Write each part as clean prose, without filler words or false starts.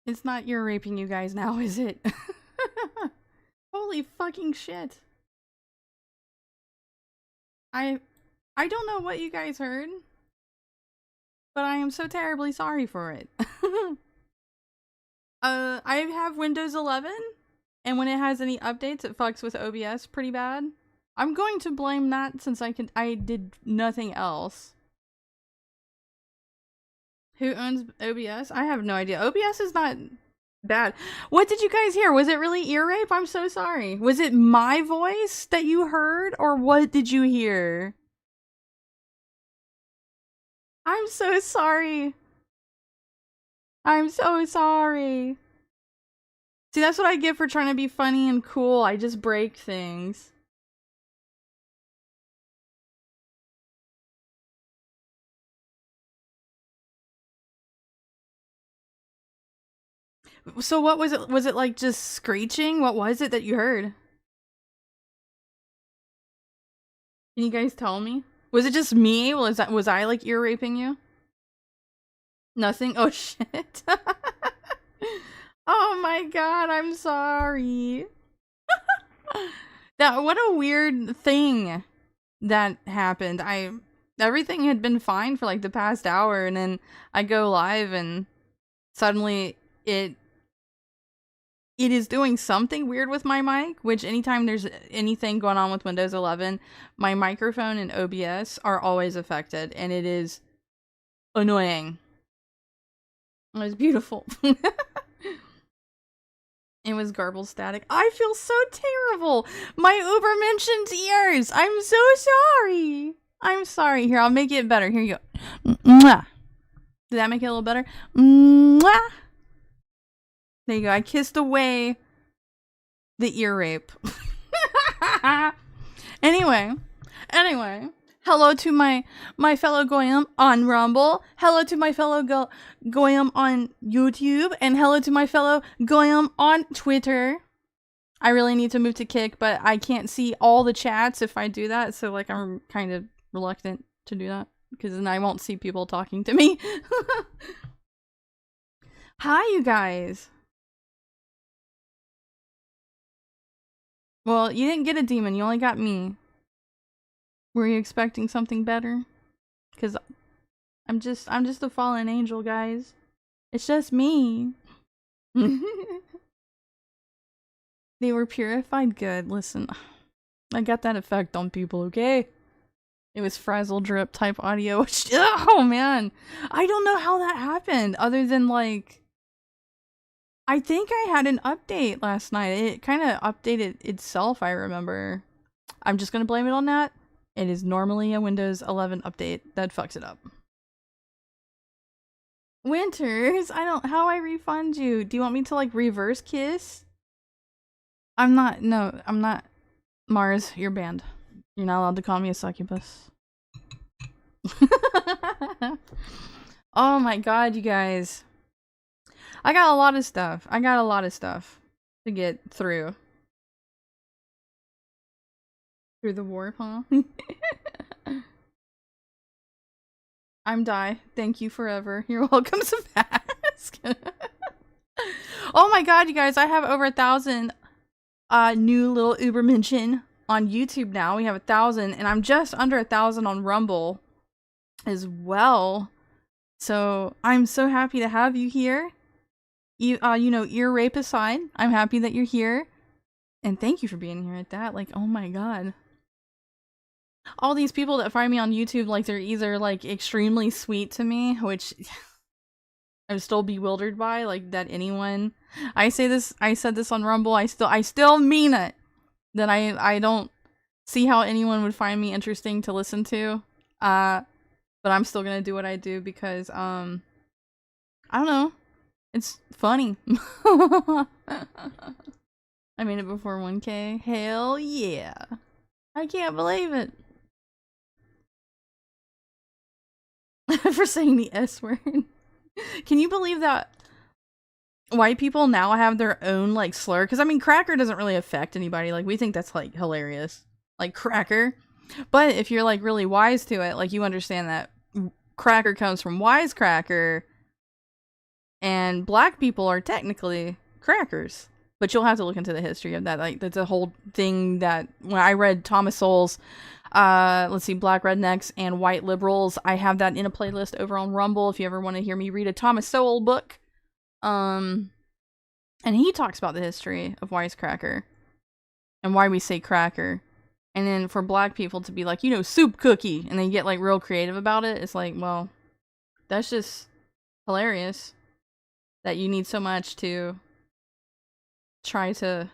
It's not ear raping you guys now, is it? Holy fucking shit. I don't know what you guys heard, but I am so terribly sorry for it. I have Windows 11, and when it has any updates, it fucks with OBS pretty bad. I'm going to blame that since I did nothing else. Who owns OBS? I have no idea. OBS is not bad. What did you guys hear? Was it really ear rape? I'm so sorry. Was it my voice that you heard, or what did you hear? I'm so sorry. I'm so sorry. See, that's what I get for trying to be funny and cool. I just break things. So what was it? Was it like just screeching? What was it that you heard? Can you guys tell me? Was it just me? Was I like ear raping you? Nothing? Oh shit. Oh my god, I'm sorry. What a weird thing that happened. Everything had been fine for like the past hour, and then I go live and suddenly it is doing something weird with my mic, which anytime there's anything going on with Windows 11, my microphone and OBS are always affected, and it is annoying. It was beautiful. It was garbled static. I feel so terrible. My Uber mentions ears. I'm so sorry. I'm sorry. Here, I'll make it better. Here you go. Mwah. Did that make it a little better? Mwah. There you go. I kissed away the ear rape. Anyway. Hello to my fellow Goyim on Rumble. Hello to my fellow Goyim on YouTube. And hello to my fellow Goyim on Twitter. I really need to move to Kick, but I can't see all the chats if I do that. So, like, I'm kind of reluctant to do that. Because then I won't see people talking to me. Hi, you guys. Well, you didn't get a demon. You only got me. Were you expecting something better? Because I'm just a fallen angel, guys. It's just me. They were purified good. Listen, I got that effect on people, okay? It was frazzle drip type audio. Oh man, I don't know how that happened other than like, I think I had an update last night. It kind of updated itself, I remember. I'm just gonna blame it on that. It is normally a Windows 11 update that fucks it up. Winters, how I refund you? Do you want me to like reverse kiss? I'm not Mars, you're banned. You're not allowed to call me a succubus. Oh my god, you guys. I got a lot of stuff. To get through. Through the warp, huh? I'm Die. Thank you forever. You're welcome, Sebastian. Oh my god, you guys, I have over 1,000 new little Uber mention on YouTube now. We have 1,000, and I'm just under 1,000 on Rumble as well. So I'm so happy to have you here. You know, ear rape aside, I'm happy that you're here. And thank you for being here at that. Like, oh my god. All these people that find me on YouTube, like, they're either, like, extremely sweet to me, which I'm still bewildered by, like, that anyone... I said this on Rumble, I still mean it! That I don't see how anyone would find me interesting to listen to. But I'm still gonna do what I do because, I don't know. It's funny. I made it before 1K. Hell yeah. I can't believe it. For saying the S word. Can you believe that white people now have their own, like, slur? Because, I mean, cracker doesn't really affect anybody. Like, we think that's, like, hilarious. Like, cracker. But if you're, like, really wise to it, like, you understand that cracker comes from wisecracker. and black people are technically crackers. But you'll have to look into the history of that. Like, that's a whole thing that when I read Thomas Sowell's, let's see, Black Rednecks and White Liberals, I have that in a playlist over on Rumble if you ever want to hear me read a Thomas Sowell book. And he talks about the history of wisecracker and why we say cracker. And then for black people to be like, you know, soup cookie, and they get like real creative about it, it's like, well, that's just hilarious that you need so much to try to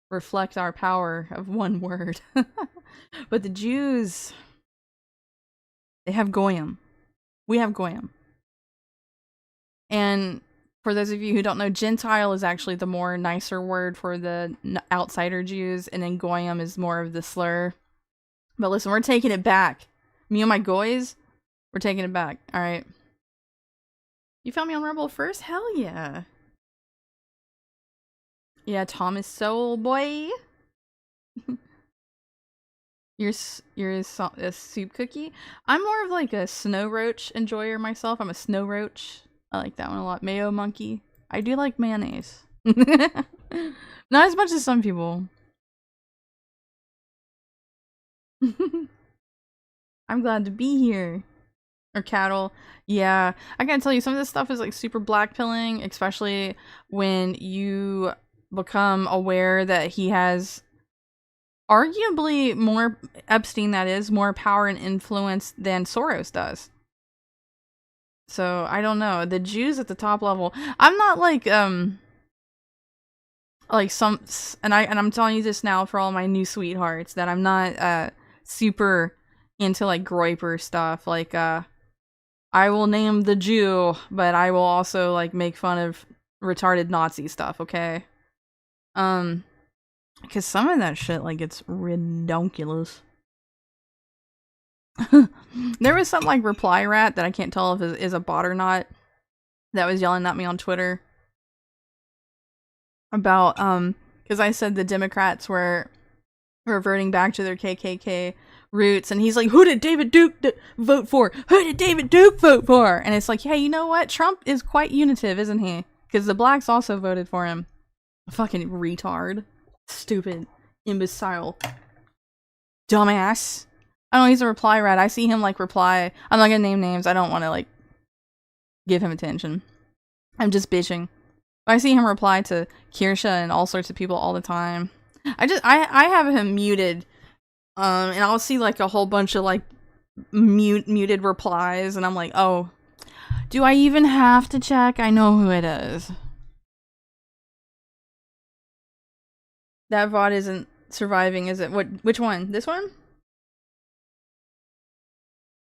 reflect our power of one word. But the Jews, they have goyim. We have goyim. And for those of you who don't know, Gentile is actually the more nicer word for the outsider Jews, and then goyim is more of the slur. But listen, we're taking it back. Me and my goys, we're taking it back. All right. You found me on Rumble first? Hell yeah. Yeah, Thomas Sowell, boy. You're a soup cookie? I'm more of like a snow roach enjoyer myself. I'm a snow roach. I like that one a lot. Mayo monkey. I do like mayonnaise. Not as much as some people. I'm glad to be here. Or cattle. Yeah. I gotta tell you, some of this stuff is like super blackpilling, especially when you become aware that he has arguably more, Epstein that is, more power and influence than Soros does. So, I don't know. The Jews at the top level, I'm not like some, and I'm telling you this now for all my new sweethearts, that I'm not super into like Groyper stuff. Like I will name the Jew, but I will also like make fun of retarded Nazi stuff, okay? Because some of that shit like it's redonkulous. There was some like reply rat that I can't tell if it is a bot or not that was yelling at me on Twitter about because I said the Democrats were reverting back to their KKK roots, and he's like, who did David Duke vote for? Who did David Duke vote for? And it's like, hey, you know what? Trump is quite unitive, isn't he? Because the blacks also voted for him. Fucking retard. Stupid. Imbecile. Dumbass. I don't know, he's a reply rat. I see him like reply. I'm not gonna name names. I don't want to like give him attention. I'm just bitching. I see him reply to Kirsha and all sorts of people all the time. I have him muted. And I'll see like a whole bunch of like muted replies, and I'm like, oh, do I even have to check? I know who it is. That VOD isn't surviving, is it? Which one? This one?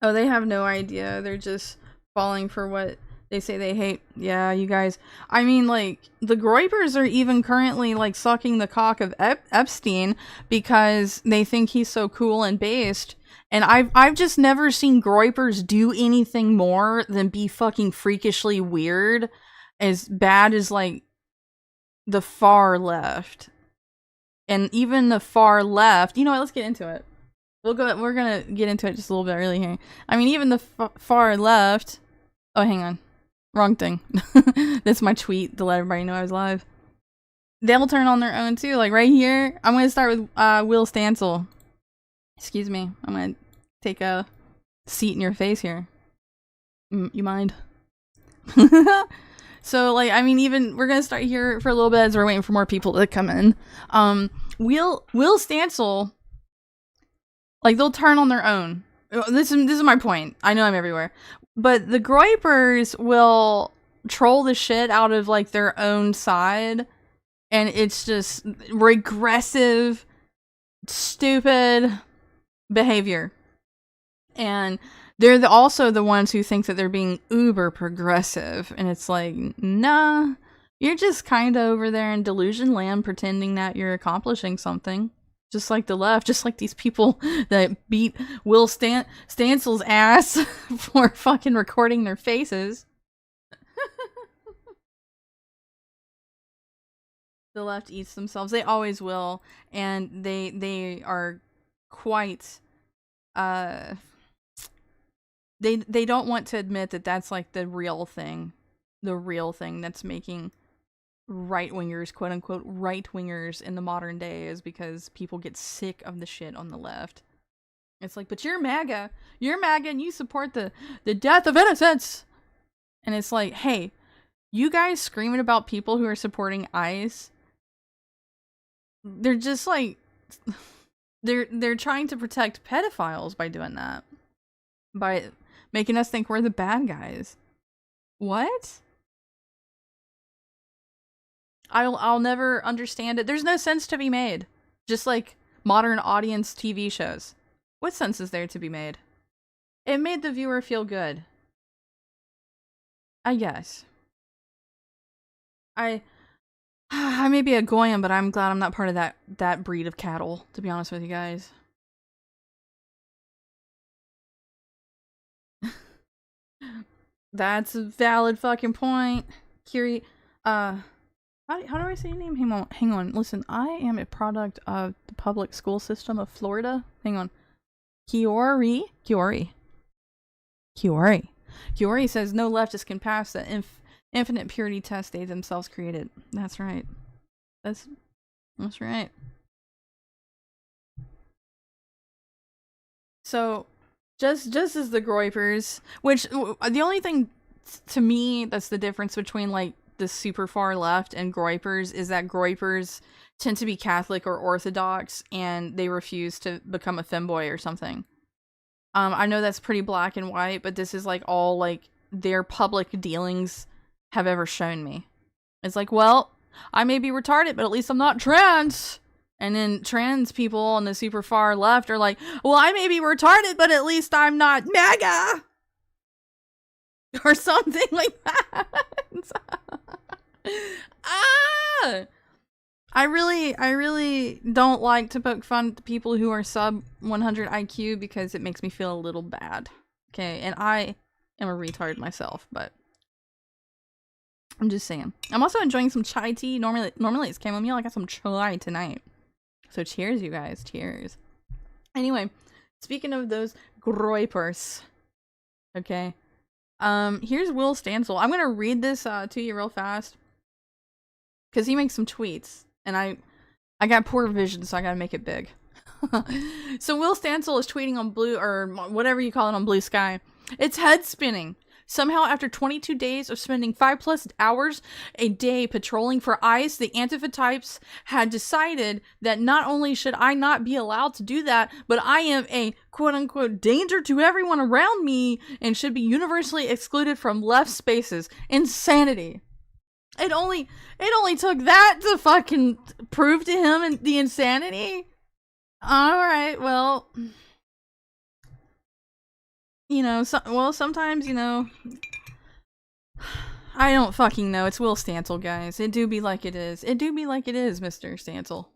Oh, they have no idea. They're just falling for what they say they hate. Yeah, you guys. I mean, like, the Groypers are even currently, like, sucking the cock of Epstein because they think he's so cool and based. And I've just never seen Groypers do anything more than be fucking freakishly weird. As bad as, like, the far left. And even the far left... You know what? Let's get into it. We're gonna get into it just a little bit early here. I mean, even the far left... Oh, hang on. Wrong thing. That's my tweet to let everybody know I was live. They'll turn on their own too. Like right here, I'm gonna start with Will Stancil. Excuse me. I'm gonna take a seat in your face here. You mind? So, like, I mean, even we're gonna start here for a little bit as we're waiting for more people to come in. Will Stancil, like, they'll turn on their own. This is my point. I know I'm everywhere. But the Groypers will troll the shit out of, like, their own side. And it's just regressive, stupid behavior. And they're also the ones who think that they're being uber progressive. And it's like, nah, you're just kind of over there in delusion land pretending that you're accomplishing something. Just like the left, just like these people that beat Will Stancil's ass for fucking recording their faces. The left eats themselves. They always will. And they are quite... They don't want to admit that that's like the real thing. the real thing that's making right-wingers, quote-unquote right-wingers in the modern day, is because people get sick of the shit on the left. It's like, but you're MAGA and you support the death of innocents. And it's like, hey, you guys screaming about people who are supporting ICE, they're just like, they're trying to protect pedophiles by doing that. By making us think we're the bad guys. What? I'll never understand it. There's no sense to be made. Just like modern audience TV shows. What sense is there to be made? It made the viewer feel good. I guess. I may be a Goyim, but I'm glad I'm not part of that breed of cattle, to be honest with you guys. That's a valid fucking point. Kiri, how do I say your name? Hang on. Listen, I am a product of the public school system of Florida. Hang on. Kiori says no leftist can pass the infinite purity test they themselves created. That's right. That's right. So, just as the Groypers, which the only thing to me that's the difference between like the super far left and Groypers is that Groypers tend to be Catholic or Orthodox and they refuse to become a femboy or something. I know that's pretty black and white, but this is like all like their public dealings have ever shown me. It's like, well, I may be retarded, but at least I'm not trans. And then trans people on the super far left are like, well, I may be retarded, but at least I'm not MAGA. Or something like that. I really don't like to poke fun at people who are sub 100 IQ because it makes me feel a little bad. Okay, and I am a retard myself, but I'm just saying. I'm also enjoying some chai tea. Normally it's chamomile. I got some chai tonight. So cheers, you guys. Cheers. Anyway, speaking of those Groypers. Okay. Here's Will Stansel. I'm gonna read this to you real fast. Because he makes some tweets. And I got poor vision, so I gotta make it big. So Will Stansel is tweeting on Blue, or whatever you call it, on Blue Sky. It's head spinning. Somehow, after 22 days of spending 5+ hours a day patrolling for ICE, the Antifa types had decided that not only should I not be allowed to do that, but I am a quote-unquote danger to everyone around me and should be universally excluded from left spaces. Insanity. It only took that to fucking prove to him the insanity? Alright, well... You know, sometimes, you know, I don't fucking know. It's Will Stansel, guys. It do be like it is. It do be like it is, Mr. Stansel.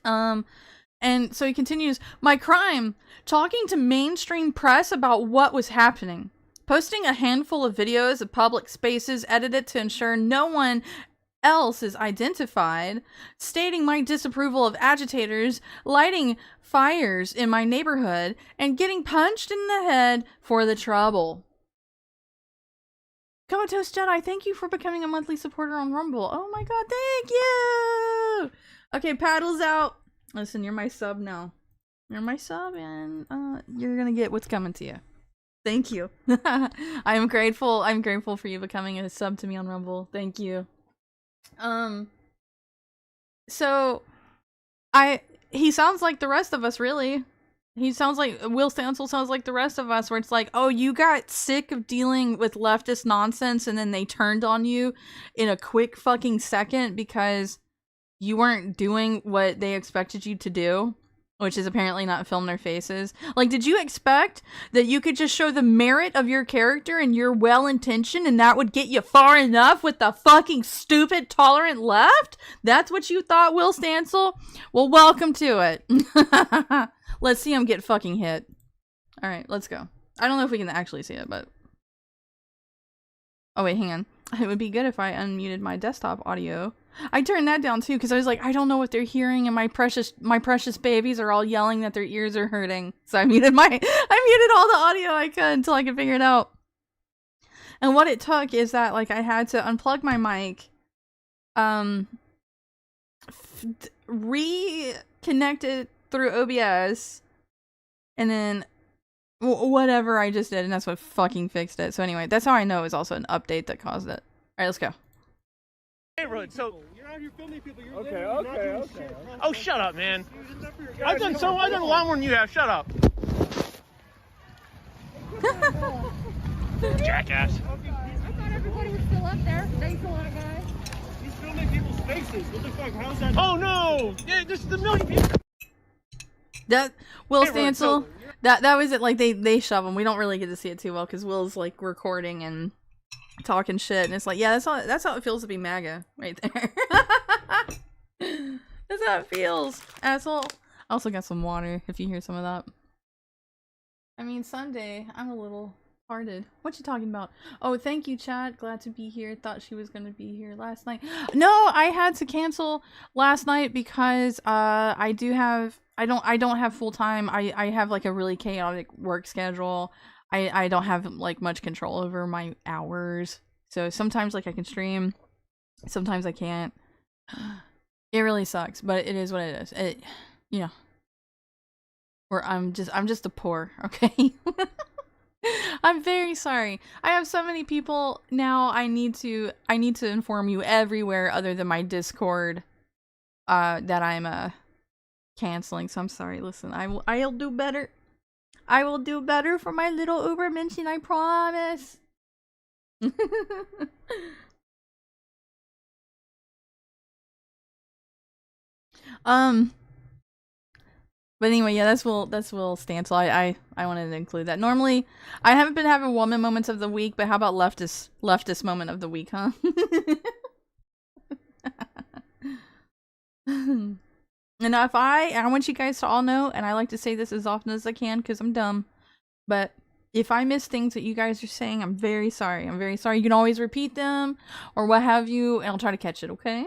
And so he continues, my crime, talking to mainstream press about what was happening, posting a handful of videos of public spaces edited to ensure no one else is identified, stating my disapproval of agitators, lighting fires in my neighborhood, and getting punched in the head for the trouble. Comatose Jedi, thank you for becoming a monthly supporter on Rumble. Oh my god, thank you! Okay, paddles out. Listen, you're my sub now. You're my sub, and you're gonna get what's coming to you. Thank you. I'm grateful. I'm grateful for you becoming a sub to me on Rumble. Thank you. So he sounds like the rest of us, really. He sounds like, Will Stansel sounds like the rest of us, where it's like, oh, you got sick of dealing with leftist nonsense and then they turned on you in a quick fucking second because you weren't doing what they expected you to do, which is apparently not film their faces. Like, did you expect that you could just show the merit of your character and your well-intentioned and that would get you far enough with the fucking stupid, tolerant left? That's what you thought, Will Stansel? Well, welcome to it. Let's see him get fucking hit. Alright, let's go. I don't know if we can actually see it, but... Oh, wait, hang on. It would be good if I unmuted my desktop audio. I turned that down too because I was like, I don't know what they're hearing, and my precious babies are all yelling that their ears are hurting. So I muted all the audio I could until I could figure it out. And what it took is that, like, I had to unplug my mic, reconnect it through OBS, and then whatever I just did, and that's what fucking fixed it. So anyway, that's how I know it was also an update that caused it. Alright, let's go. Neighborhood, so you're out here filming people. You're okay. Oh, shut up, man. I've done a lot more than you have. Shut up. Jackass. I thought everybody was still up there. Thanks a lot, guys. He's filming people's faces. What the fuck? How's that? Oh no! Yeah, this is the million people. That Will Stancil, that was it. Like they shove him. We don't really get to see it too well because Will's like recording and talking shit, and it's like, yeah, that's how it feels to be MAGA right there. That's how it feels, asshole. I also got some water if you hear some of that. I mean, Sunday, I'm a little hearted. What you talking about? Oh, thank you, chat. Glad to be here. Thought she was gonna be here last night. No, I had to cancel last night because I don't have full time. I have like a really chaotic work schedule. I don't have like much control over my hours. So sometimes like I can stream, sometimes I can't. It really sucks, but it is what it is. It, you know. Or I'm just a poor, okay? I'm very sorry. I have so many people now. I need to inform you everywhere other than my Discord that I'm canceling. So I'm sorry. Listen, I'll do better. I will do better for my little Uber mention, I promise. But anyway, yeah, that's Will Stancil. I wanted to include that. Normally, I haven't been having woman moments of the week, but how about leftist moment of the week, huh? And if I want you guys to all know, and I like to say this as often as I can because I'm dumb, but if I miss things that you guys are saying, I'm very sorry. I'm very sorry. You can always repeat them or what have you, and I'll try to catch it, okay?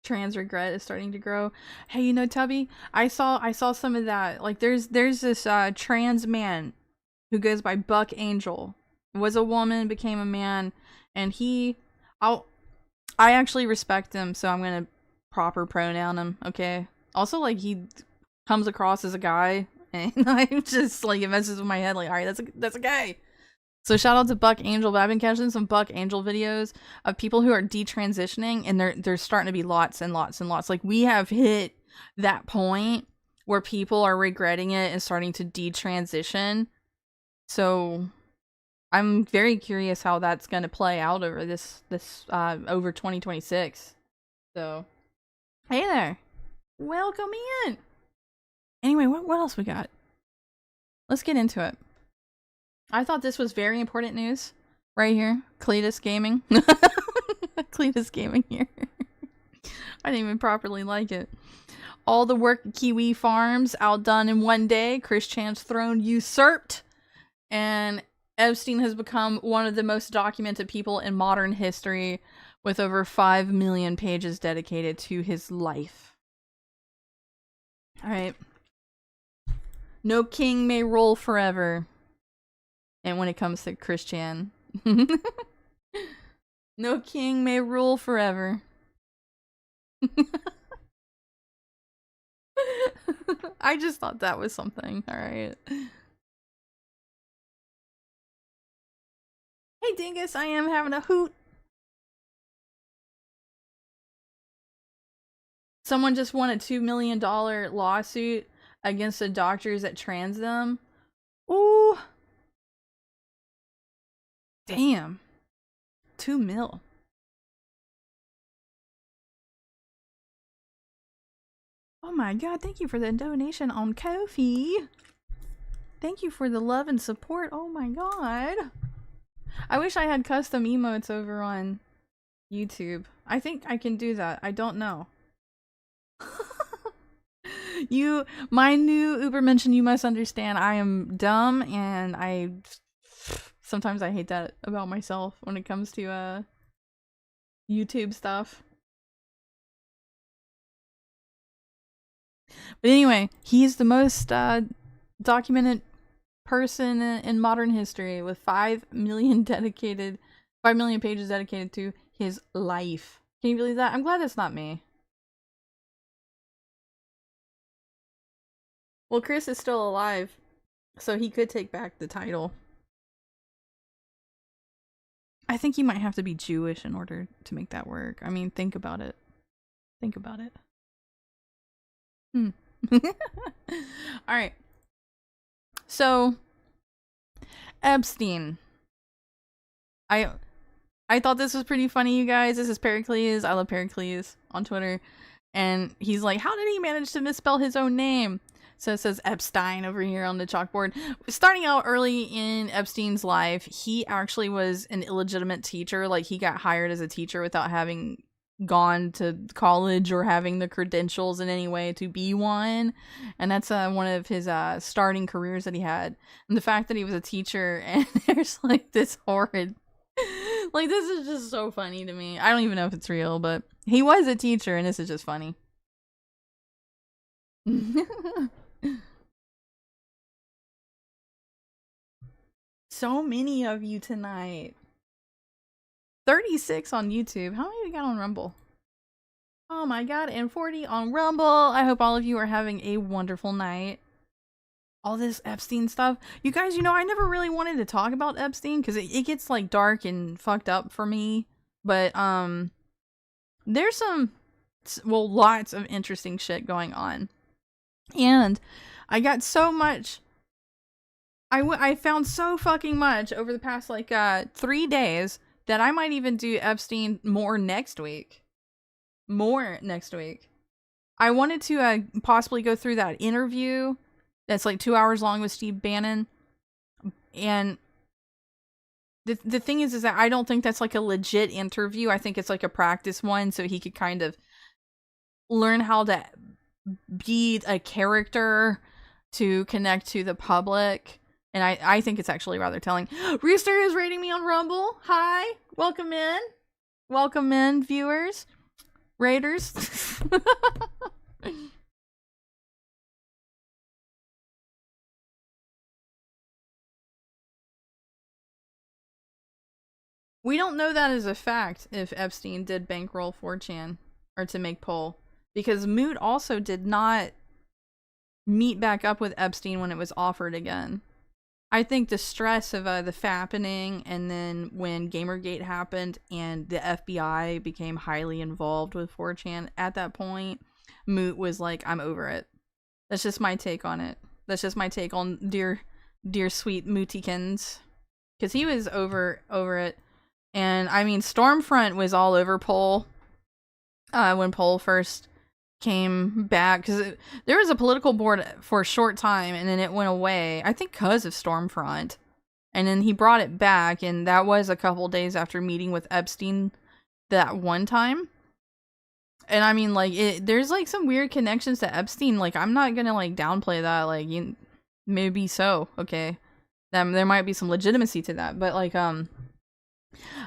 Trans regret is starting to grow. Hey, you know, Tubby, I saw some of that. Like there's this trans man who goes by Buck Angel. Was a woman, became a man, and I actually respect him, so I'm gonna proper pronoun him, okay? Also, like, he comes across as a guy, and I'm just like, it messes with my head, like, alright, that's a guy. So shout out to Buck Angel, but I've been catching some Buck Angel videos of people who are detransitioning, and there's starting to be lots and lots and lots. Like, we have hit that point where people are regretting it and starting to detransition. So I'm very curious how that's going to play out over over 2026. So, hey there. Welcome in. Anyway, what else we got? Let's get into it. I thought this was very important news right here. Cletus Gaming. Cletus Gaming here. I didn't even properly like it. All the work at Kiwi Farms outdone in one day. Chris Chan's throne usurped. And Epstein has become one of the most documented people in modern history with over 5 million pages dedicated to his life. Alright. No king may rule forever. And when it comes to Chris Chan. No king may rule forever. I just thought that was something. Alright. Hey Dingus, I am having a hoot. Someone just won a $2 million lawsuit against the doctors that trans them. Ooh. Damn. 2 mil. Oh my god, thank you for the donation on Ko-fi. Thank you for the love and support. Oh my god. I wish I had custom emotes over on YouTube. I think I can do that. I don't know. My new Ubermenschen, you must understand, I am dumb, and sometimes I hate that about myself when it comes to YouTube stuff. But anyway, he's the most documented person in modern history with 5 million pages dedicated to his life. Can you believe that? I'm glad that's not me. Well, Chris is still alive, so he could take back the title. I think you might have to be Jewish in order to make that work. I mean, think about it. Think about it. Alright. So, Epstein. I thought this was pretty funny, you guys. This is Pericles. I love Pericles on Twitter. And he's like, how did he manage to misspell his own name? So it says Epstein over here on the chalkboard. Starting out early in Epstein's life, he actually was an illegitimate teacher. Like, he got hired as a teacher without having gone to college or having the credentials in any way to be one. And that's one of his starting careers that he had. And the fact that he was a teacher and there's like this horrid... Like, this is just so funny to me. I don't even know if it's real, but he was a teacher and this is just funny. So many of you tonight. 36 on YouTube. How many we got on Rumble? Oh my god, and 40 on Rumble. I hope all of you are having a wonderful night. All this Epstein stuff. You guys, you know, I never really wanted to talk about Epstein because it gets like dark and fucked up for me. But there's some, well, lots of interesting shit going on. And I got so much, I found so fucking much over the past like 3 days that I might even do Epstein more next week. I wanted to possibly go through that interview that's like 2 hours long with Steve Bannon. And the thing is that I don't think that's like a legit interview. I think it's like a practice one so he could kind of learn how to be a character to connect to the public. And I think it's actually rather telling. Rooster is rating me on Rumble. Hi. Welcome in. Welcome in, viewers. Raiders. We don't know that as a fact if Epstein did bankroll 4chan or to make poll. Because Moot also did not meet back up with Epstein when it was offered again. I think the stress of the fappening and then when Gamergate happened and the FBI became highly involved with 4chan at that point, Moot was like, I'm over it. That's just my take on it. That's just my take on dear sweet Mootikins. Because he was over it. And I mean, Stormfront was all over Poll when Poll first came back, because there was a political board for a short time and then it went away, I think because of Stormfront, and then he brought it back, and that was a couple days after meeting with Epstein that one time. And I mean, like, there's like some weird connections to Epstein. Like, I'm not gonna like downplay that, like, maybe so, okay, there might be some legitimacy to that, but like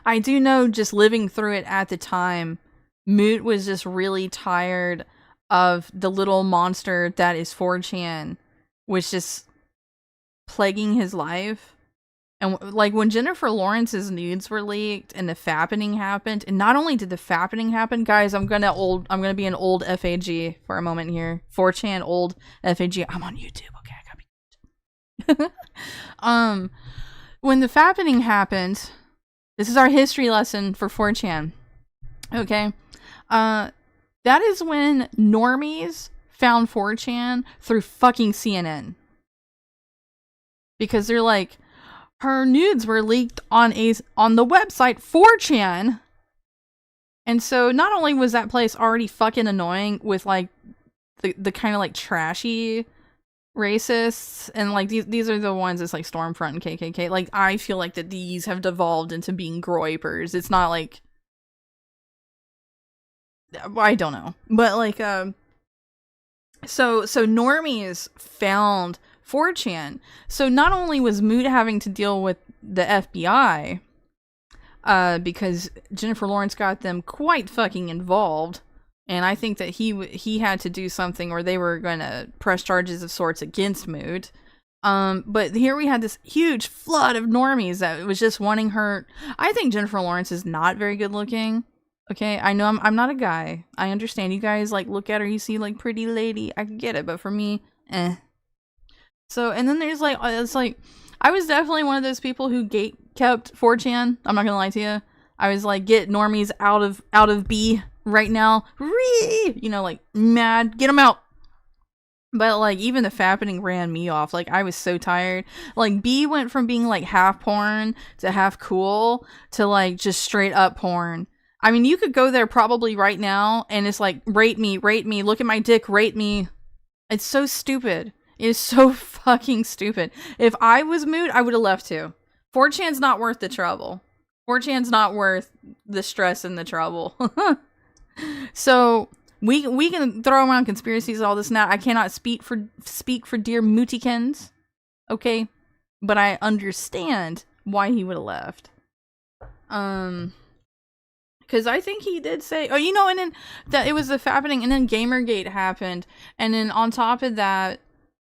I do know, just living through it at the time, Moot was just really tired of the little monster that is 4chan, was just plaguing his life. And like when Jennifer Lawrence's nudes were leaked and the fappening happened, and not only did the fappening happen, guys, I'm gonna be an old FAG for a moment here. 4chan old FAG. I'm on YouTube, okay, I gotta be when the fappening happened, this is our history lesson for 4chan. Okay? That is when normies found 4chan through fucking CNN. Because they're like, her nudes were leaked on the website 4chan. And so not only was that place already fucking annoying with like the kind of like trashy racists, and like these are the ones that's like Stormfront and KKK. Like, I feel like that these have devolved into being groypers. It's not like, I don't know, but like so normies found 4chan. So not only was Moot having to deal with the FBI because Jennifer Lawrence got them quite fucking involved, And I think that he had to do something, or they were going to press charges of sorts against Mood. But here we had this huge flood of normies that was just wanting her. I think Jennifer Lawrence is not very good looking. Okay, I know I'm not a guy. I understand you guys like look at her, you see like pretty lady. I get it, but for me, eh. So, and then there's like, it's like, I was definitely one of those people who gate kept 4chan. I'm not gonna lie to you. I was like, get normies out of B right now. You know, like mad, get them out. But like even the fappening ran me off. Like I was so tired. Like B went from being like half porn to half cool to like just straight up porn. I mean, you could go there probably right now and it's like, rate me, look at my dick, rate me. It's so stupid. It is so fucking stupid. If I was Mood, I would have left too. 4chan's not worth the trouble. 4chan's not worth the stress and the trouble. So we can throw around conspiracies and all this now. I cannot speak for dear Mootikens. Okay? But I understand why he would have left. Because I think he did say, oh, you know, and then that it was the fappening, and then Gamergate happened, and then on top of that,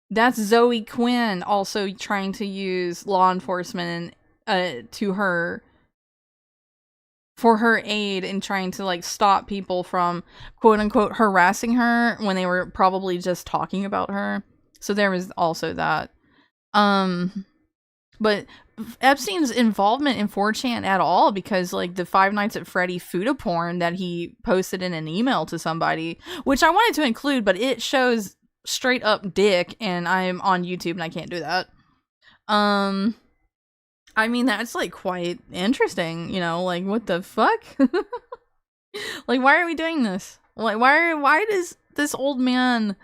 that's Zoe Quinn also trying to use law enforcement to her for her aid in trying to like stop people from quote unquote harassing her when they were probably just talking about her. So there was also that. But Epstein's involvement in 4chan at all, because like the Five Nights at Freddy Fuda porn that he posted in an email to somebody, which I wanted to include, but it shows straight up dick and I'm on YouTube and I can't do that. I mean, that's like quite interesting, you know, like what the fuck? Like, why are we doing this? Like, why does this old man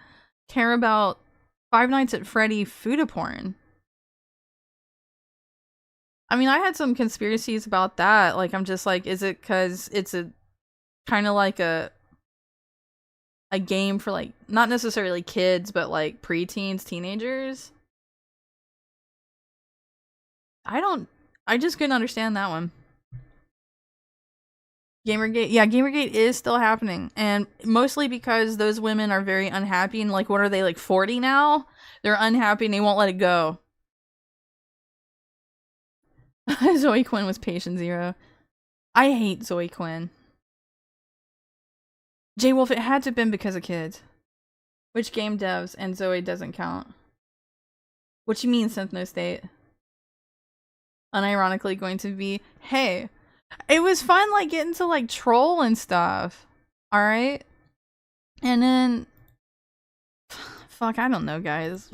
care about Five Nights at Freddy Fuda porn? I mean, I had some conspiracies about that. Like, I'm just like, is it because it's a kind of like a game for like, not necessarily kids, but like preteens, teenagers? I just couldn't understand that one. Gamergate, yeah, Gamergate is still happening. And mostly because those women are very unhappy and like, what are they, like 40 now? They're unhappy and they won't let it go. Zoe Quinn was patient zero. I hate Zoe Quinn. J Wolf, it had to have been because of kids. Which game devs and Zoe doesn't count. What you mean, Synth No State? Unironically going to be, hey, it was fun like getting to like troll and stuff. Alright? And then fuck, I don't know, guys.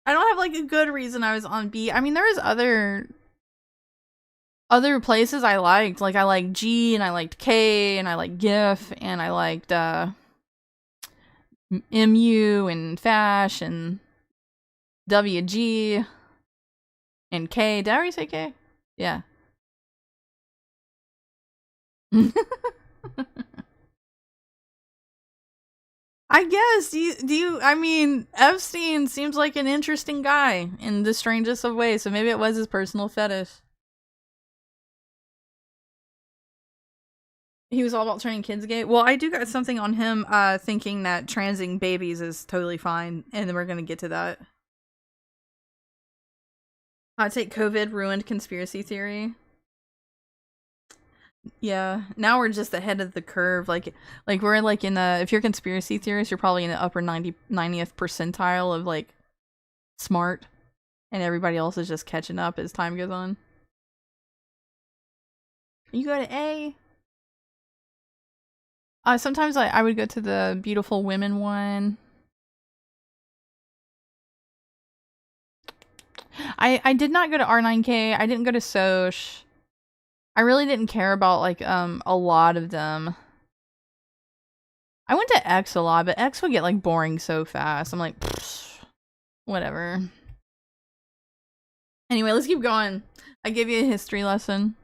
I don't have like a good reason I was on B. I mean, there was other places I liked. Like I liked G and I liked K and I liked GIF and I liked MU and Fash and WG and K. Did I already say K? Yeah. I guess. I mean, Epstein seems like an interesting guy in the strangest of ways, so maybe it was his personal fetish. He was all about turning kids gay. Well, I do got something on him thinking that transing babies is totally fine, and then we're gonna get to that. Hot take: COVID ruined conspiracy theory. Yeah, now we're just ahead of the curve. Like we're like in the, if you're a conspiracy theorist, you're probably in the upper 90th percentile of like smart, and everybody else is just catching up as time goes on. You go to A. Sometimes I would go to the beautiful women one. I did not go to R9K. I didn't go to Soch. I really didn't care about like a lot of them. I went to X a lot, but X would get like boring so fast. I'm like, whatever. Anyway, let's keep going. I gave you a history lesson.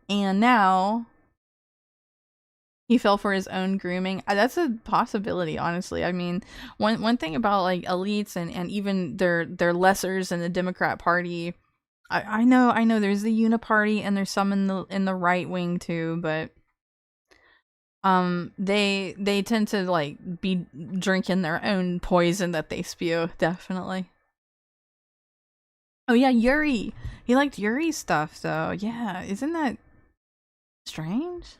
And now he fell for his own grooming. That's a possibility, honestly. I mean, one thing about like elites and even their lessers in the Democrat Party I know. There's the Uniparty and there's some in the right wing too, but they tend to like be drinking their own poison that they spew. Definitely. Oh yeah, Yuri. He liked Yuri stuff, so yeah. Isn't that strange?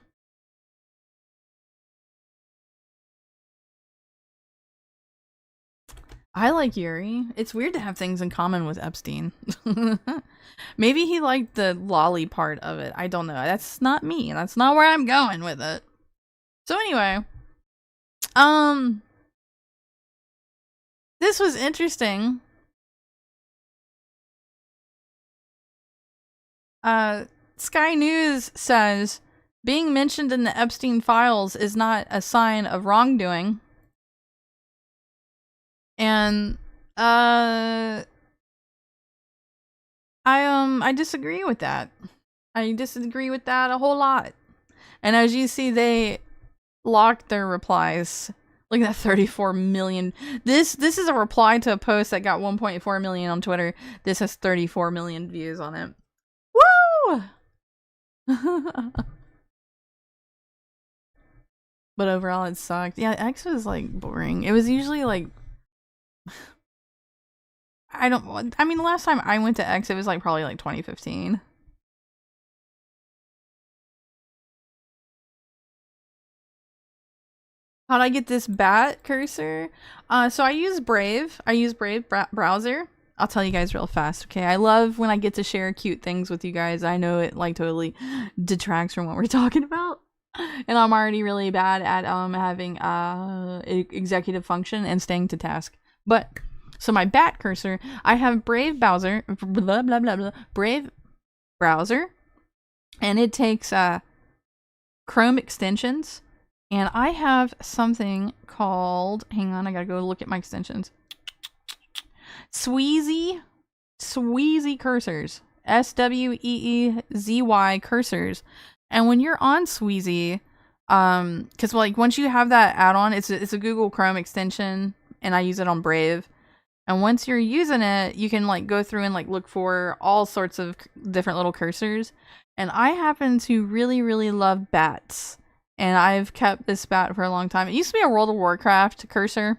I like Yuri. It's weird to have things in common with Epstein. Maybe he liked the lolly part of it. I don't know. That's not me. That's not where I'm going with it. So anyway, um this was interesting. Sky News says being mentioned in the Epstein files is not a sign of wrongdoing. And I disagree with that. I disagree with that a whole lot. And as you see, they locked their replies. Look at that 34 million. This is a reply to a post that got 1.4 million on Twitter. This has 34 million views on it. Woo! But overall it sucked. Yeah, X was like boring. It was usually like I mean the last time I went to X it was like probably like 2015. How'd I get this bat cursor? So I use Brave. I use Brave browser. I'll tell you guys real fast, okay? I love when I get to share cute things with you guys. I know it like totally detracts from what we're talking about. And I'm already really bad at having executive function and staying to task. But so my bat cursor, I have Brave browser, blah blah blah blah, Brave browser, and it takes Chrome extensions. And I have something called, hang on, I gotta go look at my extensions. Sweezy cursors. SWEEZY cursors. And when you're on Sweezy, because like once you have that add-on, it's a Google Chrome extension, and I use it on Brave. And once you're using it, you can like go through and like look for all sorts of different little cursors. And I happen to really, really love bats. And I've kept this bat for a long time. It used to be a World of Warcraft cursor,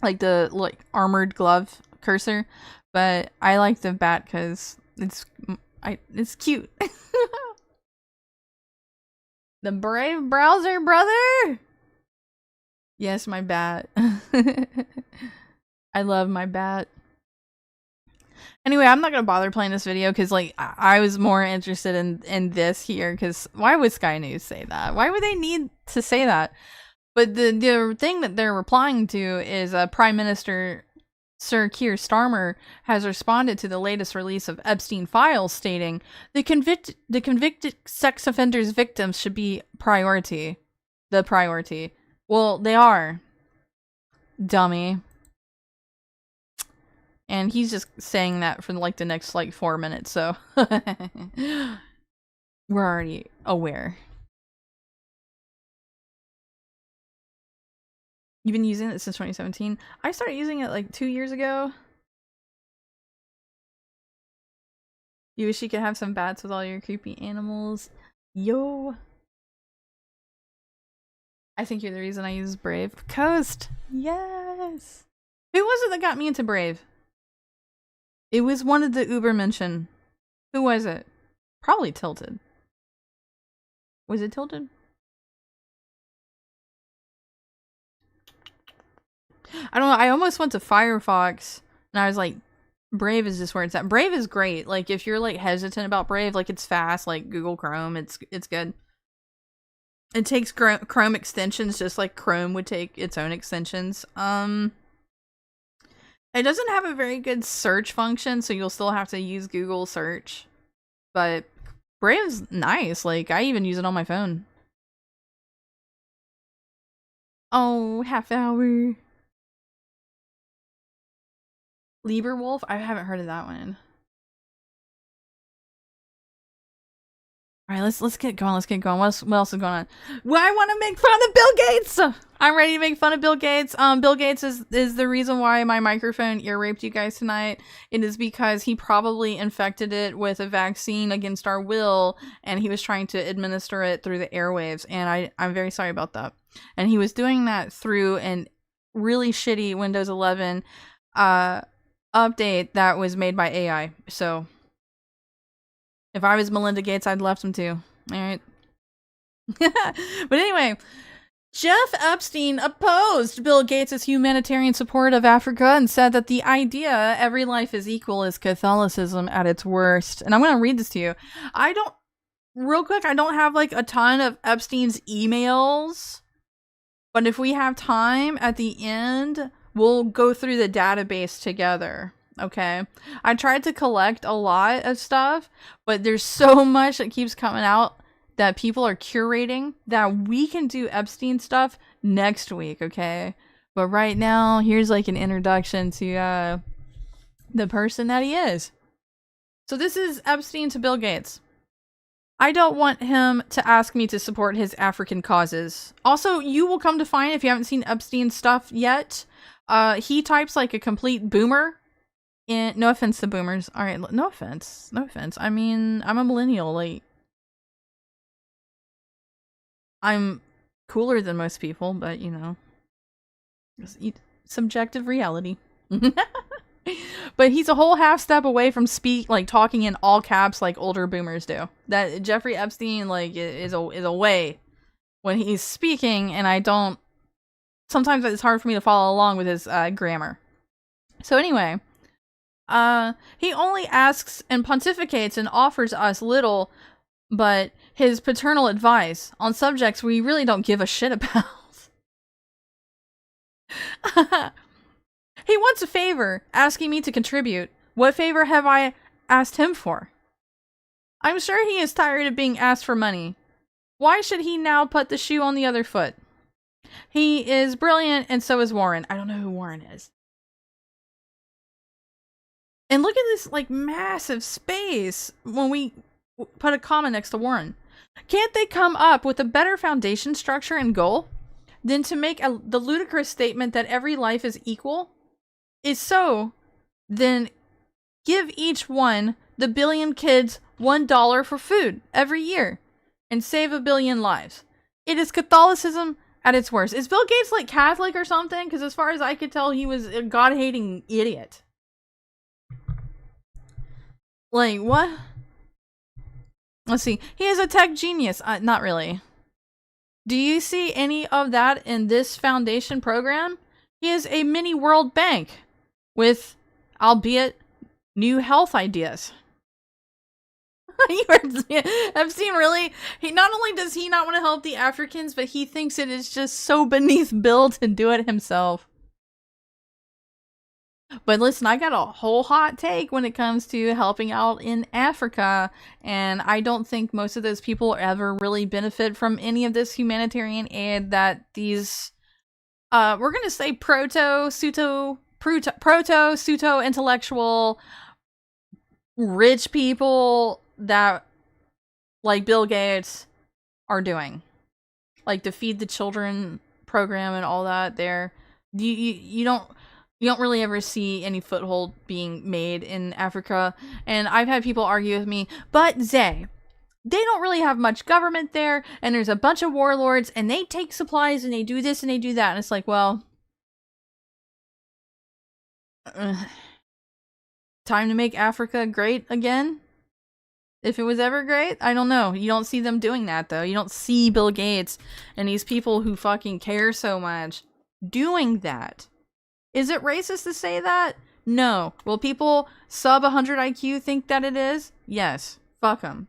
like the armored glove cursor, but I like the bat because it's cute. The Brave browser, brother. Yes, my bat. I love my bat. Anyway, I'm not gonna bother playing this video because like I was more interested in this here, because why would Sky News say that? Why would they need to say that? But the thing that they're replying to is Prime Minister Sir Keir Starmer has responded to the latest release of Epstein files, stating the convicted sex offenders' victims should be priority. The priority. Well, they are. Dummy. And he's just saying that for like the next like 4 minutes, so we're already aware. You've been using it since 2017? I started using it like 2 years ago. You wish you could have some bats with all your creepy animals. Yo. I think you're the reason I use Brave. Coast! Yes! Who was it that got me into Brave? It was one of the Uber mention. Who was it? Probably Tilted. Was it Tilted? I don't know. I almost went to Firefox and I was like, Brave is just where it's at. Brave is great. Like if you're like hesitant about Brave, like it's fast, like Google Chrome, it's good. It takes Chrome extensions just like Chrome would take its own extensions. It doesn't have a very good search function, so you'll still have to use Google search. But Brave's nice. Like, I even use it on my phone. Oh, half hour. Lieberwolf? I haven't heard of that one. All right, let's get going. Let's get going. What else is going on? Well, I want to make fun of Bill Gates. I'm ready to make fun of Bill Gates. Bill Gates is the reason why my microphone ear raped you guys tonight. It is because he probably infected it with a vaccine against our will, and he was trying to administer it through the airwaves. And I'm very sorry about that. And he was doing that through an really shitty Windows 11 update that was made by AI. So if I was Melinda Gates, I'd left him too. All right. But anyway, Jeff Epstein opposed Bill Gates' humanitarian support of Africa and said that the idea every life is equal is Catholicism at its worst. And I'm going to read this to you. Real quick, I don't have like a ton of Epstein's emails, but if we have time at the end, we'll go through the database together. Okay. I tried to collect a lot of stuff, but there's so much that keeps coming out that people are curating that we can do Epstein stuff next week. Okay. But right now, here's like an introduction to the person that he is. So this is Epstein to Bill Gates. I don't want him to ask me to support his African causes. Also, you will come to find, if you haven't seen Epstein's stuff yet, he types like a complete boomer. No offense to boomers. All right, no offense. No offense. I mean, I'm a millennial. Like, I'm cooler than most people, but you know, subjective reality. But he's a whole half step away from talking in all caps like older boomers do. That Jeffrey Epstein like is a way when he's speaking, and I don't. Sometimes it's hard for me to follow along with his grammar. So anyway. He only asks and pontificates and offers us little but his paternal advice on subjects we really don't give a shit about. He wants a favor, asking me to contribute. What favor have I asked him for? I'm sure he is tired of being asked for money. Why should he now put the shoe on the other foot? He is brilliant, and so is Warren. I don't know who Warren is. And look at this, like, massive space when we put a comma next to Warren. Can't they come up with a better foundation structure and goal than to make the ludicrous statement that every life is equal? Is so, then give each one, the billion kids, $1 for food every year and save a billion lives. It is Catholicism at its worst. Is Bill Gates, like, Catholic or something? Because as far as I could tell, he was a God-hating idiot. Like, what? Let's see. He is a tech genius. Not really. Do you see any of that in this foundation program? He is a mini World Bank with, albeit, new health ideas. Epstein really, not only does he not want to help the Africans, but he thinks it is just so beneath Bill to do it himself. But listen, I got a whole hot take when it comes to helping out in Africa, and I don't think most of those people ever really benefit from any of this humanitarian aid that these, we're gonna say proto-pseudo-intellectual rich people that, like Bill Gates, are doing. Like the Feed the Children program and all that there. You don't really ever see any foothold being made in Africa. And I've had people argue with me, but they don't really have much government there, and there's a bunch of warlords, and they take supplies, and they do this, and they do that. And it's like, well, time to make Africa great again? If it was ever great? I don't know. You don't see them doing that, though. You don't see Bill Gates and these people who fucking care so much doing that. Is it racist to say that? No. Will people sub 100 IQ think that it is? Yes. Fuck them.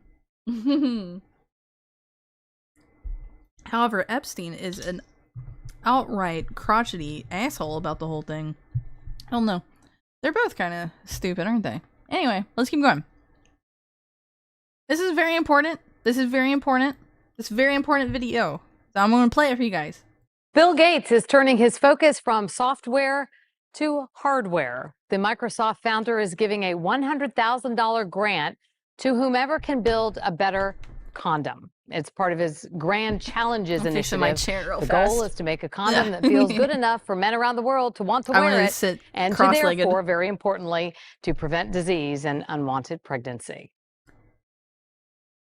However, Epstein is an outright crotchety asshole about the whole thing. I don't know. They're both kind of stupid, aren't they? Anyway, let's keep going. This is very important. This is very important. This very important video. So I'm going to play it for you guys. Bill Gates is turning his focus from software to hardware. The Microsoft founder is giving a $100,000 grant to whomever can build a better condom. It's part of his Grand Challenges I'm fixing my initiative. chair real The fast. goal is to make a condom that feels good enough for men around the world to want to I'm wear gonna it, sit and to cross-legged. therefore, very importantly, to prevent disease and unwanted pregnancy.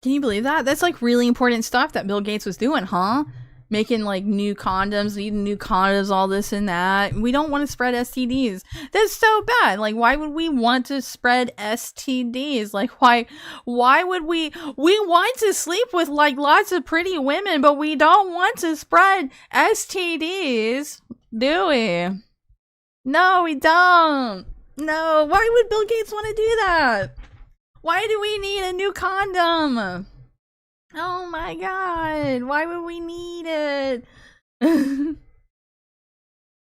Can you believe that? That's like really important stuff that Bill Gates was doing, huh? Making like new condoms, needing new condoms, all this and that. We don't want to spread STDs. That's so bad. Like, why would we want to spread STDs? Like, why would we want to sleep with like lots of pretty women, but we don't want to spread STDs, do we? No, we don't. No, why would Bill Gates want to do that? Why do we need a new condom? Oh my god, why would we need it?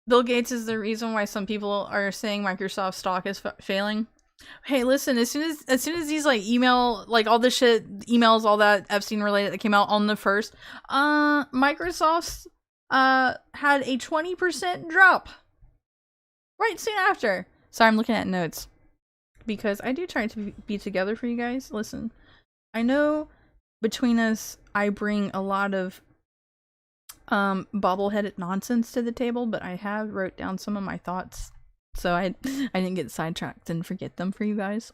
Bill Gates is the reason why some people are saying Microsoft stock is failing. Hey, listen, as soon as these like email, like all this shit, emails, all that Epstein related that came out on the 1st, Microsoft had a 20% drop right soon after. Sorry, I'm looking at notes because I do try to be together for you guys. Listen, I know between us, I bring a lot of bobble-headed nonsense to the table, but I have wrote down some of my thoughts, so I didn't get sidetracked and forget them for you guys.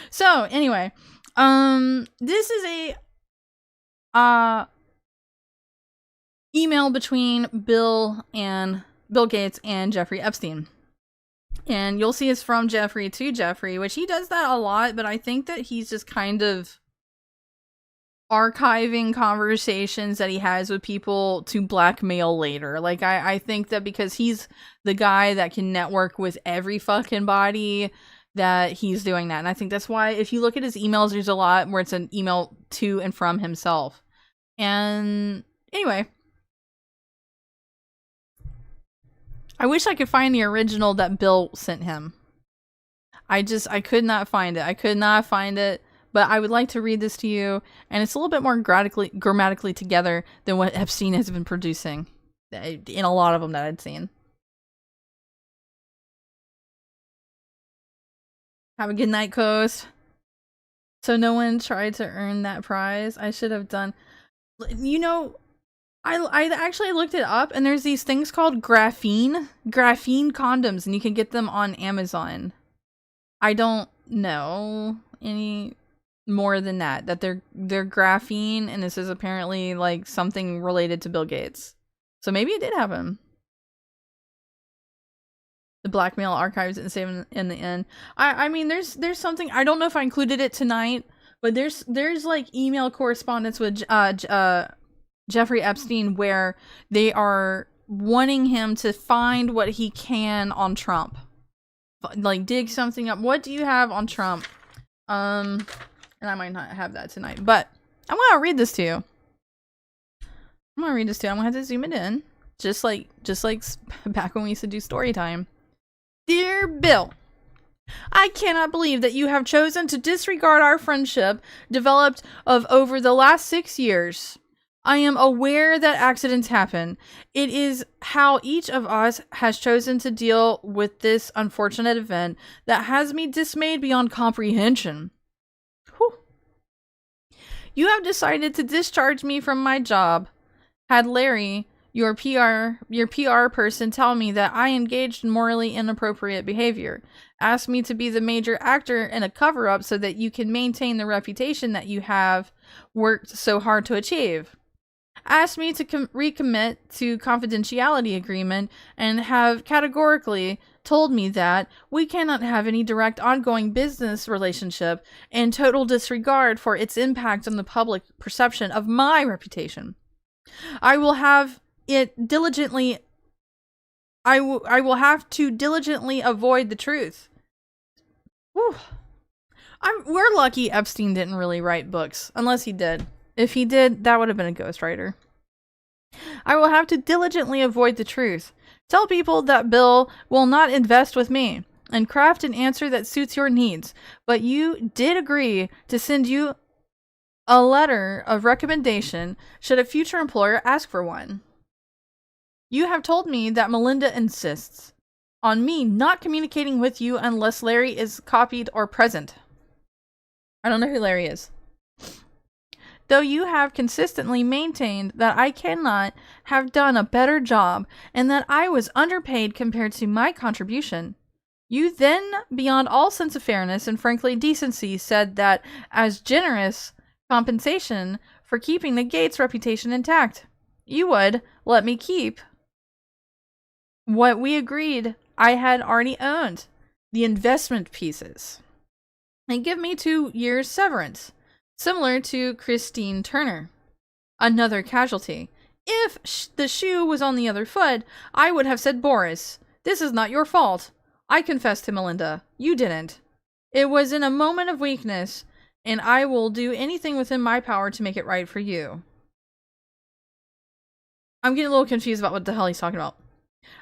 So anyway, this is a email between Bill Gates and Jeffrey Epstein. And you'll see it's from Jeffrey to Jeffrey, which he does that a lot, but I think that he's just kind of archiving conversations that he has with people to blackmail later. Like, I think that because he's the guy that can network with every fucking body, that he's doing that. And I think that's why if you look at his emails, there's a lot where it's an email to and from himself. And anyway, I wish I could find the original that Bill sent him. I could not find it. But I would like to read this to you, and it's a little bit more grammatically together than what Epstein has been producing in a lot of them that I'd seen. Have a good night, Coast. So no one tried to earn that prize. I should have done. You know, I actually looked it up, and there's these things called graphene condoms, and you can get them on Amazon. I don't know any more than that they're graphene, and this is apparently like something related to Bill Gates, so maybe it did happen. The blackmail archives didn't save in the end. I mean, there's something, I don't know if I included it tonight, but there's like email correspondence with Jeffrey Epstein where they are wanting him to find what he can on Trump, like dig something up. What do you have on Trump? And I might not have that tonight, but I'm gonna read this to you. I'm gonna have to zoom it in, just like back when we used to do story time. Dear Bill, I cannot believe that you have chosen to disregard our friendship developed over the last 6 years. I am aware that accidents happen. It is how each of us has chosen to deal with this unfortunate event that has me dismayed beyond comprehension. You have decided to discharge me from my job. Had Larry, your PR person, tell me that I engaged in morally inappropriate behavior. Asked me to be the major actor in a cover-up so that you can maintain the reputation that you have worked so hard to achieve. Asked me to recommit to confidentiality agreement and have categorically told me that we cannot have any direct ongoing business relationship in total disregard for its impact on the public perception of my reputation. I will have to diligently avoid the truth. Whew. We're lucky Epstein didn't really write books, unless he did. If he did, that would have been a ghostwriter. I will have to diligently avoid the truth. Tell people that Bill will not invest with me, and craft an answer that suits your needs. But you did agree to send you a letter of recommendation should a future employer ask for one. You have told me that Melinda insists on me not communicating with you unless Larry is copied or present. I don't know who Larry is. Though you have consistently maintained that I cannot have done a better job and that I was underpaid compared to my contribution. You then, beyond all sense of fairness and frankly decency, said that as generous compensation for keeping the Gates reputation intact, you would let me keep what we agreed I had already owned, the investment pieces, and give me 2 years severance, similar to Christine Turner. Another casualty. If the shoe was on the other foot, I would have said, Boris, this is not your fault. I confess to Melinda. You didn't. It was in a moment of weakness, and I will do anything within my power to make it right for you. I'm getting a little confused about what the hell he's talking about.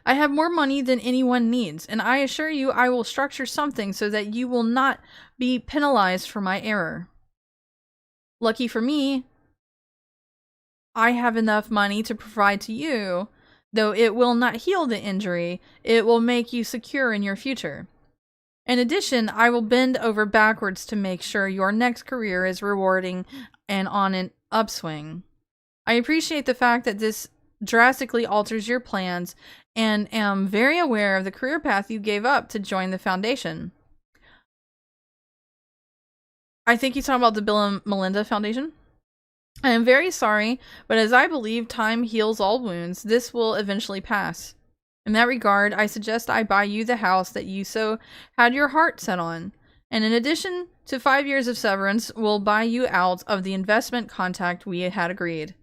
I have more money than anyone needs, and I assure you I will structure something so that you will not be penalized for my error. Lucky for me, I have enough money to provide to you. Though it will not heal the injury, it will make you secure in your future. In addition, I will bend over backwards to make sure your next career is rewarding and on an upswing. I appreciate the fact that this drastically alters your plans and am very aware of the career path you gave up to join the foundation. I think he's talking about the Bill and Melinda Foundation. I am very sorry, but as I believe time heals all wounds, this will eventually pass. In that regard, I suggest I buy you the house that you so had your heart set on. And in addition to 5 years of severance, we'll buy you out of the investment contract we had agreed.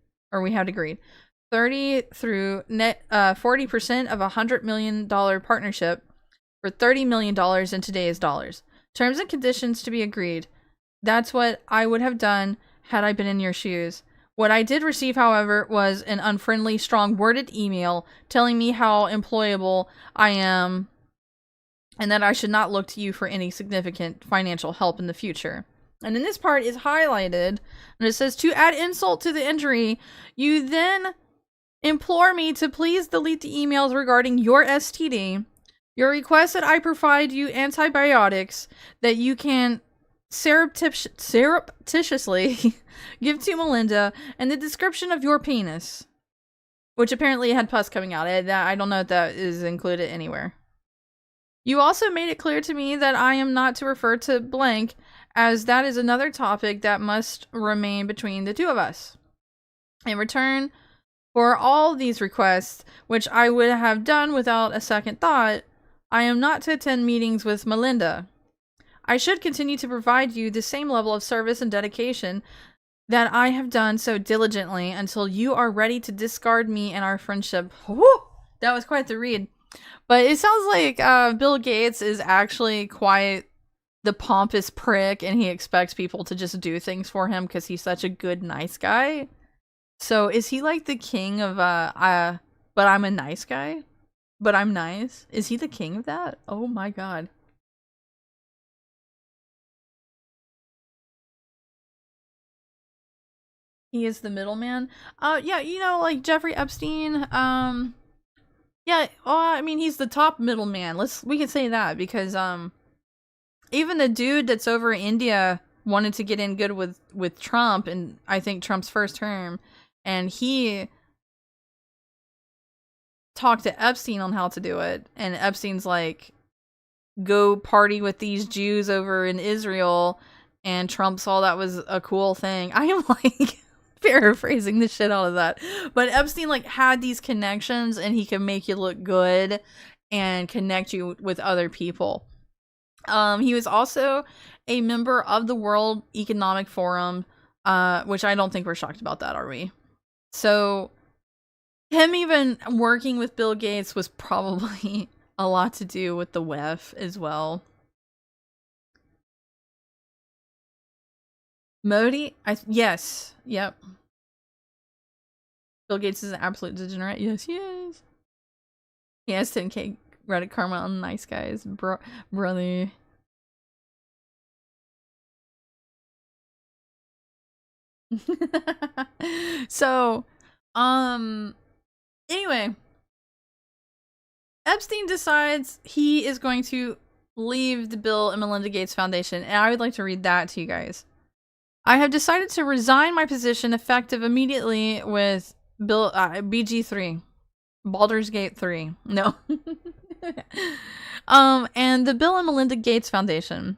30 through net 40% of a $100 million partnership for $30 million in today's dollars. Terms and conditions to be agreed. That's what I would have done had I been in your shoes. What I did receive, however, was an unfriendly, strong-worded email telling me how employable I am and that I should not look to you for any significant financial help in the future. And then this part is highlighted, and it says, to add insult to the injury, you then implore me to please delete the emails regarding your STD, your request that I provide you antibiotics that you can surreptitiously give to Melinda, and the description of your penis, which apparently had pus coming out. I don't know if that is included anywhere. You also made it clear to me that I am not to refer to blank, as that is another topic that must remain between the two of us. In return for all these requests, which I would have done without a second thought, I am not to attend meetings with Melinda. I should continue to provide you the same level of service and dedication that I have done so diligently until you are ready to discard me and our friendship. Woo! That was quite the read. But it sounds like Bill Gates is actually quite the pompous prick, and he expects people to just do things for him because he's such a good, nice guy. So is he like the king of, but I'm a nice guy? But I'm nice? Is he the king of that? Oh my god. He is the middleman. Yeah, you know, like Jeffrey Epstein. Yeah. Well, I mean, he's the top middleman. We can say that because even the dude that's over in India wanted to get in good with Trump, and I think Trump's first term, and he talked to Epstein on how to do it, and Epstein's like, go party with these Jews over in Israel, and Trump saw that was a cool thing. I am like paraphrasing the shit out of that, but Epstein like had these connections, and he can make you look good and connect you with other people. He was also a member of the World Economic Forum, which I don't think we're shocked about that, are we? So him even working with Bill Gates was probably a lot to do with the WEF as well. Modi? Yes. Yep. Bill Gates is an absolute degenerate. Yes, he is. He has 10k Reddit karma on nice guys. Brother. So, anyway. Epstein decides he is going to leave the Bill and Melinda Gates Foundation, and I would like to read that to you guys. I have decided to resign my position effective immediately with BG3. Baldur's Gate 3. No. And the Bill and Melinda Gates Foundation.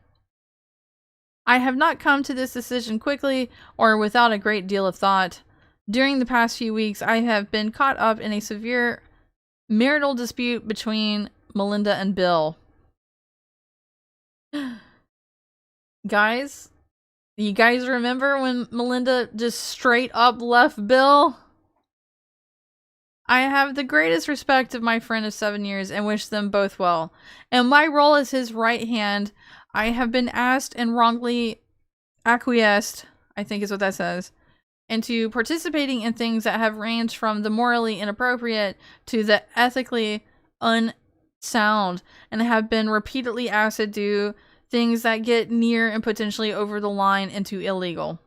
I have not come to this decision quickly or without a great deal of thought. During the past few weeks, I have been caught up in a severe marital dispute between Melinda and Bill. Guys, you guys remember when Melinda just straight up left Bill? I have the greatest respect of my friend of 7 years and wish them both well. In my role as his right hand, I have been asked and wrongly acquiesced, I think is what that says, into participating in things that have ranged from the morally inappropriate to the ethically unsound, and have been repeatedly asked to do things that get near and potentially over the line into illegal.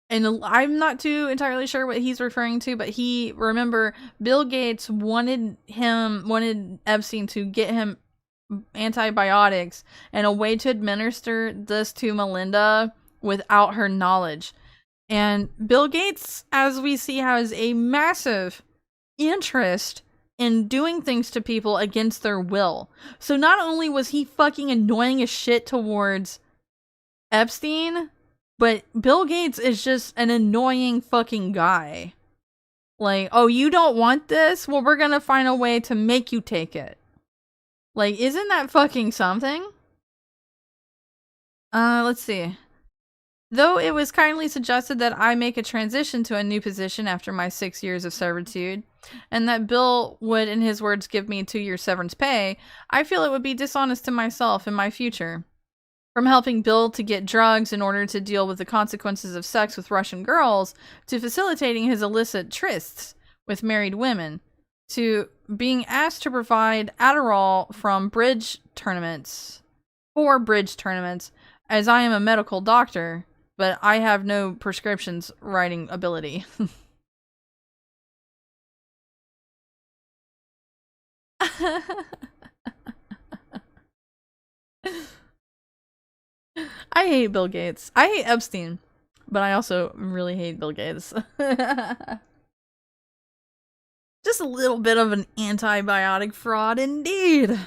And I'm not too entirely sure what he's referring to, but remember, Bill Gates wanted Epstein to get him antibiotics and a way to administer this to Melinda without her knowledge. And Bill Gates, as we see, has a massive interest in doing things to people against their will. So not only was he fucking annoying as shit towards Epstein, but Bill Gates is just an annoying fucking guy. Like, oh, you don't want this? Well, we're gonna find a way to make you take it. Like, isn't that fucking something? Let's see. Though it was kindly suggested that I make a transition to a new position after my 6 years of servitude, and that Bill would, in his words, give me 2 years severance pay, I feel it would be dishonest to myself and my future. From helping Bill to get drugs in order to deal with the consequences of sex with Russian girls, to facilitating his illicit trysts with married women, to being asked to provide Adderall for bridge tournaments, as I am a medical doctor, but I have no prescriptions writing ability. I hate Bill Gates. I hate Epstein, but I also really hate Bill Gates. Just a little bit of an antibiotic fraud indeed.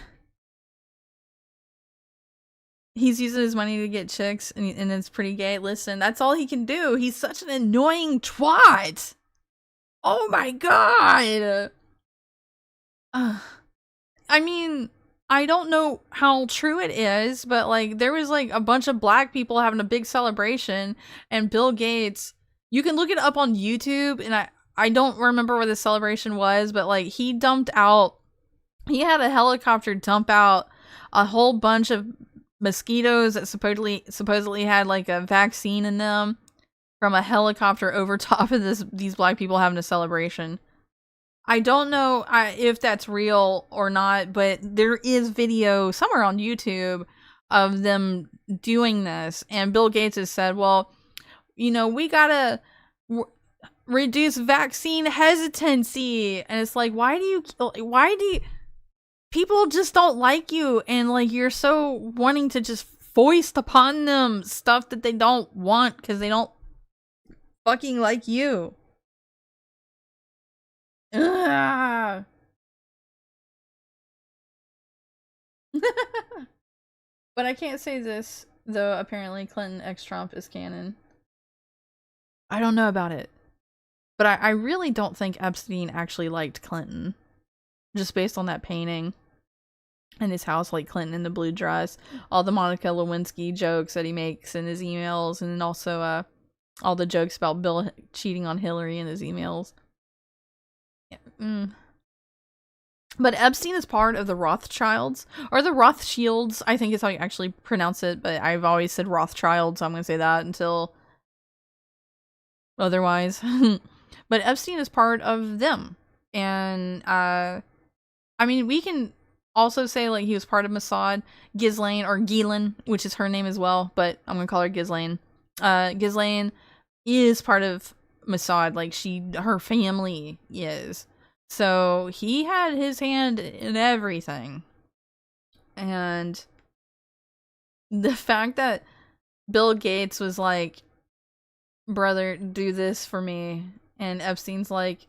He's using his money to get chicks, and it's pretty gay. Listen, that's all he can do. He's such an annoying twat. Oh my god. I mean, I don't know how true it is, but like there was like a bunch of black people having a big celebration, and Bill Gates, you can look it up on YouTube, and I don't remember where the celebration was, but like he had a helicopter dump out a whole bunch of mosquitoes that supposedly had like a vaccine in them from a helicopter over top of these black people having a celebration. I don't know if that's real or not, but there is video somewhere on YouTube of them doing this. And Bill Gates has said, well, you know, we gotta reduce vaccine hesitancy. And it's like, why do you, people just don't like you. And like, you're so wanting to just foist upon them stuff that they don't want because they don't fucking like you. Ugh. But I can't say this, though apparently Clinton x Trump is canon. I don't know about it. But I really don't think Epstein actually liked Clinton. Just based on that painting in his house, like Clinton in the blue dress. All the Monica Lewinsky jokes that he makes in his emails. And then also all the jokes about Bill cheating on Hillary in his emails. But Epstein is part of the Rothschilds, or the Rothschilds, I think is how you actually pronounce it, but I've always said Rothschild, so I'm going to say that until otherwise. But Epstein is part of them, and I mean, we can also say like he was part of Mossad. Ghislaine, or Ghislaine, which is her name as well, but I'm going to call her Ghislaine. Ghislaine is part of Mossad, like her family is. So he had his hand in everything. And the fact that Bill Gates was like, brother, do this for me. And Epstein's like,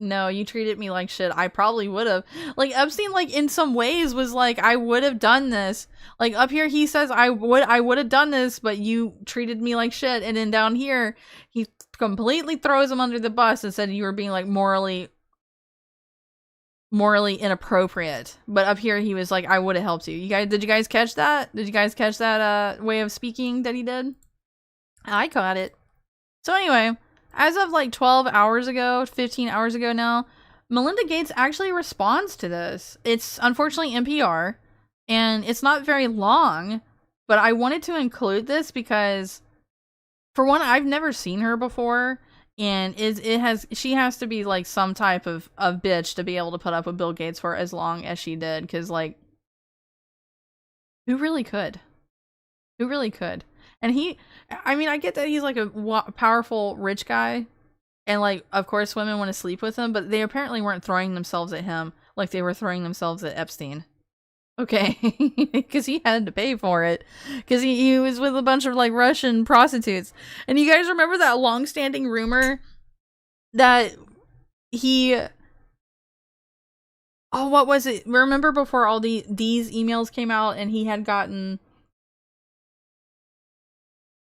no, you treated me like shit. I probably would have. Like, Epstein, like, in some ways was like, I would have done this. Like, up here, he says, I would have done this, but you treated me like shit. And then down here, he completely throws him under the bus and said you were being, like, morally inappropriate. But up here, he was like, I would have helped you. Did you guys catch that? Did you guys catch that, way of speaking that he did? I caught it. So anyway, as of like 12 hours ago, 15 hours ago now, Melinda Gates actually responds to this. It's unfortunately NPR, and it's not very long, but I wanted to include this because, for one, I've never seen her before, and she has to be like some type of bitch to be able to put up with Bill Gates for as long as she did, because like, who really could? Who really could? And I mean, I get that he's like a powerful rich guy, and like, of course, women want to sleep with him, but they apparently weren't throwing themselves at him like they were throwing themselves at Epstein. Okay, because he had to pay for it, because he was with a bunch of like Russian prostitutes. And you guys remember that long-standing rumor that what was it? Remember before all these emails came out, and he had gotten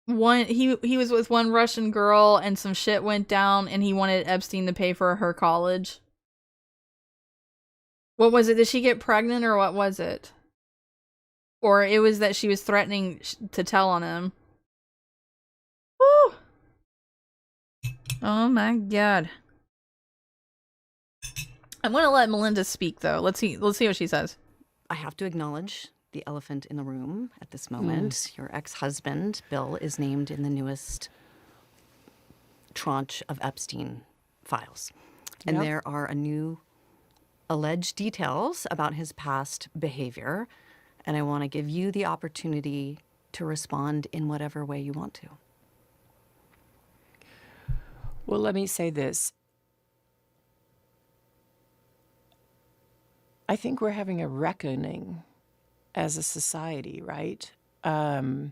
he was with one Russian girl, and some shit went down, and he wanted Epstein to pay for her college. What was it? Did she get pregnant, or what was it? Or it was that she was threatening to tell on him. Woo! Oh my god. I'm gonna let Melinda speak, though. Let's see what she says. I have to acknowledge the elephant in the room at this moment. Your ex-husband, Bill, is named in the newest tranche of Epstein files. And there are a new alleged details about his past behavior. And I want to give you the opportunity to respond in whatever way you want to. Well, let me say this. I think we're having a reckoning as a society, right? No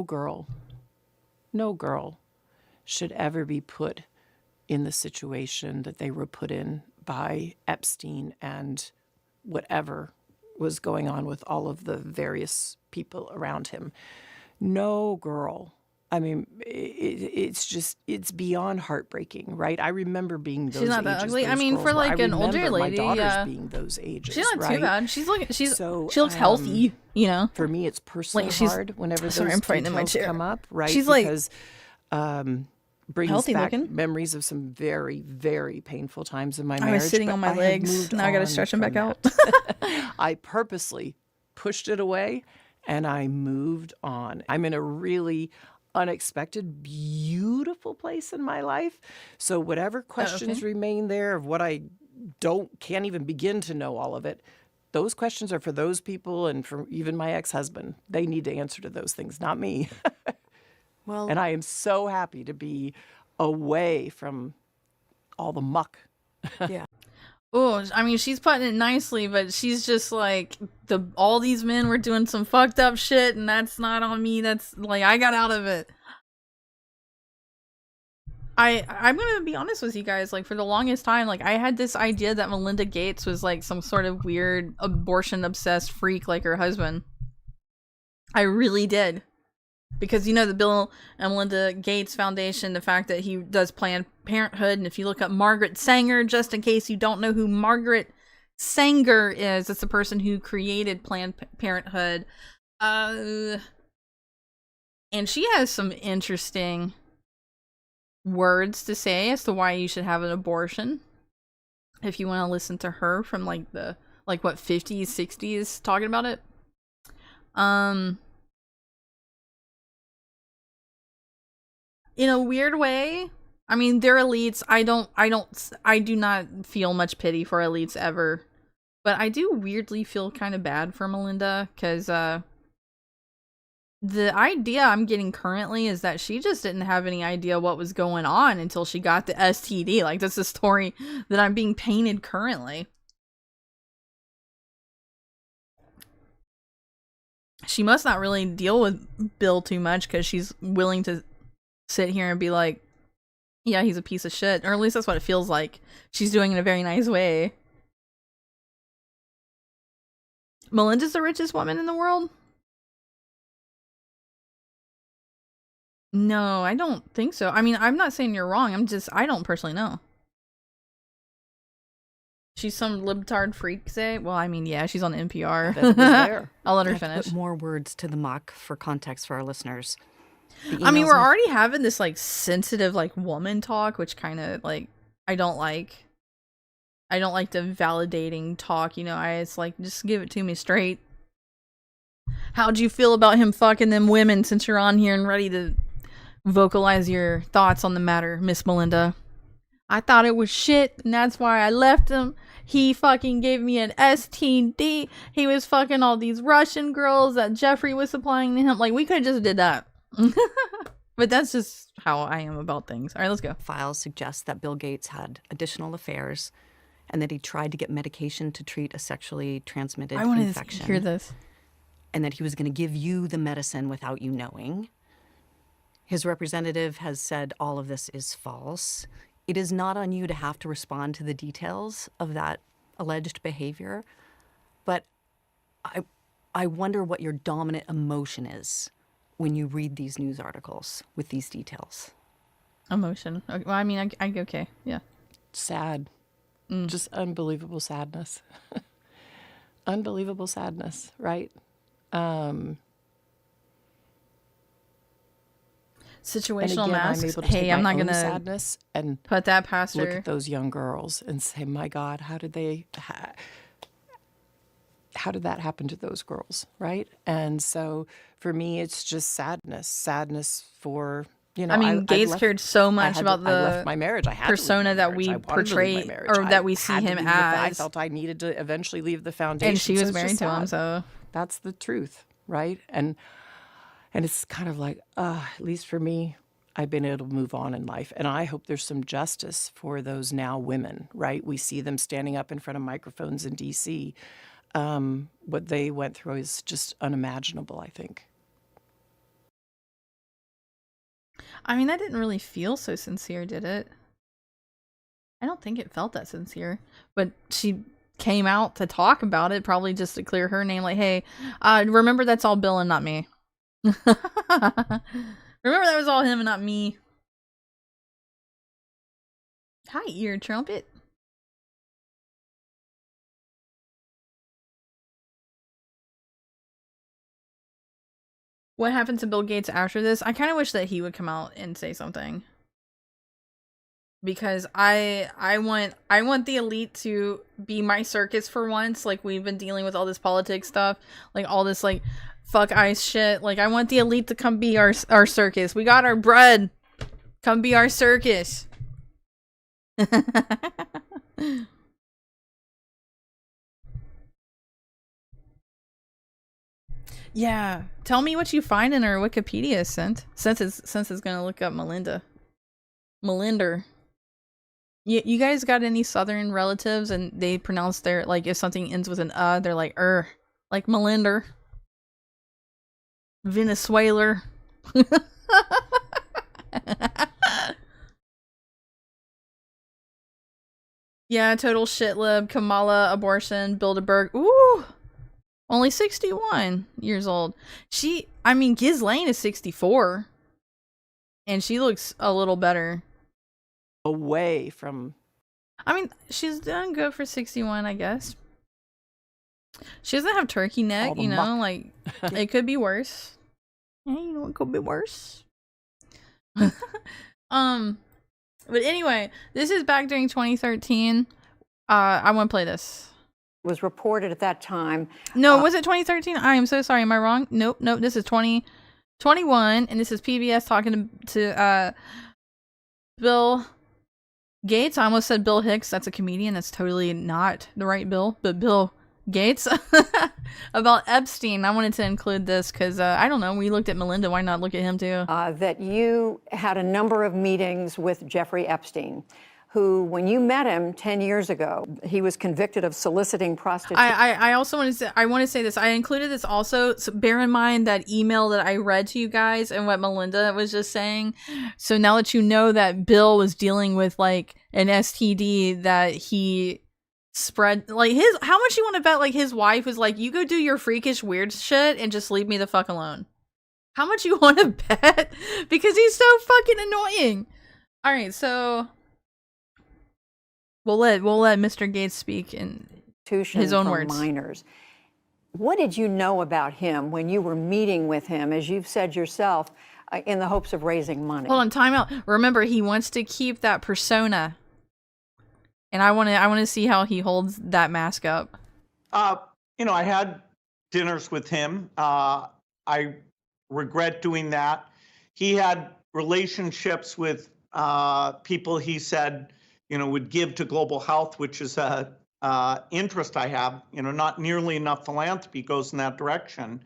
girl should ever be put in the situation that they were put in by Epstein and whatever was going on with all of the various people around him. No girl. I mean, it's beyond heartbreaking, right? I remember being those ages. She's not that ugly. I mean, girls, for like an older lady, my daughters yeah, being those ages. she's not right? too bad. She looks healthy, you know. For me, it's personally Like, she's- hard whenever sorry, those I'm fighting in my details chair. come up, right? She's like because brings healthy back looking. memories of some very, very painful times in my marriage. I was sitting but on my I have legs. moved Now I got to on stretch them back from out. that. I purposely pushed it away, and I moved on. I'm in a really unexpected, beautiful place in my life. So whatever questions remain there of what I can't even begin to know all of it, those questions are for those people and for even my ex-husband. They need to answer to those things, not me. Well, And I am so happy to be away from all the muck. yeah. Oh, I mean, she's putting it nicely, but she's just like, all these men were doing some fucked up shit, and that's not on me. That's like, I got out of it. I'm gonna be honest with you guys, like, for the longest time, like, I had this idea that Melinda Gates was like some sort of weird abortion obsessed freak like her husband. I really did. Because, you know, the Bill and Melinda Gates Foundation, the fact that he does Planned Parenthood, and if you look up Margaret Sanger, just in case you don't know who Margaret Sanger is, it's the person who created Planned Parenthood. And she has some interesting words to say as to why you should have an abortion. If you want to listen to her from like the, like, what, 50s, 60s talking about it. In a weird way, I mean, they're elites. I do not feel much pity for elites ever. But I do weirdly feel kind of bad for Melinda, because the idea I'm getting currently is that she just didn't have any idea what was going on until she got the STD. Like, that's the story that I'm being painted currently. she must not really deal with Bill too much because she's willing to sit here and be like, yeah, he's a piece of shit. Or at least that's what it feels like. She's doing it in a very nice way. Melinda's the richest woman in the world? No, I don't think so. I mean, I'm not saying you're wrong. I don't personally know. She's some libtard freak, say? Well, I mean, yeah, she's on NPR. That was there. I'll let her I have to finish. put more words to the muck for context for our listeners. The I mean, emails we're and- already having this, like, sensitive, like, woman talk, which kind of, like, I don't like. I don't like the validating talk, you know? It's like, just give it to me straight. How'd you feel about him fucking them women since you're on here and ready to vocalize your thoughts on the matter, Miss Melinda? I thought it was shit, and that's why I left him. He fucking gave me an STD. He was fucking all these Russian girls that Jeffrey was supplying to him. Like, we could have just did that. But that's just how I am about things. All right, let's go. files suggest that Bill Gates had additional affairs and that he tried to get medication to treat a sexually transmitted I wanted infection. to hear this. And that he was going to give you the medicine without you knowing. His representative has said all of this is false. It is not on you to have to respond to the details of that alleged behavior, but I wonder what your dominant emotion is when you read these news articles with these details. Emotion. Okay, well, I mean, I okay. Yeah. Sad. Just unbelievable sadness. Unbelievable sadness, right? Situational and again, I'm masks. able to Hey, take I'm my not own gonna sadness and put that past look her. at those young girls and say, my God, how did that happen to those girls, right? And so for me, it's just sadness for, you know, I mean, Gates left- cared so I much had about I left the my marriage. I had to leave persona my that marriage. we I wanted to leave portray my marriage. or that we I see had to him leave I as. felt I needed to eventually leave the foundation. And she so was it's married just to him, sad. so That's the truth, right? And it's kind of like, at least for me, I've been able to move on in life. And I hope there's some justice for those now women, right? We see them standing up in front of microphones in D.C. What they went through is just unimaginable, I think. I mean, that didn't really feel so sincere, did it? I don't think it felt that sincere. But she came out to talk about it, probably just to clear her name. Like, hey, remember that's all Bill and not me. Remember that was all him and not me. Hi, ear trumpet. What happened to Bill Gates after this? I kind of wish that he would come out and say something. Because I want the elite to be my circus for once. Like, we've been dealing with all this politics stuff, like all this like fuck ice shit. Like, I want the elite to come be our circus. We got our bread. Come be our circus. Yeah, tell me what you find in her Wikipedia since it's gonna look up Melinder. You guys got any Southern relatives and they pronounce their, like, if something ends with an they're like like Melinder. Venezuela. Yeah, total shitlib. Kamala, abortion, Bilderberg. Ooh, only 61 years old. Ghislaine is 64, and she looks a little better. Away from... I mean, she's done good for 61, I guess. She doesn't have turkey neck, All the you know, muck. like, it could be worse. Yeah, you know, it could be worse. But anyway, this is back during 2013. I want to play this. Was reported at that time. No, was it 2013? I am so sorry. Am I wrong? Nope. This is 2021, and this is PBS talking to Bill Gates. I almost said Bill Hicks. That's a comedian. That's totally not the right Bill, but Bill Gates about Epstein. I wanted to include this because I don't know. We looked at Melinda. Why not look at him too? That you had a number of meetings with Jeffrey Epstein, who, when you met him 10 years ago, he was convicted of soliciting prostitution. I also want to say this. I included this also. So bear in mind that email that I read to you guys and what Melinda was just saying. So now that you know that Bill was dealing with like an STD that he spread, like his, how much you want to bet like his wife was like, you go do your freakish weird shit and just leave me the fuck alone. How much you want to bet? Because he's so fucking annoying. All right, so we'll let Mr. Gates speak in his own words. Minors. What did you know about him when you were meeting with him, as you've said yourself, in the hopes of raising money? Hold on, time out. Remember, he wants to keep that persona, and I want to see how he holds that mask up. You know, I had dinners with him. I regret doing that. He had relationships with people he said, you know, would give to global health, which is a interest I have. You know, not nearly enough philanthropy goes in that direction.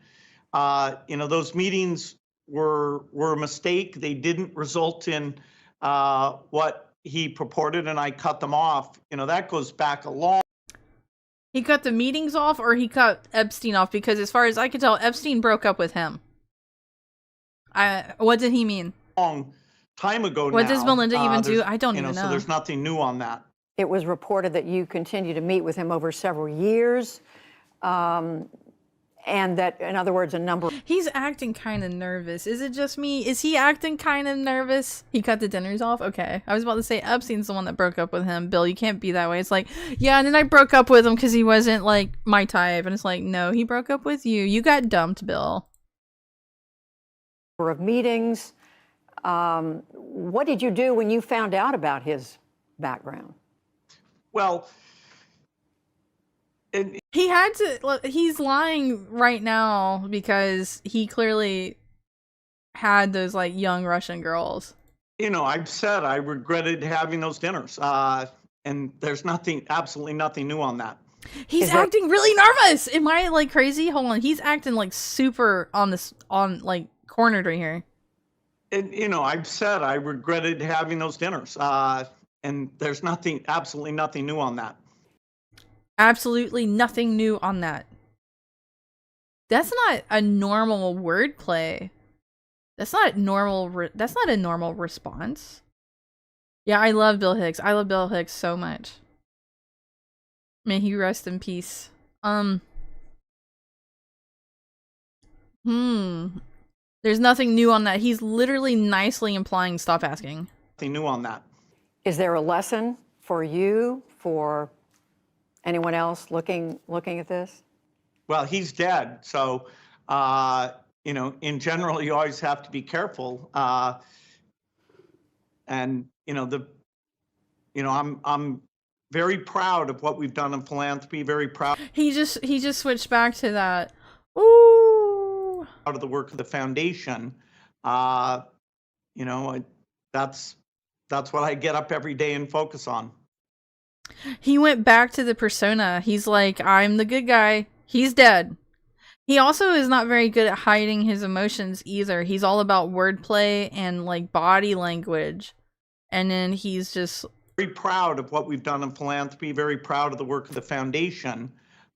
You know, those meetings were a mistake. They didn't result in what he purported, and I cut them off. You know, that goes back a long. He cut the meetings off, or he cut Epstein off? Because as far as I could tell, Epstein broke up with him. What did he mean? Long time ago. What now. does Melinda even do? I don't even know. So there's nothing new on that. It was reported that you continue to meet with him over several years, and that, in other words, a number. He's acting kind of nervous. Is it just me? Is he acting kind of nervous? He cut the dinners off? Okay. I was about to say Epstein's the one that broke up with him. Bill, you can't be that way. It's like, yeah, and then I broke up with him because he wasn't, like, my type. And it's like, no, he broke up with you. You got dumped, Bill. Of meetings. What did you do when you found out about his background? Well, he had to. He's lying right now because he clearly had those like young Russian girls. You know, I've said I regretted having those dinners, and there's absolutely nothing new on that. He's acting really nervous. Am I like crazy? Hold on, he's acting like super on like cornered right here. And you know, I've said I regretted having those dinners, and there's absolutely nothing new on that. Absolutely nothing new on that. That's not a normal wordplay. That's not normal. That's not a normal response. Yeah, I love Bill Hicks. I love Bill Hicks so much. May he rest in peace. There's nothing new on that. He's literally nicely implying stop asking. Nothing new on that. Is there a lesson for you, for anyone else looking at this? Well, he's dead, so you know, in general, you always have to be careful. And you know, I'm very proud of what we've done in philanthropy. Very proud. He just switched back to that. Ooh. Out of the work of the foundation. You know, that's what I get up every day and focus on. He went back to the persona. He's like, I'm the good guy. He's dead. He also is not very good at hiding his emotions either. He's all about wordplay and like body language. And then he's just very proud of what we've done in philanthropy, very proud of the work of the foundation.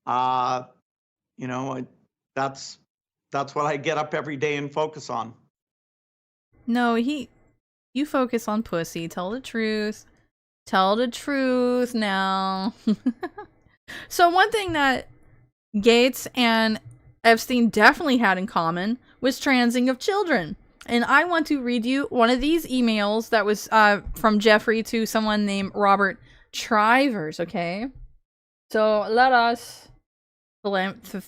You know, that's what I get up every day and focus on. No, you focus on pussy. Tell the truth. Tell the truth now. So one thing that Gates and Epstein definitely had in common was transing of children. And I want to read you one of these emails that was from Jeffrey to someone named Robert Trivers, okay? So let us philanthropy.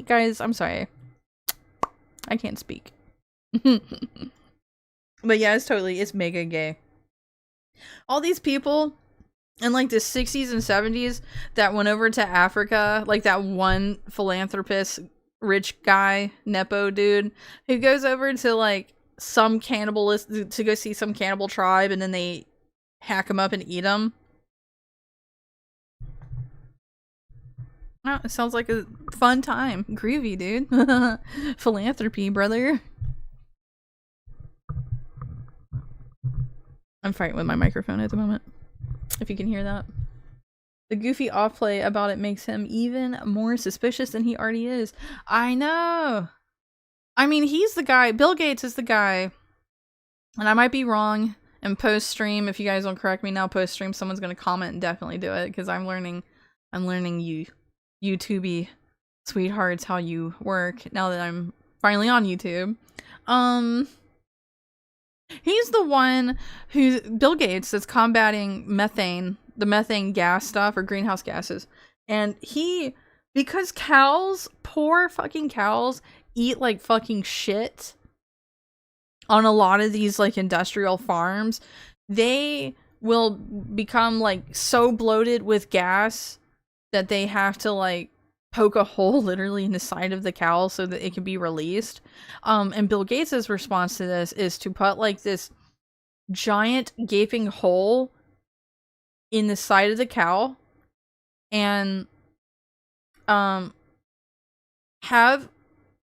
Guys, I'm sorry. I can't speak. But yeah, it's mega gay. All these people in like the 60s and 70s that went over to Africa, like that one philanthropist, rich guy, Nepo dude, who goes over to like some cannibalist to go see some cannibal tribe, and then they hack them up and eat them. Oh, it sounds like a fun time. Groovy, dude. Philanthropy, brother. I'm fighting with my microphone at the moment, if you can hear that. The goofy off-play about it makes him even more suspicious than he already is. I know! I mean, he's the guy, Bill Gates is the guy, and I might be wrong, and post-stream, if you guys don't correct me now, post-stream, someone's gonna comment and definitely do it, because I'm learning you YouTubey sweethearts how you work, now that I'm finally on YouTube. He's the one who's Bill Gates that's combating methane, the methane gas stuff or greenhouse gases. And because cows, poor fucking cows, eat like fucking shit on a lot of these like industrial farms, they will become like so bloated with gas that they have to like poke a hole literally in the side of the cow so that it can be released. And Bill Gates' response to this is to put like this giant gaping hole in the side of the cow and have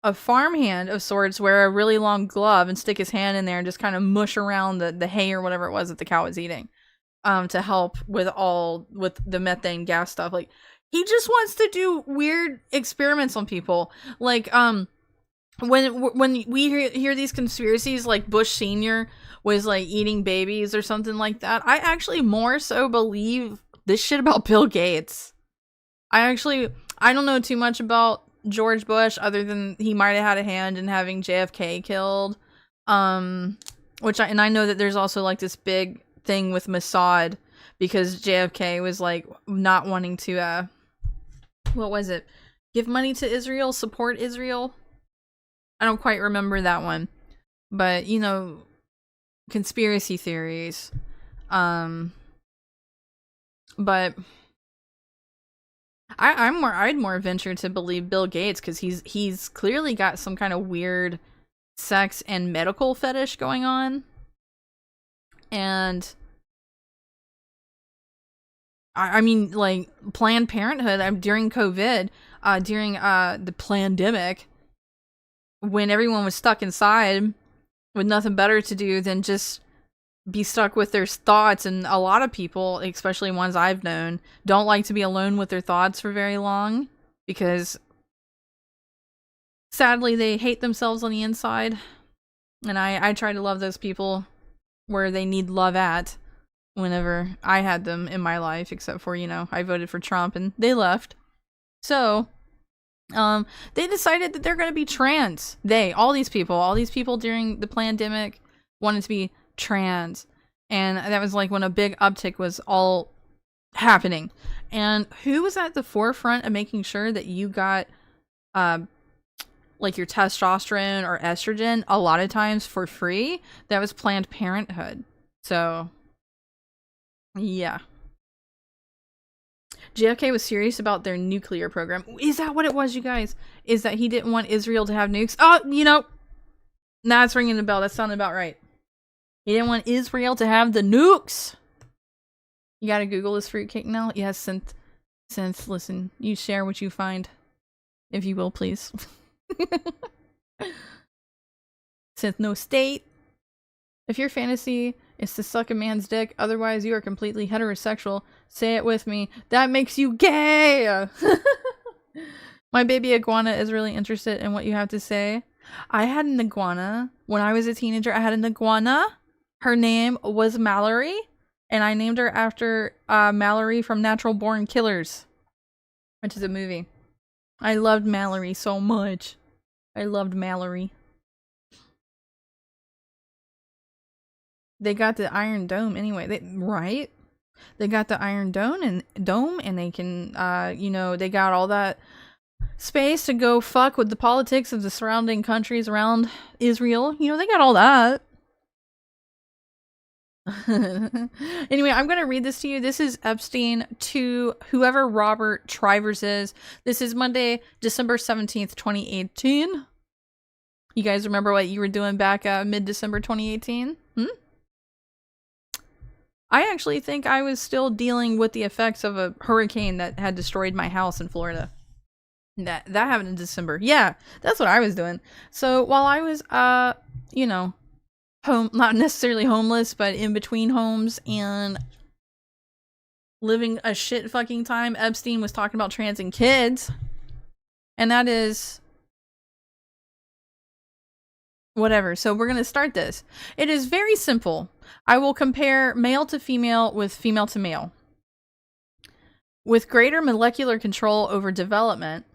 a farmhand of sorts wear a really long glove and stick his hand in there and just kind of mush around the hay or whatever it was that the cow was eating to help with the methane gas stuff. Like, he just wants to do weird experiments on people. Like, when we hear these conspiracies, like Bush Sr. was like eating babies or something like that, I actually more so believe this shit about Bill Gates. I don't know too much about George Bush other than he might have had a hand in having JFK killed. I know that there's also like this big thing with Mossad because JFK was like not wanting to what was it? Give money to Israel, support Israel? I don't quite remember that one. But, you know, conspiracy theories. But I'd more venture to believe Bill Gates because he's clearly got some kind of weird sex and medical fetish going on. And I mean, like, Planned Parenthood, during COVID, during the plandemic, when everyone was stuck inside with nothing better to do than just be stuck with their thoughts, and a lot of people, especially ones I've known, don't like to be alone with their thoughts for very long, because sadly they hate themselves on the inside, and I try to love those people where they need love at. Whenever I had them in my life, except for, you know, I voted for Trump and they left. So, they decided that they're going to be trans. All these people during the pandemic wanted to be trans. And that was like when a big uptick was all happening. And who was at the forefront of making sure that you got, like your testosterone or estrogen a lot of times for free? That was Planned Parenthood. So, yeah. JFK was serious about their nuclear program. Is that what it was, you guys? Is that he didn't want Israel to have nukes? Oh, you know, that's ringing the bell. That sounded about right. He didn't want Israel to have the nukes. You gotta Google this fruitcake now? Yes, since, listen, you share what you find. If you will, please. Since no state. If your fantasy is to suck a man's dick, otherwise you are completely heterosexual, say it with me. That makes you gay! My baby iguana is really interested in what you have to say. I had an iguana. When I was a teenager, I had an iguana. Her name was Mallory. And I named her after Mallory from Natural Born Killers, which is a movie. I loved Mallory so much. I loved Mallory. They got the Iron Dome anyway, right? They got the Iron Dome and they can, you know, they got all that space to go fuck with the politics of the surrounding countries around Israel. You know, they got all that. Anyway, I'm going to read this to you. This is Epstein to whoever Robert Trivers is. This is Monday, December 17th, 2018. You guys remember what you were doing back mid-December 2018? I actually think I was still dealing with the effects of a hurricane that had destroyed my house in Florida. That happened in December. Yeah, that's what I was doing. So while I was, you know, not necessarily homeless, but in between homes and living a shit fucking time. Epstein was talking about transing kids. And that is whatever. So we're going to start this. It is very simple. I will compare male to female with female to male. With greater molecular control over development,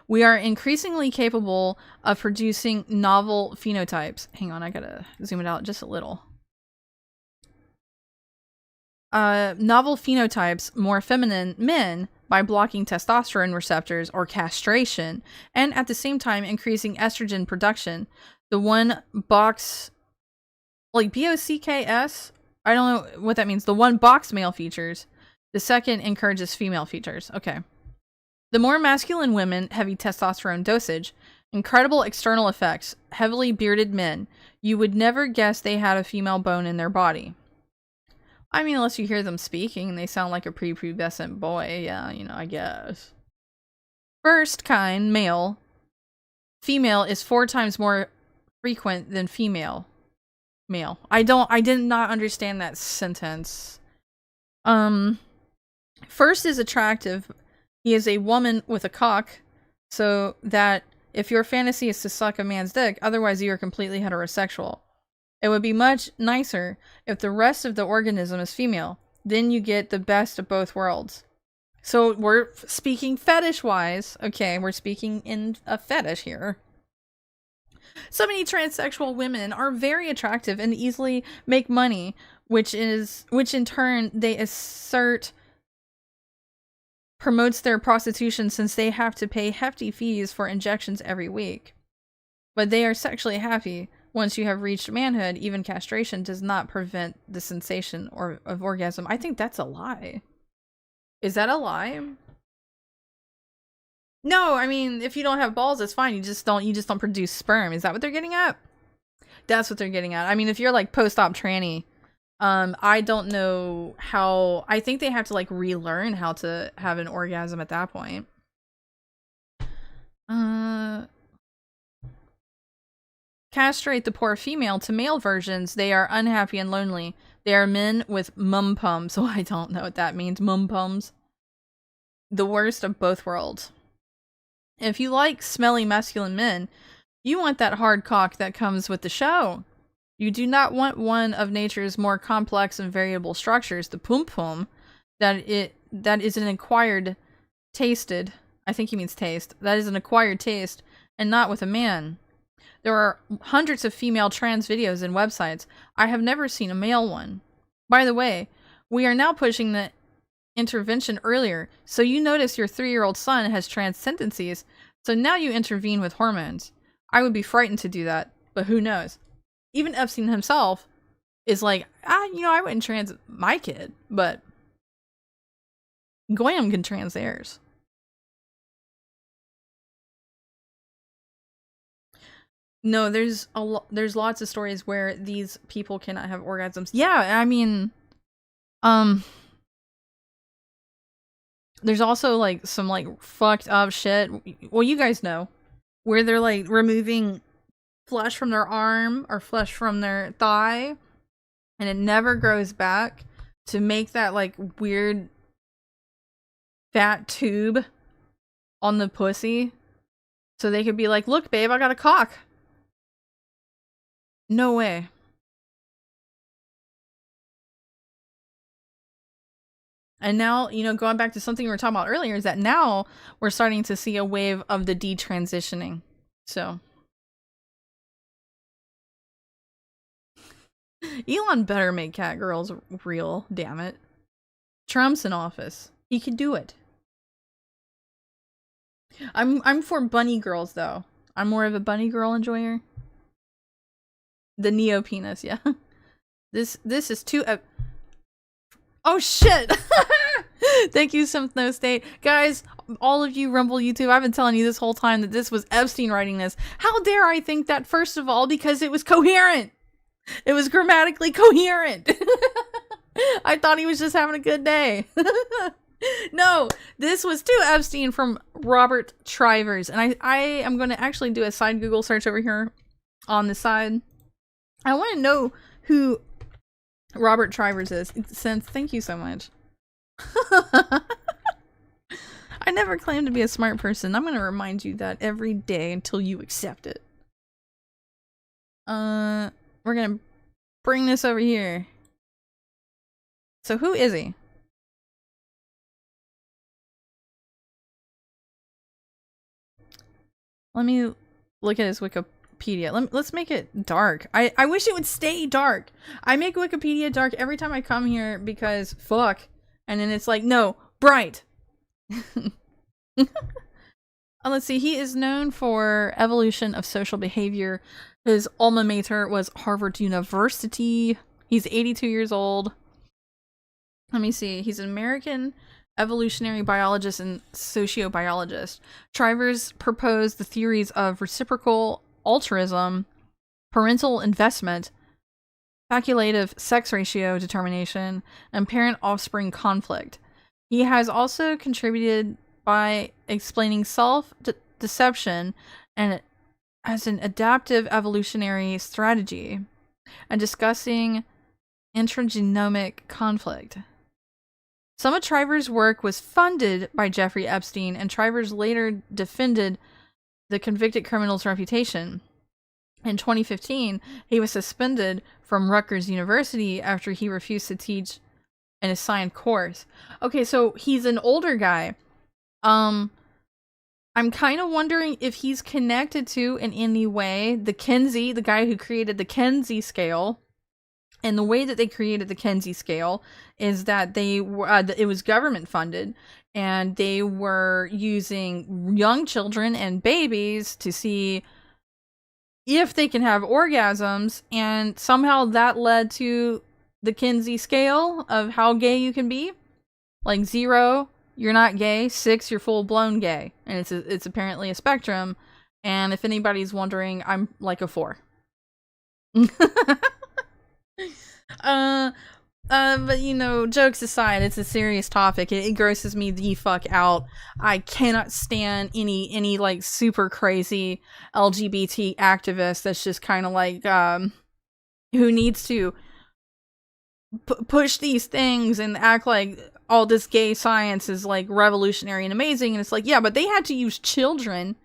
we are increasingly capable of producing novel phenotypes. Hang on, I gotta zoom it out just a little. Novel phenotypes, more feminine men, by blocking testosterone receptors or castration, and at the same time increasing estrogen production. The one box, like BOCKS, I don't know what that means. The one box male features. The second encourages female features. Okay. The more masculine women, heavy testosterone dosage, incredible external effects, heavily bearded men. You would never guess they had a female bone in their body. I mean, unless you hear them speaking and they sound like a prepubescent boy. Yeah, you know, I guess. First kind, male. Female is 4 times more frequent than female. Male. I did not understand that sentence. First is attractive. He is a woman with a cock, so that if your fantasy is to suck a man's dick, otherwise you are completely heterosexual. It would be much nicer if the rest of the organism is female. Then you get the best of both worlds. So we're speaking fetish-wise. Okay, we're speaking in a fetish here. So many transsexual women are very attractive and easily make money, which in turn they assert promotes their prostitution since they have to pay hefty fees for injections every week. But they are sexually happy. Once you have reached manhood, even castration does not prevent the sensation of orgasm. I think that's a lie. Is that a lie? No, I mean, if you don't have balls, it's fine. You just don't produce sperm. Is that what they're getting at? That's what they're getting at. I mean, if you're like post-op tranny, I don't know how. I think they have to like relearn how to have an orgasm at that point. Castrate the poor female to male versions. They are unhappy and lonely. They are men with mum-pums. So I don't know what that means. Mum-pums. The worst of both worlds. If you like smelly masculine men, you want that hard cock that comes with the show. You do not want one of nature's more complex and variable structures, the pum-pum, that is an acquired tasted. I think he means taste. That is an acquired taste, and not with a man. There are hundreds of female trans videos and websites. I have never seen a male one. By the way, we are now pushing the intervention earlier, so you notice your 3-year-old son has trans tendencies, so now you intervene with hormones. I would be frightened to do that, but who knows? Even Epstein himself is like, I wouldn't trans my kid, but Goyam can trans theirs. No, there's lots of stories where these people cannot have orgasms. Yeah, I mean, there's also like some like fucked up shit. Well, you guys know where they're like removing flesh from their arm or flesh from their thigh, and it never grows back to make that like weird fat tube on the pussy, so they could be like, "Look, babe, I got a cock." No way. And now, going back to something we were talking about earlier, is that now we're starting to see a wave of the detransitioning. So Elon better make cat girls real, damn it. Trump's in office. He could do it. I'm for bunny girls though. I'm more of a bunny girl enjoyer. The neo penis, yeah. This is too. Oh shit! Thank you, Sympno State, guys. All of you Rumble YouTube, I've been telling you this whole time that this was Epstein writing this. How dare I think that? First of all, because it was coherent. It was grammatically coherent. I thought he was just having a good day. No, this was to Epstein from Robert Trivers, and I am going to actually do a side Google search over here on the side. I want to know who Robert Trivers is. Thank you so much. I never claimed to be a smart person. I'm going to remind you that every day until you accept it. We're going to bring this over here. So who is he? Let me look at his Wikipedia. Let's make it dark. I wish it would stay dark. I make Wikipedia dark every time I come here because fuck. And then it's like, no, bright. Let's see. He is known for evolution of social behavior. His alma mater was Harvard University. He's 82 years old. Let me see. He's an American evolutionary biologist and sociobiologist. Trivers proposed the theories of reciprocal altruism, parental investment, facultative sex ratio determination, and parent-offspring conflict. He has also contributed by explaining self-deception and as an adaptive evolutionary strategy and discussing intragenomic conflict. Some of Trivers' work was funded by Jeffrey Epstein, and Trivers later defended the convicted criminal's reputation. In 2015, he was suspended from Rutgers University after he refused to teach an assigned course. Okay, so he's an older guy. I'm kind of wondering if he's connected to, in any way, the guy who created the Kinsey scale. And the way that they created the Kinsey scale is that it was government funded, and they were using young children and babies to see if they can have orgasms, and somehow that led to the Kinsey scale of how gay you can be. Like 0, you're not gay. 6, you're full blown gay, and it's apparently a spectrum. And if anybody's wondering, I'm like a 4. But you know, jokes aside, it's a serious topic. It grosses me the fuck out. I cannot stand any like super crazy LGBT activist that's just kind of like who needs to push these things and act like all this gay science is like revolutionary and amazing. And it's like, yeah, but they had to use children.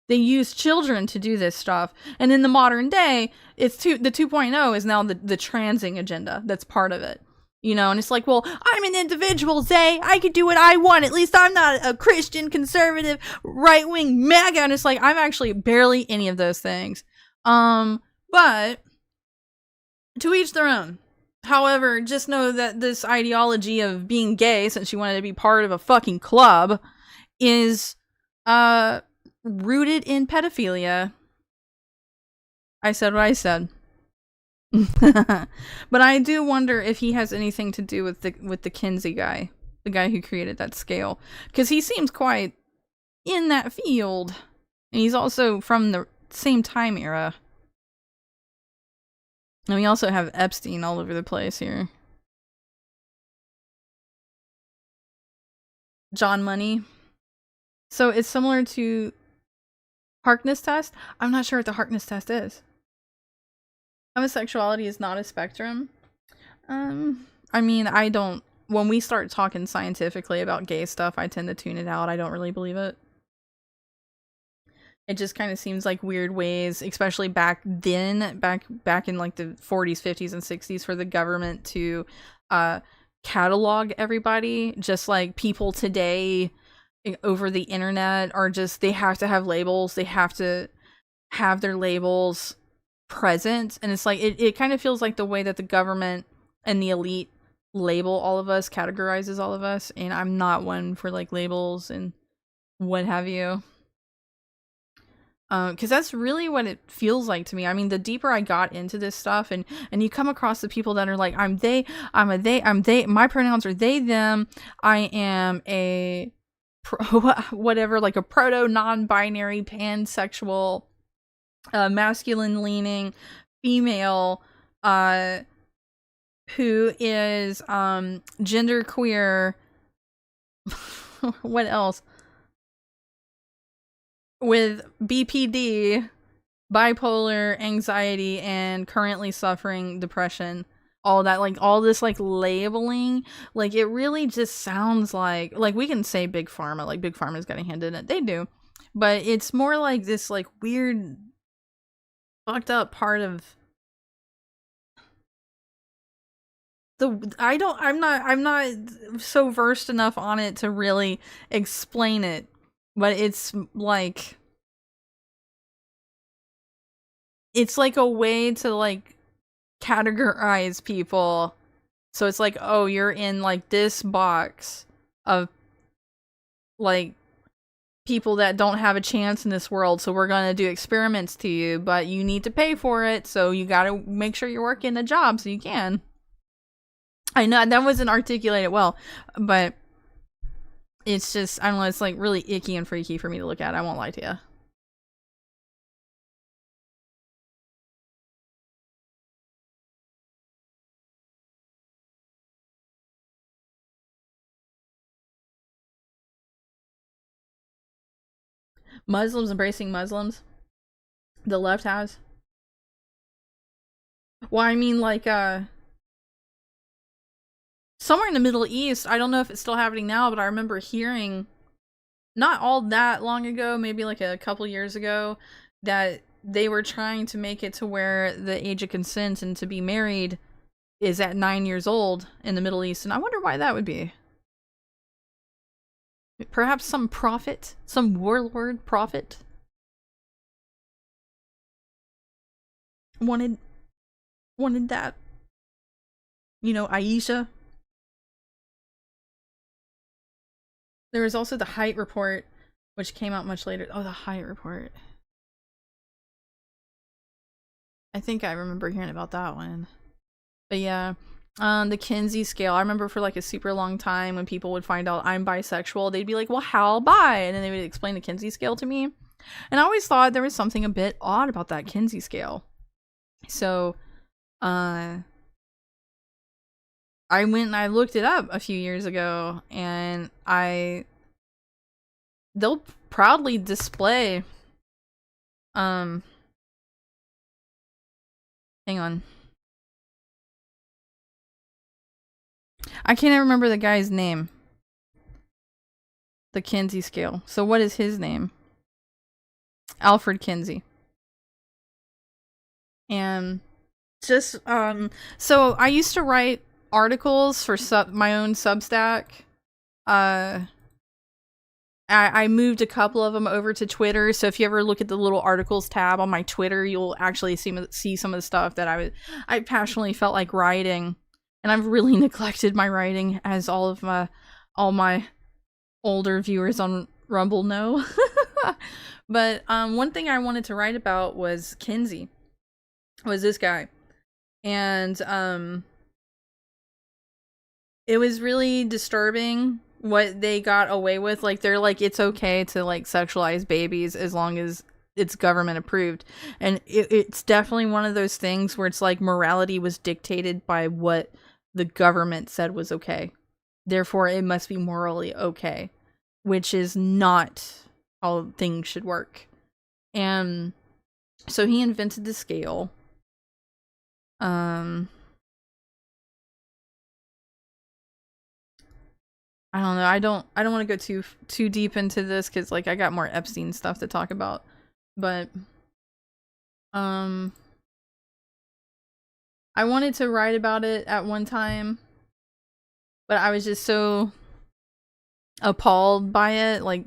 They use children to do this stuff. And in the modern day, the 2.0 is now the transing agenda. That's part of it. You know, and it's like, well, I'm an individual, Zay. I can do what I want. At least I'm not a Christian, conservative, right-wing MAGA. And it's like, I'm actually barely any of those things. But to each their own. However, just know that this ideology of being gay, since you wanted to be part of a fucking club, is rooted in pedophilia. I said what I said. But I do wonder if he has anything to do with the Kinsey guy, the guy who created that scale, because he seems quite in that field, and he's also from the same time era. And we also have Epstein all over the place here. John Money. So it's similar to Harkness test. I'm not sure what the Harkness test is. Homosexuality is not a spectrum. I mean, when we start talking scientifically about gay stuff, I tend to tune it out. I don't really believe it. It just kind of seems like weird ways, especially back then, back in like the 40s, 50s, and 60s, for the government to catalog everybody, just like people today over the internet are just, they have to have labels. They have to have their labels present. And it's like, it kind of feels like the way that the government and the elite label all of us, categorizes all of us. And I'm not one for like labels and what have you. Because that's really what it feels like to me. I mean, the deeper I got into this stuff, and you come across the people that are like, I'm they, my pronouns are they, them, I am a whatever, like a proto non-binary pansexual, masculine leaning female, who is genderqueer. What else? With BPD, bipolar, anxiety, and currently suffering depression. All that, like, all this, like, labeling, like, it really just sounds like we can say big pharma, like, big pharma's got a hand in it. They do. But it's more like this, like, weird, fucked up part of I'm not so versed enough on it to really explain it, but it's like a way to, like, categorize people. So it's like, oh, you're in, like, this box of, like, people that don't have a chance in this world, so we're gonna do experiments to you, but you need to pay for it, so you gotta make sure you're working a job so you can. I know that wasn't articulated well, but it's just, I don't know, it's, like, really icky and freaky for me to look at. I won't lie to you. Muslims embracing Muslims. The left has. Well, I mean, like, somewhere in the Middle East, I don't know if it's still happening now, but I remember hearing, not all that long ago, maybe like a couple years ago, that they were trying to make it to where the age of consent and to be married is at 9 years old in the Middle East, and I wonder why that would be. Perhaps some prophet, some warlord prophet wanted that. You know, Aisha. There was also the Height Report, which came out much later. Oh, the Height Report. I think I remember hearing about that one. But yeah, the Kinsey scale. I remember for, like, a super long time when people would find out I'm bisexual, they'd be like, well, how bi? And then they would explain the Kinsey scale to me. And I always thought there was something a bit odd about that Kinsey scale. So, I went and I looked it up a few years ago, and they'll proudly display, hang on. I can't remember the guy's name. The Kinsey scale. So what is his name? Alfred Kinsey. And just, so I used to write articles for my own Substack. I moved a couple of them over to Twitter, so if you ever look at the little articles tab on my Twitter, you'll actually see some of the stuff that I passionately felt like writing. And I've really neglected my writing, as all my older viewers on Rumble know. But one thing I wanted to write about was Kinsey. Was this guy. And it was really disturbing what they got away with. Like, they're like, it's okay to, like, sexualize babies as long as it's government approved. And it's definitely one of those things where it's like morality was dictated by what the government said was okay. Therefore, it must be morally okay, which is not how things should work. And so he invented the scale. I don't know. I don't want to go too deep into this because, like, I got more Epstein stuff to talk about. But I wanted to write about it at one time, but I was just so appalled by it. Like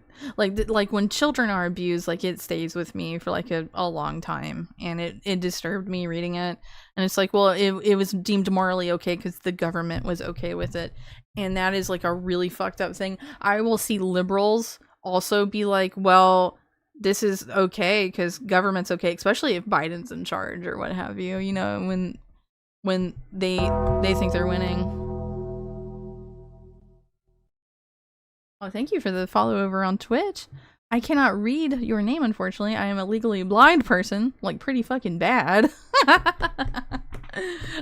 when children are abused, like, it stays with me for, like, a long time, and it disturbed me reading it. And it's like, well, it was deemed morally okay because the government was okay with it. And that is, like, a really fucked up thing. I will see liberals also be like, well, this is okay because government's okay, especially if Biden's in charge or what have you, you know, when they think they're winning. Oh, thank you for the follow over on Twitch. I cannot read your name, unfortunately. I am a legally blind person, like, pretty fucking bad. I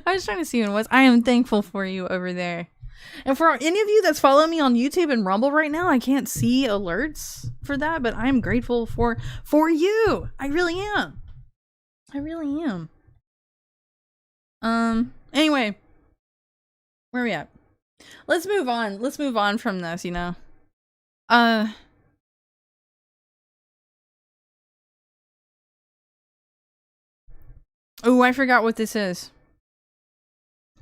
was trying to see who it was. I am thankful for you over there. And for any of you that's following me on YouTube and Rumble right now, I can't see alerts for that, but I'm grateful for you. I really am. I really am. Anyway, where are we at? Let's move on. Let's move on from this, you know. Oh, I forgot what this is.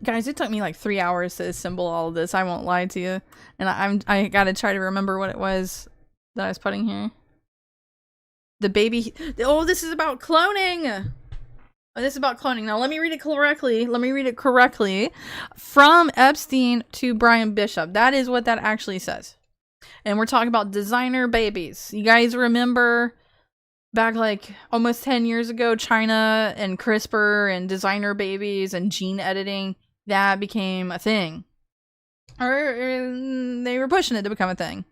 Guys, it took me like 3 hours to assemble all of this. I won't lie to you. And I gotta try to remember what it was that I was putting here. The baby. Oh, this is about cloning. Oh, this is about cloning. Now, let me read it correctly. Let me read it correctly. From Epstein to Brian Bishop. That is what that actually says. And we're talking about designer babies. You guys remember back like almost 10 years ago, China and CRISPR and designer babies and gene editing, that became a thing. Or they were pushing it to become a thing.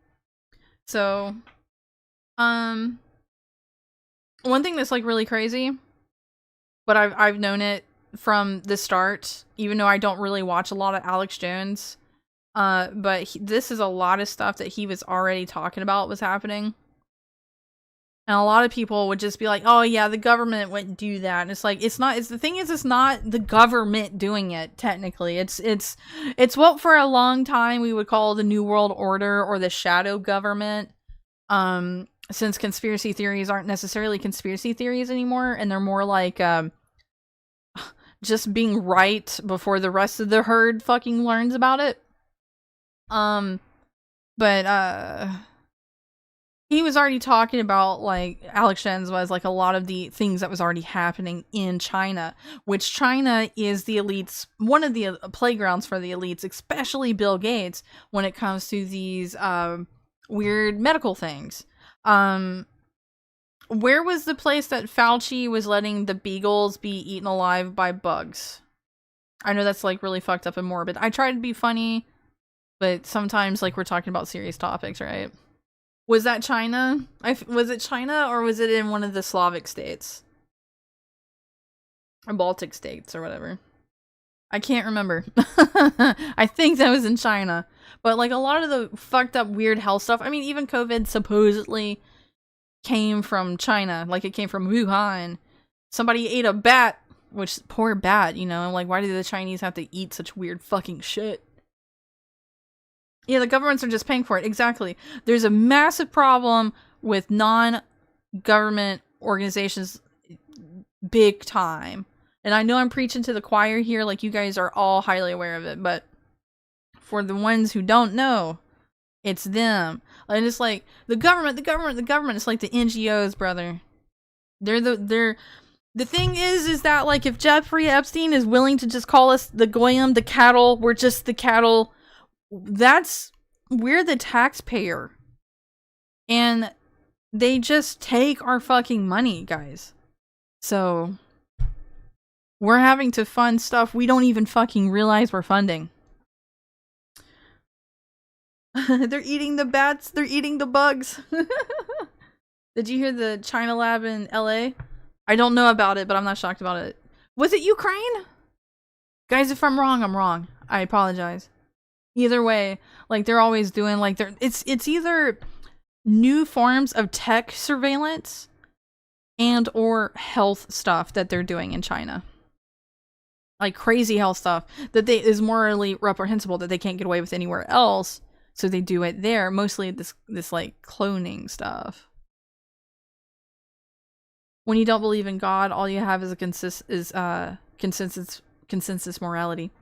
So, one thing that's like really crazy, but I've known it from the start, even though I don't really watch a lot of Alex Jones. But this is a lot of stuff that he was already talking about was happening. And a lot of people would just be like, oh yeah, the government wouldn't do that. And it's like, it's the thing is, it's not the government doing it, technically. It's what for a long time we would call the New World Order or the shadow government. Since conspiracy theories aren't necessarily conspiracy theories anymore, and they're more like, just being right before the rest of the herd fucking learns about it. He was already talking about, like, Alex Jones was, like, a lot of the things that was already happening in China, which China is the elites, one of the playgrounds for the elites, especially Bill Gates, when it comes to these, weird medical things. Where was the place that Fauci was letting the beagles be eaten alive by bugs? I know that's, like, really fucked up and morbid. I try to be funny, but sometimes, like, we're talking about serious topics, right? Was that China? Was it China, or was it in one of the Slavic states? Or Baltic states, or whatever. I can't remember. I think that was in China. But, like, a lot of the fucked up weird health stuff, I mean, even COVID supposedly came from China. Like, it came from Wuhan. Somebody ate a bat, which, poor bat, you know? Like, why do the Chinese have to eat such weird fucking shit? Yeah, the governments are just paying for it. Exactly. There's a massive problem with non-government organizations, big time. And I know I'm preaching to the choir here, like you guys are all highly aware of it, but for the ones who don't know, it's them. And it's like, the government, it's like the NGOs, brother. The thing is that, like, if Jeffrey Epstein is willing to just call us the goyim, the cattle, we're just the cattle, we're the taxpayer. And they just take our fucking money, guys. So, we're having to fund stuff we don't even fucking realize we're funding. They're eating the bats, they're eating the bugs. Did you hear the China lab in LA? I don't know about it, but I'm not shocked about it. Was it Ukraine? Guys, if I'm wrong, I'm wrong. I apologize. Either way, like, they're always doing, like, it's either new forms of tech surveillance and or health stuff that they're doing in China. Like, crazy health stuff that is morally reprehensible, that they can't get away with anywhere else, so they do it there. Mostly this like cloning stuff. When you don't believe in God, all you have is a consensus morality,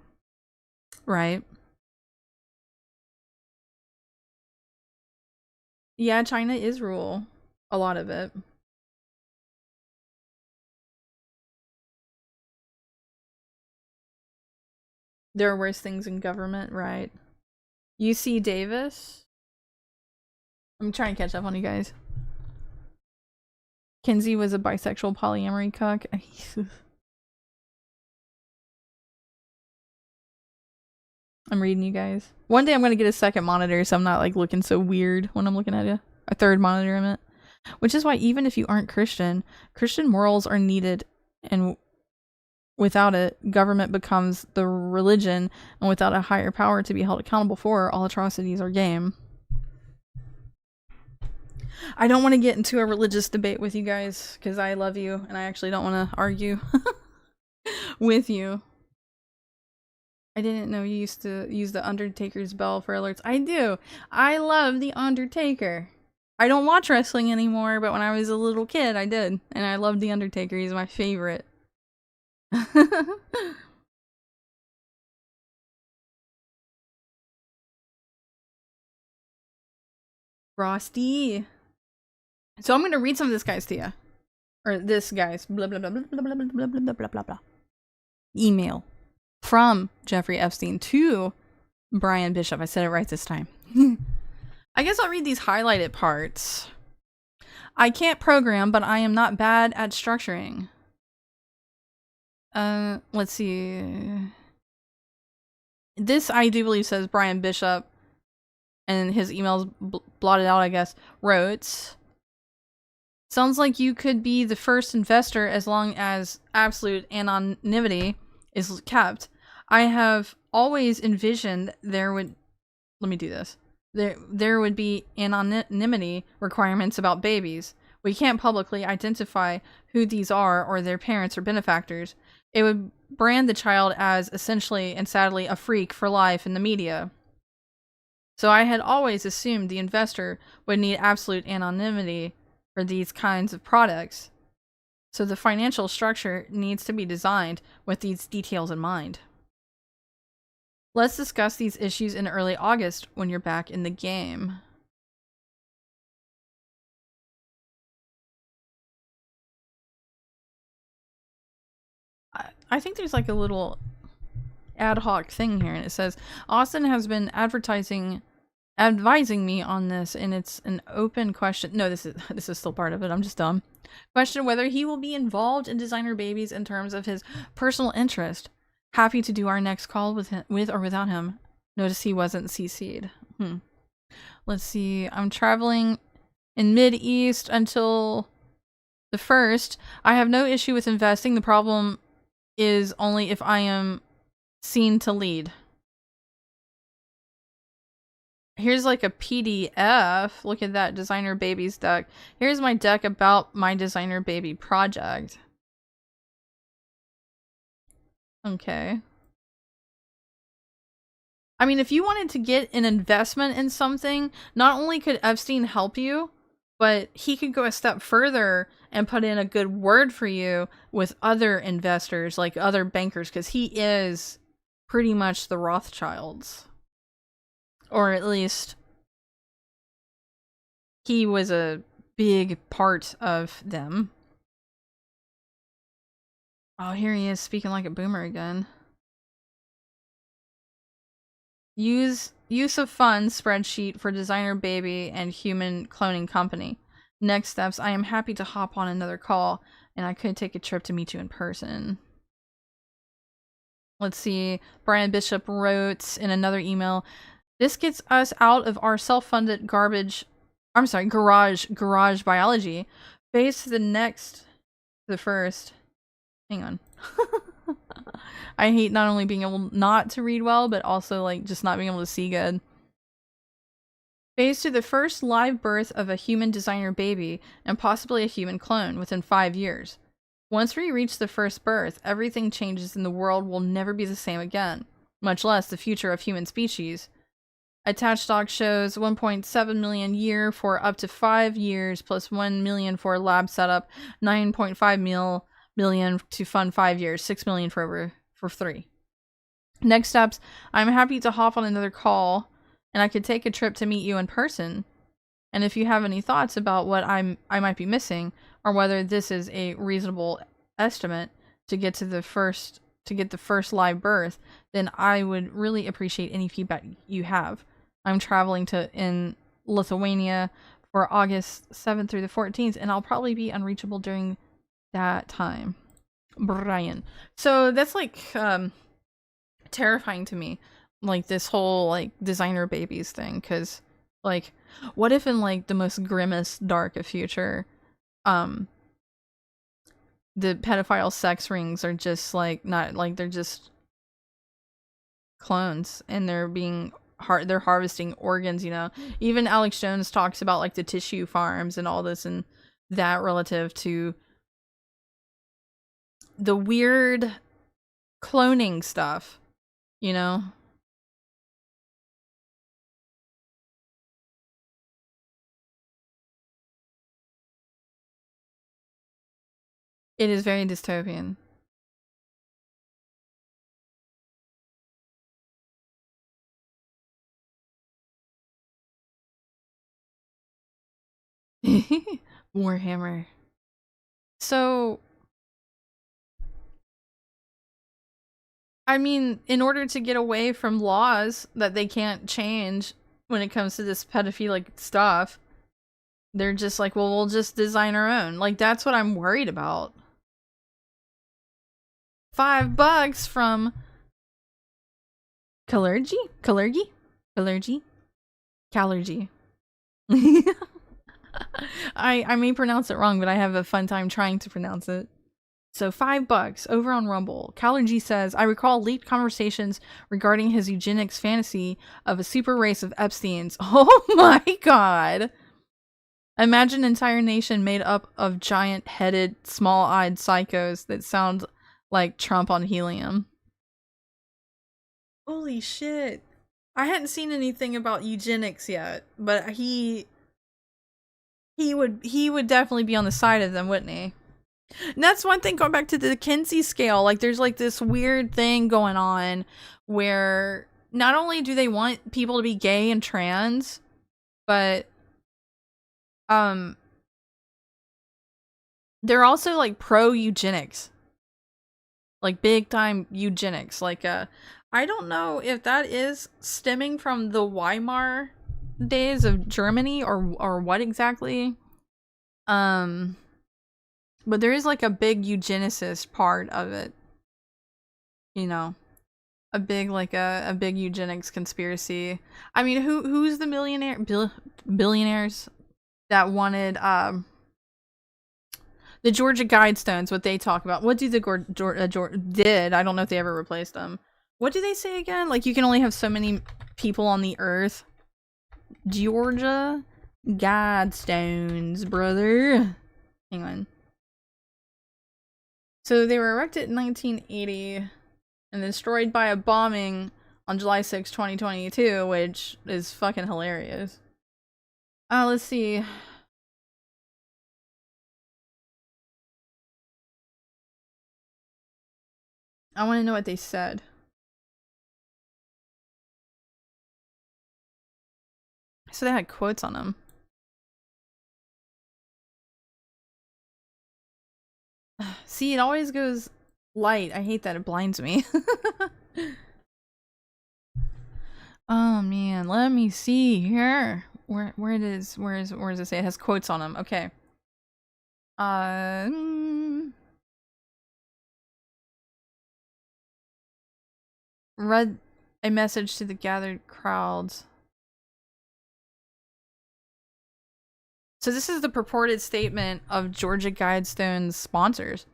right? Yeah, China is rule. A lot of it. There are worse things in government, right? UC Davis? I'm trying to catch up on you guys. Kinsey was a bisexual polyamory cuck. I'm reading you guys. One day I'm gonna get a second monitor so I'm not, like, looking so weird when I'm looking at you. A third monitor, I meant. Which is why, even if you aren't Christian, Christian morals are needed, and without it, government becomes the religion, and without a higher power to be held accountable for, all atrocities are game. I don't want to get into a religious debate with you guys because I love you and I actually don't want to argue with you. I didn't know you used to use the Undertaker's bell for alerts. I do. I love the Undertaker. I don't watch wrestling anymore, but when I was a little kid, I did. And I loved the Undertaker. He's my favorite. Frosty. So I'm going to read some of this guy's to you. Or this guy's blah blah blah blah blah blah blah blah blah blah blah. Email from Jeffrey Epstein to Brian Bishop. I said it right this time. I guess I'll read these highlighted parts. I can't program, but I am not bad at structuring. Let's see. This I do believe says Brian Bishop, and his email's blotted out, I guess, wrote, sounds like you could be the first investor as long as absolute anonymity is kept. I have always envisioned there would, let me do this. There would be anonymity requirements about babies. We can't publicly identify who these are or their parents or benefactors. It would brand the child as essentially and sadly a freak for life in the media. So I had always assumed the investor would need absolute anonymity for these kinds of products. So the financial structure needs to be designed with these details in mind. Let's discuss these issues in early August when you're back in the game. I think there's like a little ad hoc thing here, and it says, Austin has been advising me on this, and it's an open question. No, this is still part of it. I'm just dumb. Question whether he will be involved in designer babies in terms of his personal interest. Happy to do our next call with or without him. Notice he wasn't CC'd. Let's see. I'm traveling in Mid-East until the 1st. I have no issue with investing. The problem is only if I am seen to lead. Here's like a PDF. Look at that designer babies deck. Here's my deck about my designer baby project. Okay. I mean, if you wanted to get an investment in something, not only could Epstein help you, but he could go a step further and put in a good word for you with other investors, like other bankers, because he is pretty much the Rothschilds. Or at least he was a big part of them. Oh, here he is speaking like a boomer again. Use of funds spreadsheet for designer baby and human cloning company. Next steps, I am happy to hop on another call, and I could take a trip to meet you in person. Let's see. Brian Bishop wrote in another email, this gets us out of our self-funded garage biology. Phase to the first. Hang on. I hate not only being able not to read well, but also like just not being able to see good. Phase to the first live birth of a human designer baby and possibly a human clone within 5 years. Once we reach the first birth, everything changes and the world will never be the same again, much less the future of human species. Attached doc shows 1.7 million year for up to 5 years plus 1 million for lab setup, 9.5 million to fund 5 years, 6 million for 3. Next steps, I'm happy to hop on another call and I could take a trip to meet you in person. And if you have any thoughts about what I might be missing or whether this is a reasonable estimate to get to the first live birth, then I would really appreciate any feedback you have. I'm traveling in Lithuania for August 7th through the 14th, and I'll probably be unreachable during that time. Brian. So that's like terrifying to me, like this whole like designer babies thing, because like what if in like the most grimmest dark of future the pedophile sex rings are just like not like they're just clones and they're being they're harvesting organs, you know. Even Alex Jones talks about like the tissue farms and all this and that relative to the weird cloning stuff, you know. It is very dystopian. Warhammer. So, I mean, in order to get away from laws that they can't change when it comes to this pedophilic stuff, they're just like, well, we'll just design our own. Like, that's what I'm worried about. $5 from Calergy? I may pronounce it wrong, but I have a fun time trying to pronounce it. So $5 over on Rumble. Calergy says, I recall leaked conversations regarding his eugenics fantasy of a super race of Epsteins. Oh my god. Imagine an entire nation made up of giant-headed, small-eyed psychos that sound like Trump on helium. Holy shit. I hadn't seen anything about eugenics yet, but he would definitely be on the side of them, wouldn't he? And that's one thing, going back to the Kinsey scale, like there's like this weird thing going on where not only do they want people to be gay and trans, but they're also like pro eugenics. Like big time eugenics. Like I don't know if that is stemming from the Weimar days of Germany or what exactly. But there is like a big eugenicist part of it. You know, a big like a big eugenics conspiracy. I mean, who's the billionaires that wanted the Georgia Guidestones? What they talk about? What do the did? I don't know if they ever replaced them. What do they say again? Like you can only have so many people on the earth. Georgia Guidestones, brother. Hang on. So they were erected in 1980 and destroyed by a bombing on July 6, 2022, which is fucking hilarious. Let's see. I want to know what they said. So they had quotes on them. See, it always goes light. I hate that it blinds me. Oh man, let me see here. Where it is? Where does it say? It has quotes on them. Okay. Read a message to the gathered crowds. So this is the purported statement of Georgia Guidestone's sponsors.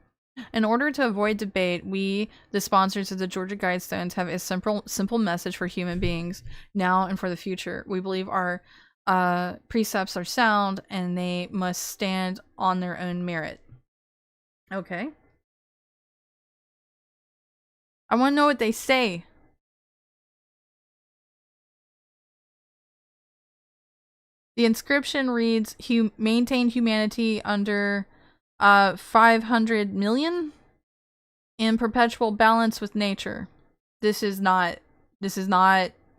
In order to avoid debate, we, the sponsors of the Georgia Guidestones, have a simple message for human beings now and for the future. We believe our precepts are sound and they must stand on their own merit. Okay. I want to know what they say. The inscription reads, maintain humanity under 500 million in perpetual balance with nature. This is not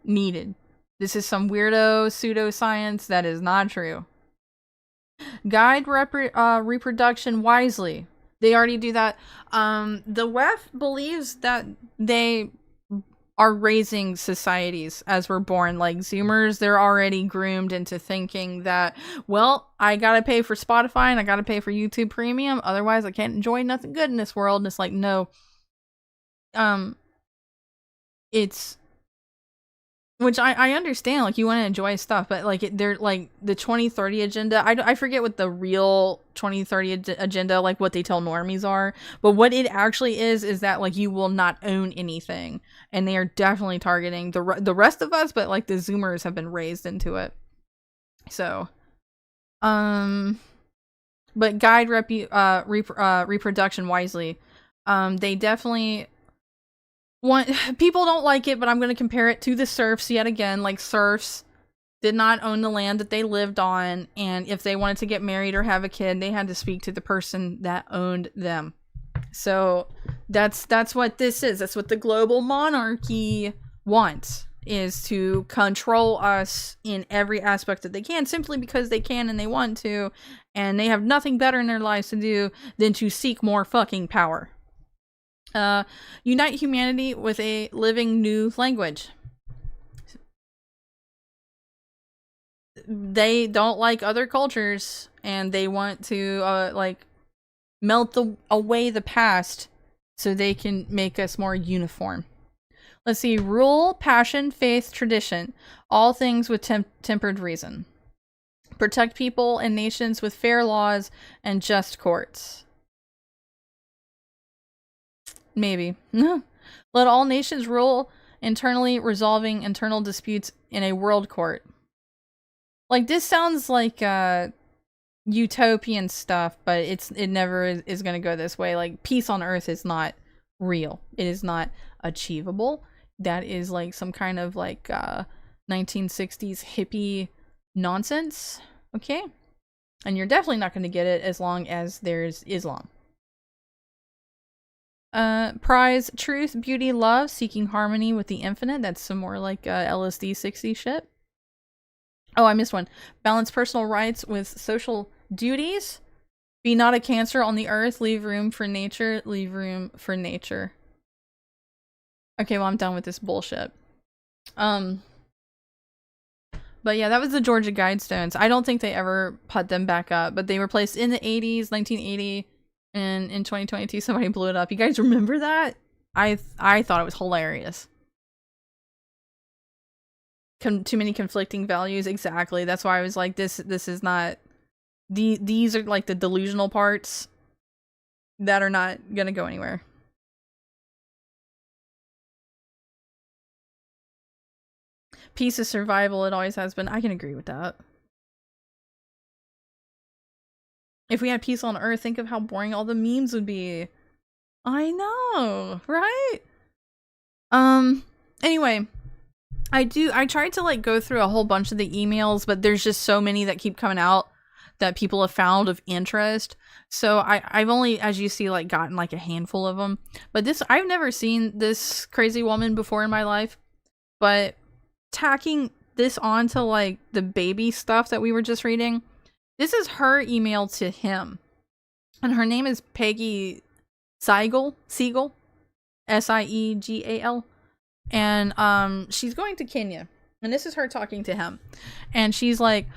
needed. This is some weirdo pseudoscience that is not true. Guide reproduction wisely. They already do that. The WEF believes that they are raising societies as we're born. Like Zoomers, they're already groomed into thinking that, well, I gotta pay for Spotify and I gotta pay for YouTube Premium, otherwise I can't enjoy nothing good in this world. And it's like, no. It's Which I understand, like, you want to enjoy stuff, but, like, they're, like, the 2030 agenda, I forget what the real 2030 agenda, like, what they tell normies are, but what it actually is that, like, you will not own anything, and they are definitely targeting the rest of us, but, like, the Zoomers have been raised into it. So, but guide reproduction wisely. They definitely... people don't like it, but I'm going to compare it to the serfs yet again. Like, serfs did not own the land that they lived on, and if they wanted to get married or have a kid, they had to speak to the person that owned them. So that's what this is. That's what the global monarchy wants, is to control us in every aspect that they can, simply because they can and they want to, and they have nothing better in their lives to do than to seek more fucking power. Unite humanity with a living new language. They don't like other cultures, and they want to like melt away the past so they can make us more uniform. Let's see. Rule, passion, faith, tradition, all things with tempered reason. Protect people and nations with fair laws and just courts. Maybe. Let all nations rule internally, resolving internal disputes in a world court. Like, this sounds like utopian stuff, but it never is going to go this way. Like, peace on earth is not real. It is not achievable. That is like some kind of like 1960s hippie nonsense. Okay? And you're definitely not going to get it as long as there's Islam. Prize truth, beauty, love, seeking harmony with the infinite. That's some more like LSD 60 shit. Oh, I missed one. Balance personal rights with social duties. Be not a cancer on the earth. Leave room for nature. Leave room for nature. Okay, well, I'm done with this bullshit. But yeah, that was the Georgia Guidestones. I don't think they ever put them back up, but they were placed in the 80s, 1980. And in 2022, somebody blew it up. You guys remember that? I thought it was hilarious. Too many conflicting values. Exactly. That's why I was like, this is not... These are like the delusional parts that are not gonna go anywhere. Peace is survival. It always has been. I can agree with that. If we had peace on Earth, think of how boring all the memes would be. I know, right? Anyway, I tried to like go through a whole bunch of the emails, but there's just so many that keep coming out that people have found of interest. So I've only, as you see, like gotten like a handful of them. But I've never seen this crazy woman before in my life. But tacking this onto like the baby stuff that we were just reading, this is her email to him. And her name is Peggy Siegel, Siegal. And she's going to Kenya. And this is her talking to him. And she's like,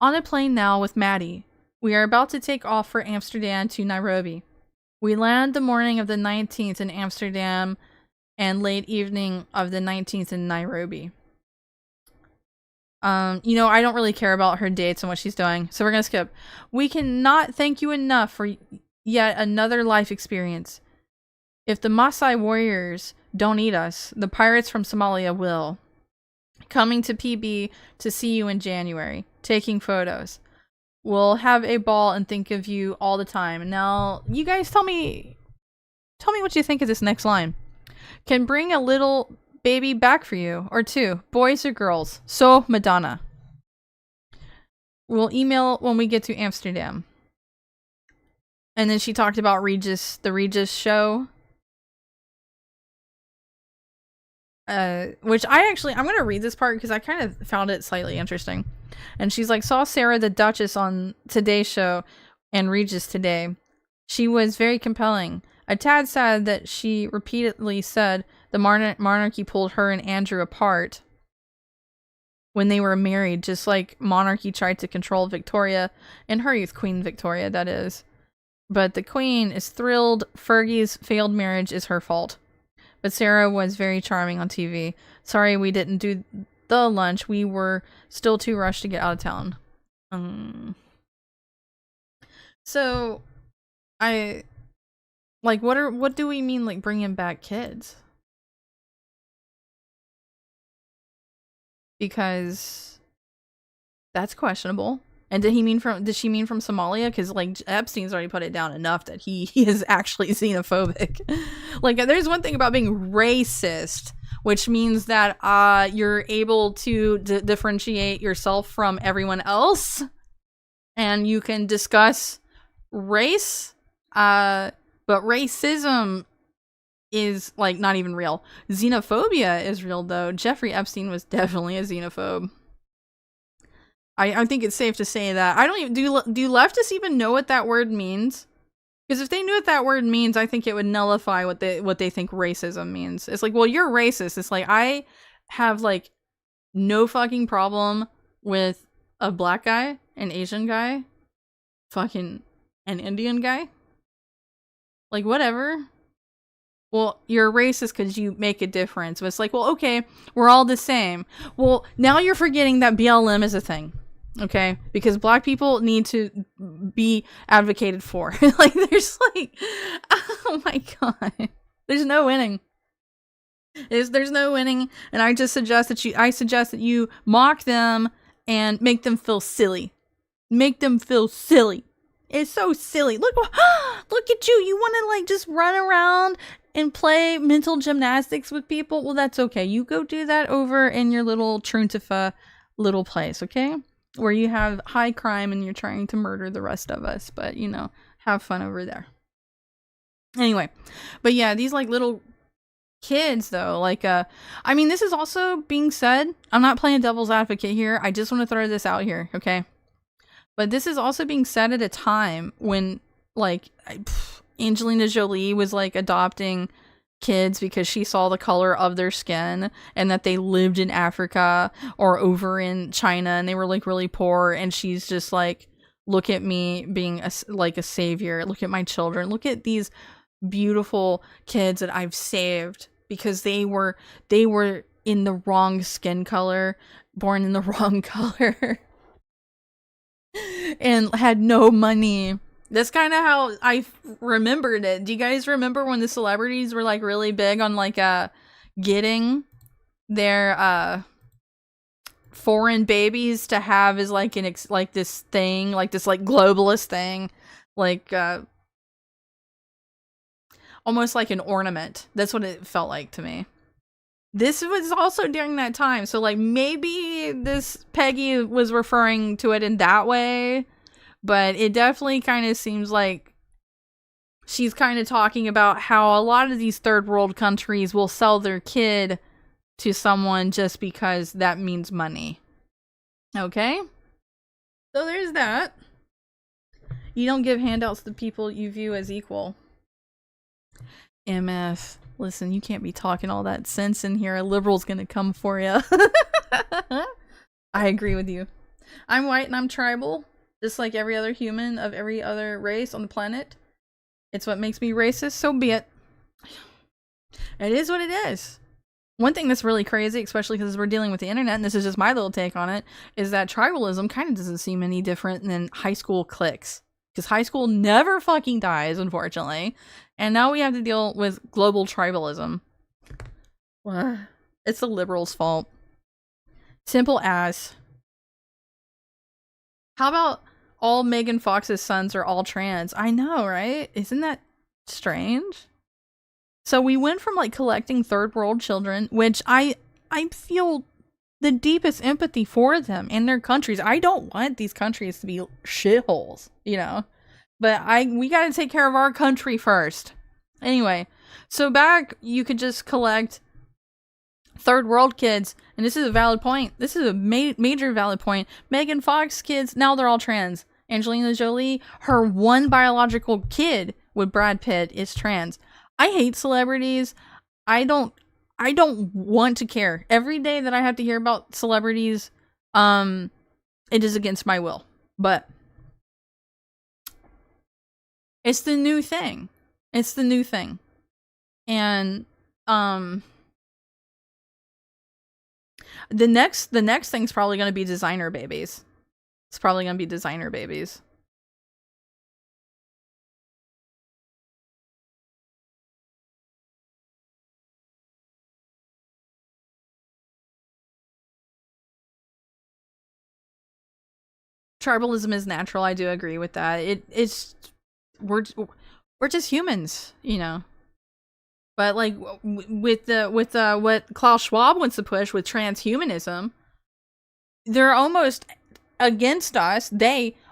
on a plane now with Maddie. We are about to take off for Amsterdam to Nairobi. We land the morning of the 19th in Amsterdam and late evening of the 19th in Nairobi. You know, I don't really care about her dates and what she's doing, so we're gonna skip. We cannot thank you enough for yet another life experience. If the Maasai warriors don't eat us, the pirates from Somalia will. Coming to PB to see you in January. Taking photos. We'll have a ball and think of you all the time. Now, you guys tell me what you think of this next line. Can bring a little baby back for you, or two, boys or girls. So, Madonna. We'll email when we get to Amsterdam. And then she talked about the Regis show. Which I'm going to read this part because I kind of found it slightly interesting. And she's like, saw Sarah the Duchess on Today's Show and Regis today. She was very compelling. A tad sad that she repeatedly said the monarchy pulled her and Andrew apart when they were married, just like monarchy tried to control Victoria in her youth, Queen Victoria, that is. But the Queen is thrilled Fergie's failed marriage is her fault. But Sarah was very charming on TV. Sorry we didn't do the lunch. We were still too rushed to get out of town. So, what do we mean, like, bringing back kids? Because that's questionable. And did she mean from Somalia? Because, like, Epstein's already put it down enough that he is actually xenophobic. Like, there's one thing about being racist, which means that you're able to differentiate yourself from everyone else, and you can discuss race, but racism is, like, not even real. Xenophobia is real, though. Jeffrey Epstein was definitely a xenophobe. I think it's safe to say that. I don't even do leftists even know what that word means? Because if they knew what that word means, I think it would nullify what they think racism means. It's like, well, you're racist. It's like, I have, like, no fucking problem with a black guy, an Asian guy, fucking an Indian guy. Like, whatever. Well, you're a racist because you make a difference. But it's like, well, okay, we're all the same. Well, now you're forgetting that BLM is a thing. Okay? Because black people need to be advocated for. Like, there's like, oh my god. There's no winning. There's no winning. And I suggest that you mock them and make them feel silly. Make them feel silly. It's so silly. Look at you. You want to, like, just run around and play mental gymnastics with people? Well, that's okay. You go do that over in your little Truntifa little place, okay? Where you have high crime and you're trying to murder the rest of us. But, you know, have fun over there. Anyway. But yeah, these, like, little kids, though, like, I mean, this is also being said. I'm not playing devil's advocate here. I just want to throw this out here, okay? But this is also being said at a time when, like, Angelina Jolie was, like, adopting kids because she saw the color of their skin and that they lived in Africa or over in China and they were, like, really poor, and she's just like, look at me being a savior. Look at my children. Look at these beautiful kids that I've saved because they were in the wrong skin color, born in the wrong color. And had no money. That's kind of how I remembered it. Do you guys remember when the celebrities were, like, really big on, like, getting their foreign babies to have as, like, this thing, like this, like, globalist thing, like, almost like an ornament. That's what it felt like to me. This was also during that time, so, like, maybe this Peggy was referring to it in that way, but it definitely kind of seems like she's kind of talking about how a lot of these third world countries will sell their kid to someone just because that means money. Okay? So there's that. You don't give handouts to people you view as equal. MF. Listen, you can't be talking all that sense in here. A liberal's gonna come for you. I agree with you. I'm white and I'm tribal, just like every other human of every other race on the planet. It's what makes me racist, so be it. It is what it is. One thing that's really crazy, especially because we're dealing with the internet, and this is just my little take on it, is that tribalism kind of doesn't seem any different than high school cliques. Because high school never fucking dies, unfortunately. And now we have to deal with global tribalism. It's the liberals' fault. Simple as. How about all Megan Fox's sons are all trans? I know, right? Isn't that strange? So we went from, like, collecting third world children, which I feel the deepest empathy for them and their countries. I don't want these countries to be shitholes, you know? But we gotta take care of our country first. Anyway, so back, you could just collect third world kids, and this is a valid point. This is a major valid point. Megan Fox kids, now they're all trans. Angelina Jolie, her one biological kid with Brad Pitt is trans. I hate celebrities. I don't want to care. Every day that I have to hear about celebrities, it is against my will. But it's the new thing. It's the new thing. And The next thing's probably going to be designer babies. It's probably going to be designer babies. Tribalism is natural. I do agree with that. It's we're just humans, you know. But like with what Klaus Schwab wants to push with transhumanism, they're almost against us.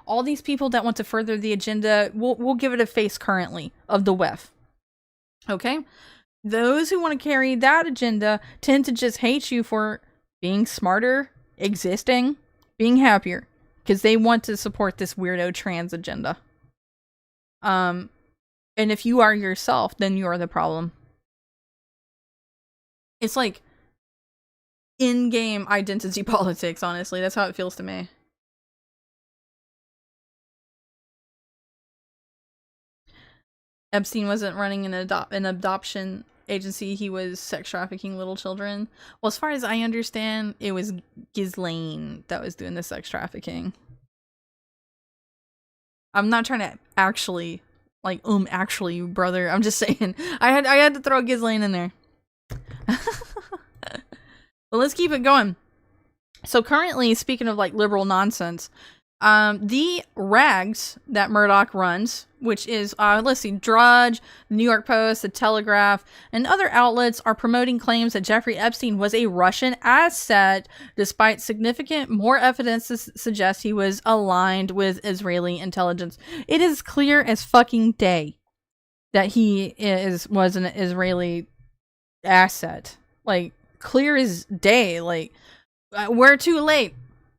All these people that want to further the agenda, we'll give it a face currently of the WEF. Okay? Those who want to carry that agenda tend to just hate you for being smarter, existing, being happier. Because they want to support this weirdo trans agenda. And if you are yourself, then you are the problem. It's like in-game identity politics, honestly. That's how it feels to me. Epstein wasn't running an adoption agency. He was sex trafficking little children. Well, as far as I understand, it was Ghislaine that was doing the sex trafficking. I'm not trying to actually, like, actually, brother. I'm just saying. I had to throw Ghislaine in there. Well, let's keep it going. So currently, speaking of, like, liberal nonsense, the rags that Murdoch runs, which is, let's see, Drudge, the New York Post, the Telegraph, and other outlets are promoting claims that Jeffrey Epstein was a Russian asset, despite significant more evidence to suggest he was aligned with Israeli intelligence. It is clear as fucking day that he was an Israeli asset. Like, clear as day. Like, we're too late.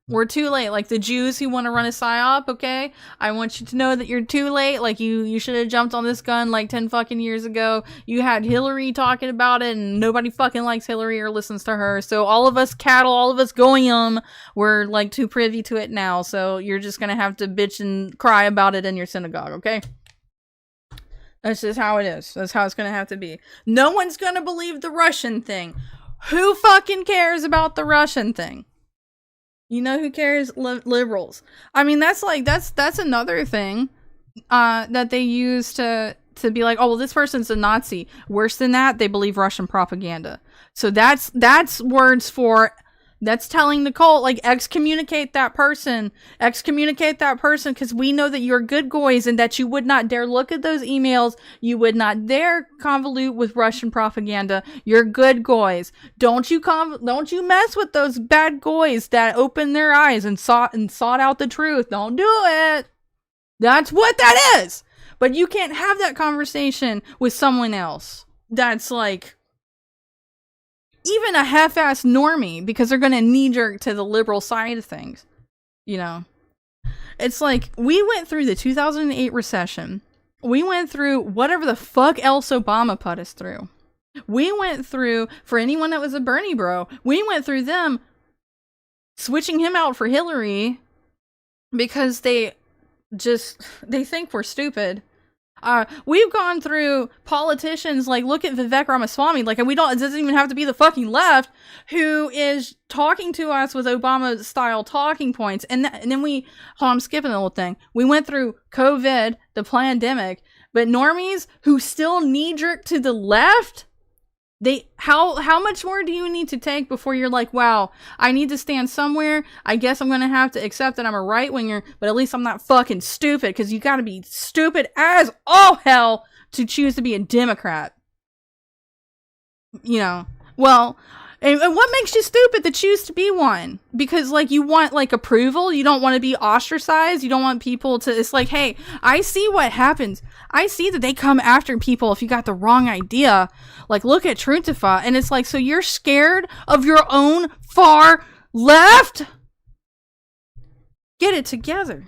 We're too late. Like the Jews who want to run a psyop, okay? I want you to know that you're too late. Like you should have jumped on this gun like 10 fucking years ago. You had Hillary talking about it and nobody fucking likes Hillary or listens to her. So all of us cattle, all of us goyim, we're like too privy to it now. So you're just gonna have to bitch and cry about it in your synagogue, okay? That's just how it is. That's how it's gonna have to be. No one's gonna believe the Russian thing. Who fucking cares about the Russian thing? You know who cares? Liberals. I mean, that's another thing that they use to be like, oh, well, this person's a Nazi. Worse than that, they believe Russian propaganda. So that's words for, that's telling the cult, like, excommunicate that person, because we know that you're good goys and that you would not dare look at those emails. You would not dare convolute with Russian propaganda. You're good goys. Don't you mess with those bad goys that opened their eyes and sought out the truth. Don't do it. That's what that is. But you can't have that conversation with someone else that's like even a half-assed normie, because they're going to knee-jerk to the liberal side of things. You know? It's like, we went through the 2008 recession. We went through whatever the fuck else Obama put us through. We went through, for anyone that was a Bernie bro, we went through them switching him out for Hillary because they think we're stupid. We've gone through politicians, like, look at Vivek Ramaswamy, like, and it doesn't even have to be the fucking left, who is talking to us with Obama-style talking points, and then I'm skipping the whole thing. We went through COVID, the pandemic, but normies who still knee-jerk to the left, how much more do you need to take before you're like, wow, I need to stand somewhere. I guess I'm going to have to accept that I'm a right-winger, but at least I'm not fucking stupid, because you got to be stupid as all hell to choose to be a Democrat. You know, well, and what makes you stupid to choose to be one? Because, like, you want, like, approval. You don't want to be ostracized. You don't want people to, it's like, hey, I see what happens. I see that they come after people if you got the wrong idea. Like, look at Truntifa. And it's like, so you're scared of your own far left? Get it together.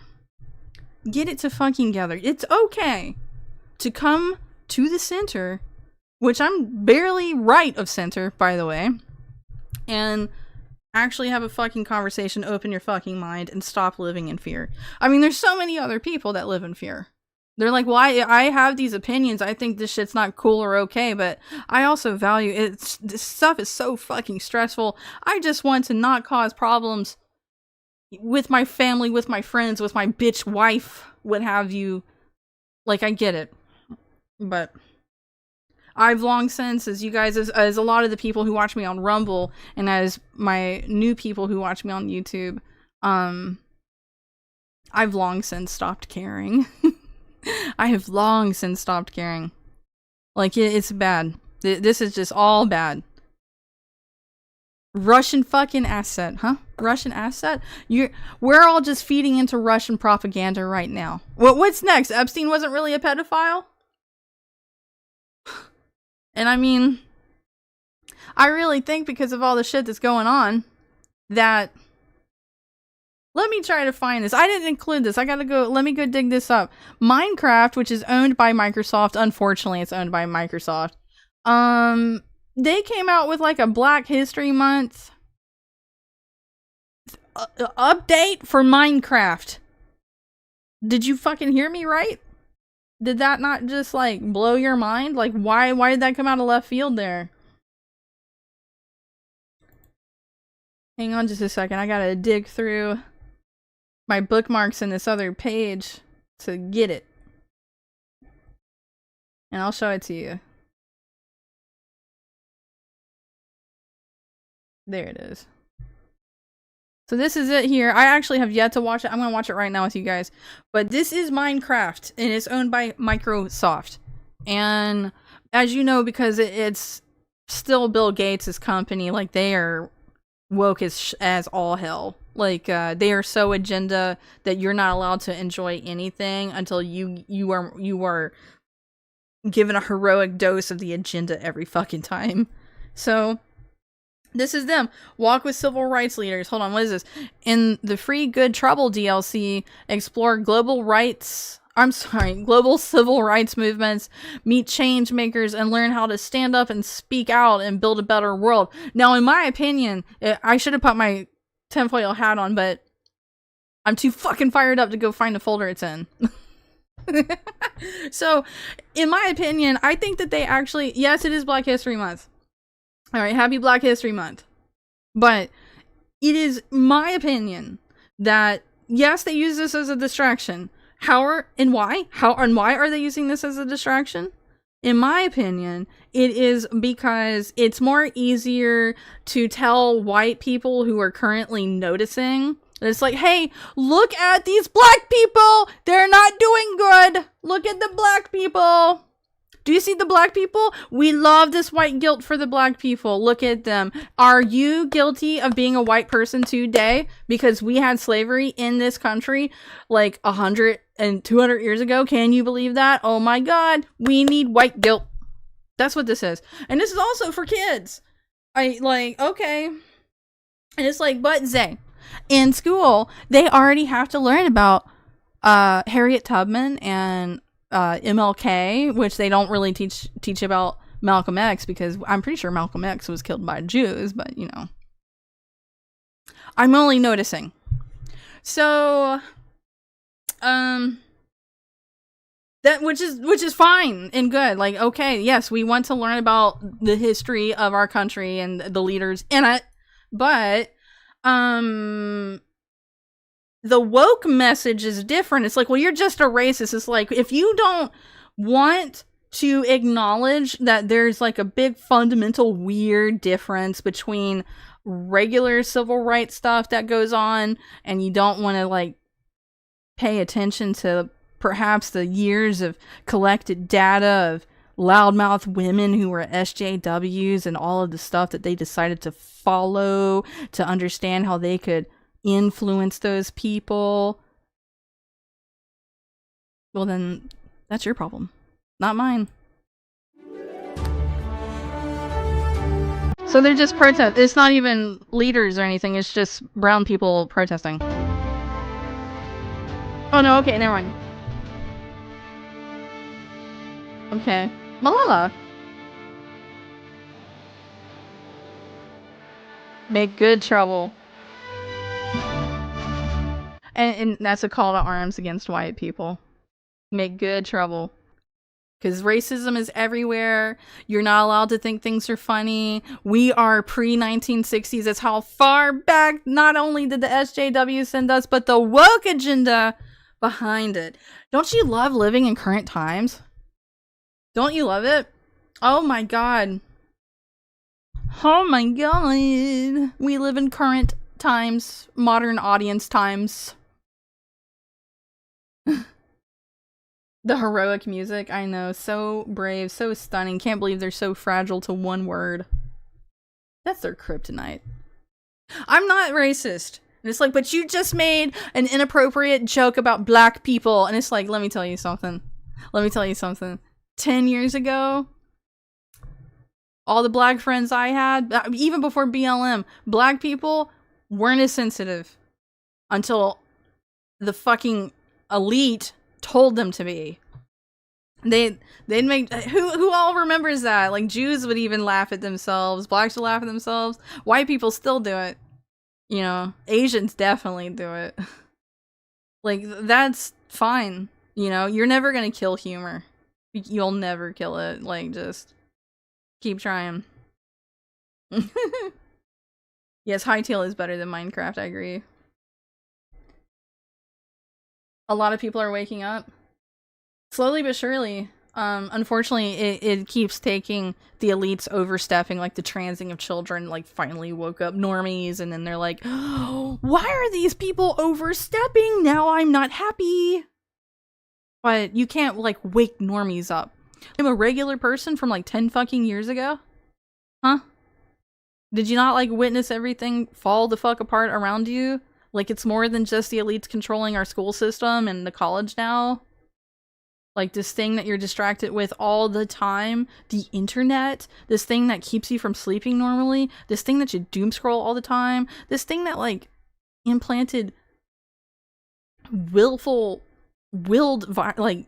Get it to fucking together. It's okay to come to the center, which I'm barely right of center, by the way, and actually have a fucking conversation, open your fucking mind, and stop living in fear. I mean, there's so many other people that live in fear. They're like, well, I have these opinions. I think this shit's not cool or okay, but I also value it. This stuff is so fucking stressful. I just want to not cause problems with my family, with my friends, with my bitch wife, what have you. Like, I get it. But I've long since, as you guys, as a lot of the people who watch me on Rumble, and as my new people who watch me on YouTube, I've long since stopped caring. I have long since stopped caring. Like, it's bad. This is just all bad. Russian fucking asset, huh? Russian asset? We're all just feeding into Russian propaganda right now. What's next? Epstein wasn't really a pedophile? And I mean, I really think because of all the shit that's going on, that... Let me try to find this. I didn't include this. I gotta go. Let me go dig this up. Minecraft, which is owned by Microsoft. Unfortunately, it's owned by Microsoft. They came out with like a Black History Month update for Minecraft. Did you fucking hear me right? Did that not just like blow your mind? Like, why did that come out of left field there? Hang on just a second. I gotta dig through my bookmarks in this other page to get it. And I'll show it to you. There it is. So this is it here. I actually have yet to watch it. I'm going to watch it right now with you guys. But this is Minecraft, and it's owned by Microsoft. And as you know, because it's still Bill Gates' company, like, they are woke as all hell. Like, they are so agenda that you're not allowed to enjoy anything until you are given a heroic dose of the agenda every fucking time. So this is them. Walk with civil rights leaders. Hold on, what is this? In the Free Good Trouble DLC, explore global civil rights movements, meet change makers, and learn how to stand up and speak out and build a better world. Now, in my opinion, I should have put my tinfoil hat on, but I'm too fucking fired up to go find the folder it's in. So, in my opinion, I think that they actually, yes, it is Black History Month. Alright, happy Black History Month. But it is my opinion that, yes, they use this as a distraction. Why are they using this as a distraction? In my opinion, it is because it's more easier to tell white people who are currently noticing. It's like, hey, look at these black people! They're not doing good! Look at the black people! Do you see the black people? We love this white guilt for the black people. Look at them. Are you guilty of being a white person today? Because we had slavery in this country like 100 and 200 years ago. Can you believe that? Oh my God. We need white guilt. That's what this is. And this is also for kids. Okay. And it's like, but Zay, in school, they already have to learn about Harriet Tubman and MLK, which they don't really teach about Malcolm X, because I'm pretty sure Malcolm X was killed by Jews, but you know, I'm only noticing. So, that which is fine and good. Like, okay, yes, we want to learn about the history of our country and the leaders in it, but the woke message is different. It's like, well, you're just a racist. It's like, if you don't want to acknowledge that there's like a big fundamental weird difference between regular civil rights stuff that goes on, and you don't want to like pay attention to perhaps the years of collected data of loudmouth women who were SJWs and all of the stuff that they decided to follow to understand how they could influence those people, well then that's your problem, not mine. So they're just protest. It's not even leaders or anything, it's just brown people protesting. Oh no, okay, never mind. Okay, Malala. Make good trouble. And that's a call to arms against white people. Make good trouble. Because racism is everywhere. You're not allowed to think things are funny. We are pre-1960s. That's how far back not only did the SJW send us, but the woke agenda behind it. Don't you love living in current times? Don't you love it? Oh my god. Oh my god. We live in current times. Modern audience times. The heroic music, I know. So brave, so stunning. Can't believe they're so fragile to one word. That's their kryptonite. I'm not racist. And it's like, but you just made an inappropriate joke about black people. And it's like, let me tell you something. 10 years ago, all the black friends I had, even before BLM, black people weren't as sensitive until the fucking elite told them to be. They'd make who all remembers that? Like, Jews would even laugh at themselves, blacks would laugh at themselves, white people still do it, you know, Asians definitely do it. Like, that's fine, you know, you're never gonna kill humor, you'll never kill it. Like, just keep trying. Yes, Hytale is better than Minecraft, I agree. A lot of people are waking up. Slowly but surely. Unfortunately, it keeps taking the elites overstepping, like the transing of children, like finally woke up normies, and then they're like, oh, why are these people overstepping? Now I'm not happy. But you can't, like, wake normies up. I'm a regular person from, like, 10 fucking years ago? Huh? Did you not, like, witness everything fall the fuck apart around you? Like, it's more than just the elites controlling our school system and the college now? Like, this thing that you're distracted with all the time, the internet, this thing that keeps you from sleeping normally, this thing that you doom scroll all the time, this thing that, like, implanted like,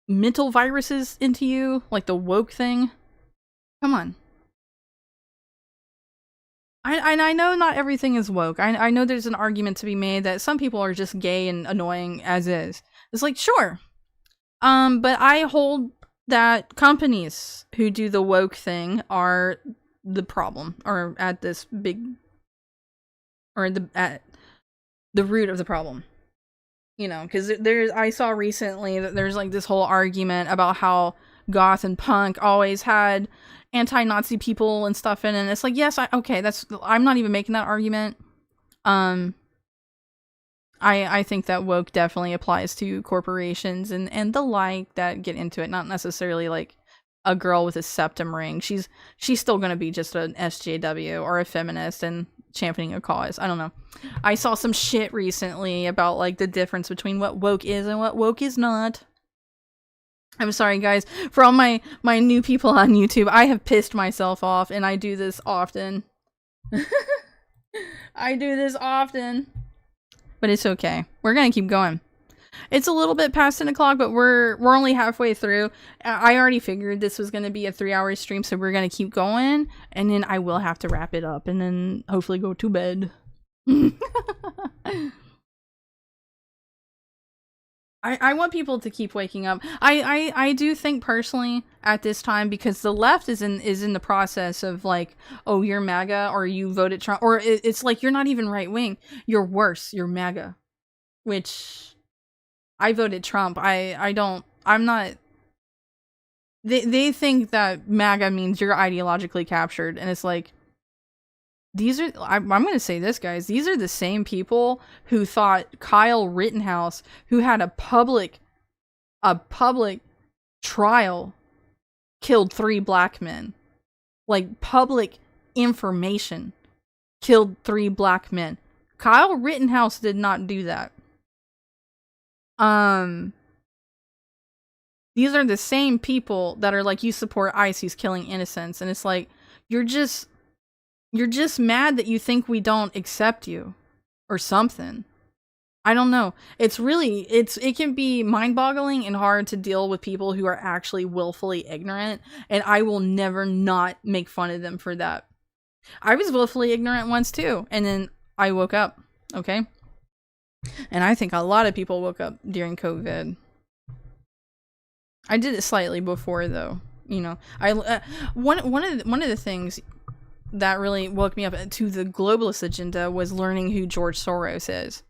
mental viruses into you, like the woke thing. Come on. I know not everything is woke. I know there's an argument to be made that some people are just gay and annoying as is. It's like, sure. But I hold that companies who do the woke thing are the problem, or at this big, or at the root of the problem. You know, because I saw recently that there's like this whole argument about how goth and punk always had anti-Nazi people and stuff in it. And it's like, yes, I'm not even making that argument. I think that woke definitely applies to corporations and the like that get into it, not necessarily like a girl with a septum ring. She's still gonna be just an SJW or a feminist and championing a cause. I don't know. I saw some shit recently about like the difference between what woke is and what woke is not. I'm sorry, guys, for all my new people on YouTube. I have pissed myself off, and I do this often. I do this often. But it's okay. We're gonna keep going. It's a little bit past 10 o'clock, but we're only halfway through. I already figured this was gonna be a 3-hour stream, so we're gonna keep going, and then I will have to wrap it up, and then hopefully go to bed. I want people to keep waking up. I do think personally at this time, because the left is in the process of like, oh, you're MAGA or you voted Trump, or it's like you're not even right wing. You're worse. You're MAGA, which I voted Trump. I'm not. They think that MAGA means you're ideologically captured, and it's like, I'm going to say this, guys. These are the same people who thought Kyle Rittenhouse, who had a public trial, killed 3 black men. Like, public information killed 3 black men. Kyle Rittenhouse did not do that. These are the same people that are like, you support ICE, he's killing innocents. And it's like, you're just mad that you think we don't accept you or something. I don't know. It can be mind-boggling and hard to deal with people who are actually willfully ignorant, and I will never not make fun of them for that. I was willfully ignorant once too, and then I woke up, okay? And I think a lot of people woke up during COVID. I did it slightly before, though. You know, one of the things that really woke me up to the globalist agenda was learning who George Soros is.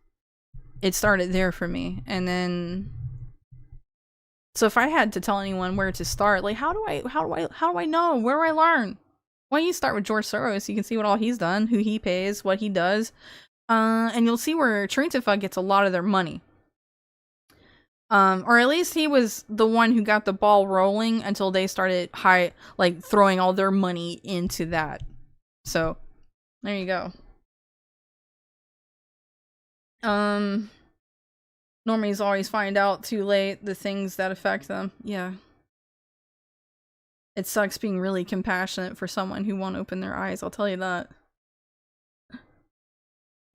It started there for me, and then so if I had to tell anyone where to start, like how do I know? Where do I learn? Well, you start with George Soros. You can see what all he's done, who he pays, what he does, and you'll see where Trintifa gets a lot of their money. Or at least he was the one who got the ball rolling until they started throwing all their money into that. So, there you go. Normies always find out too late the things that affect them. Yeah. It sucks being really compassionate for someone who won't open their eyes, I'll tell you that.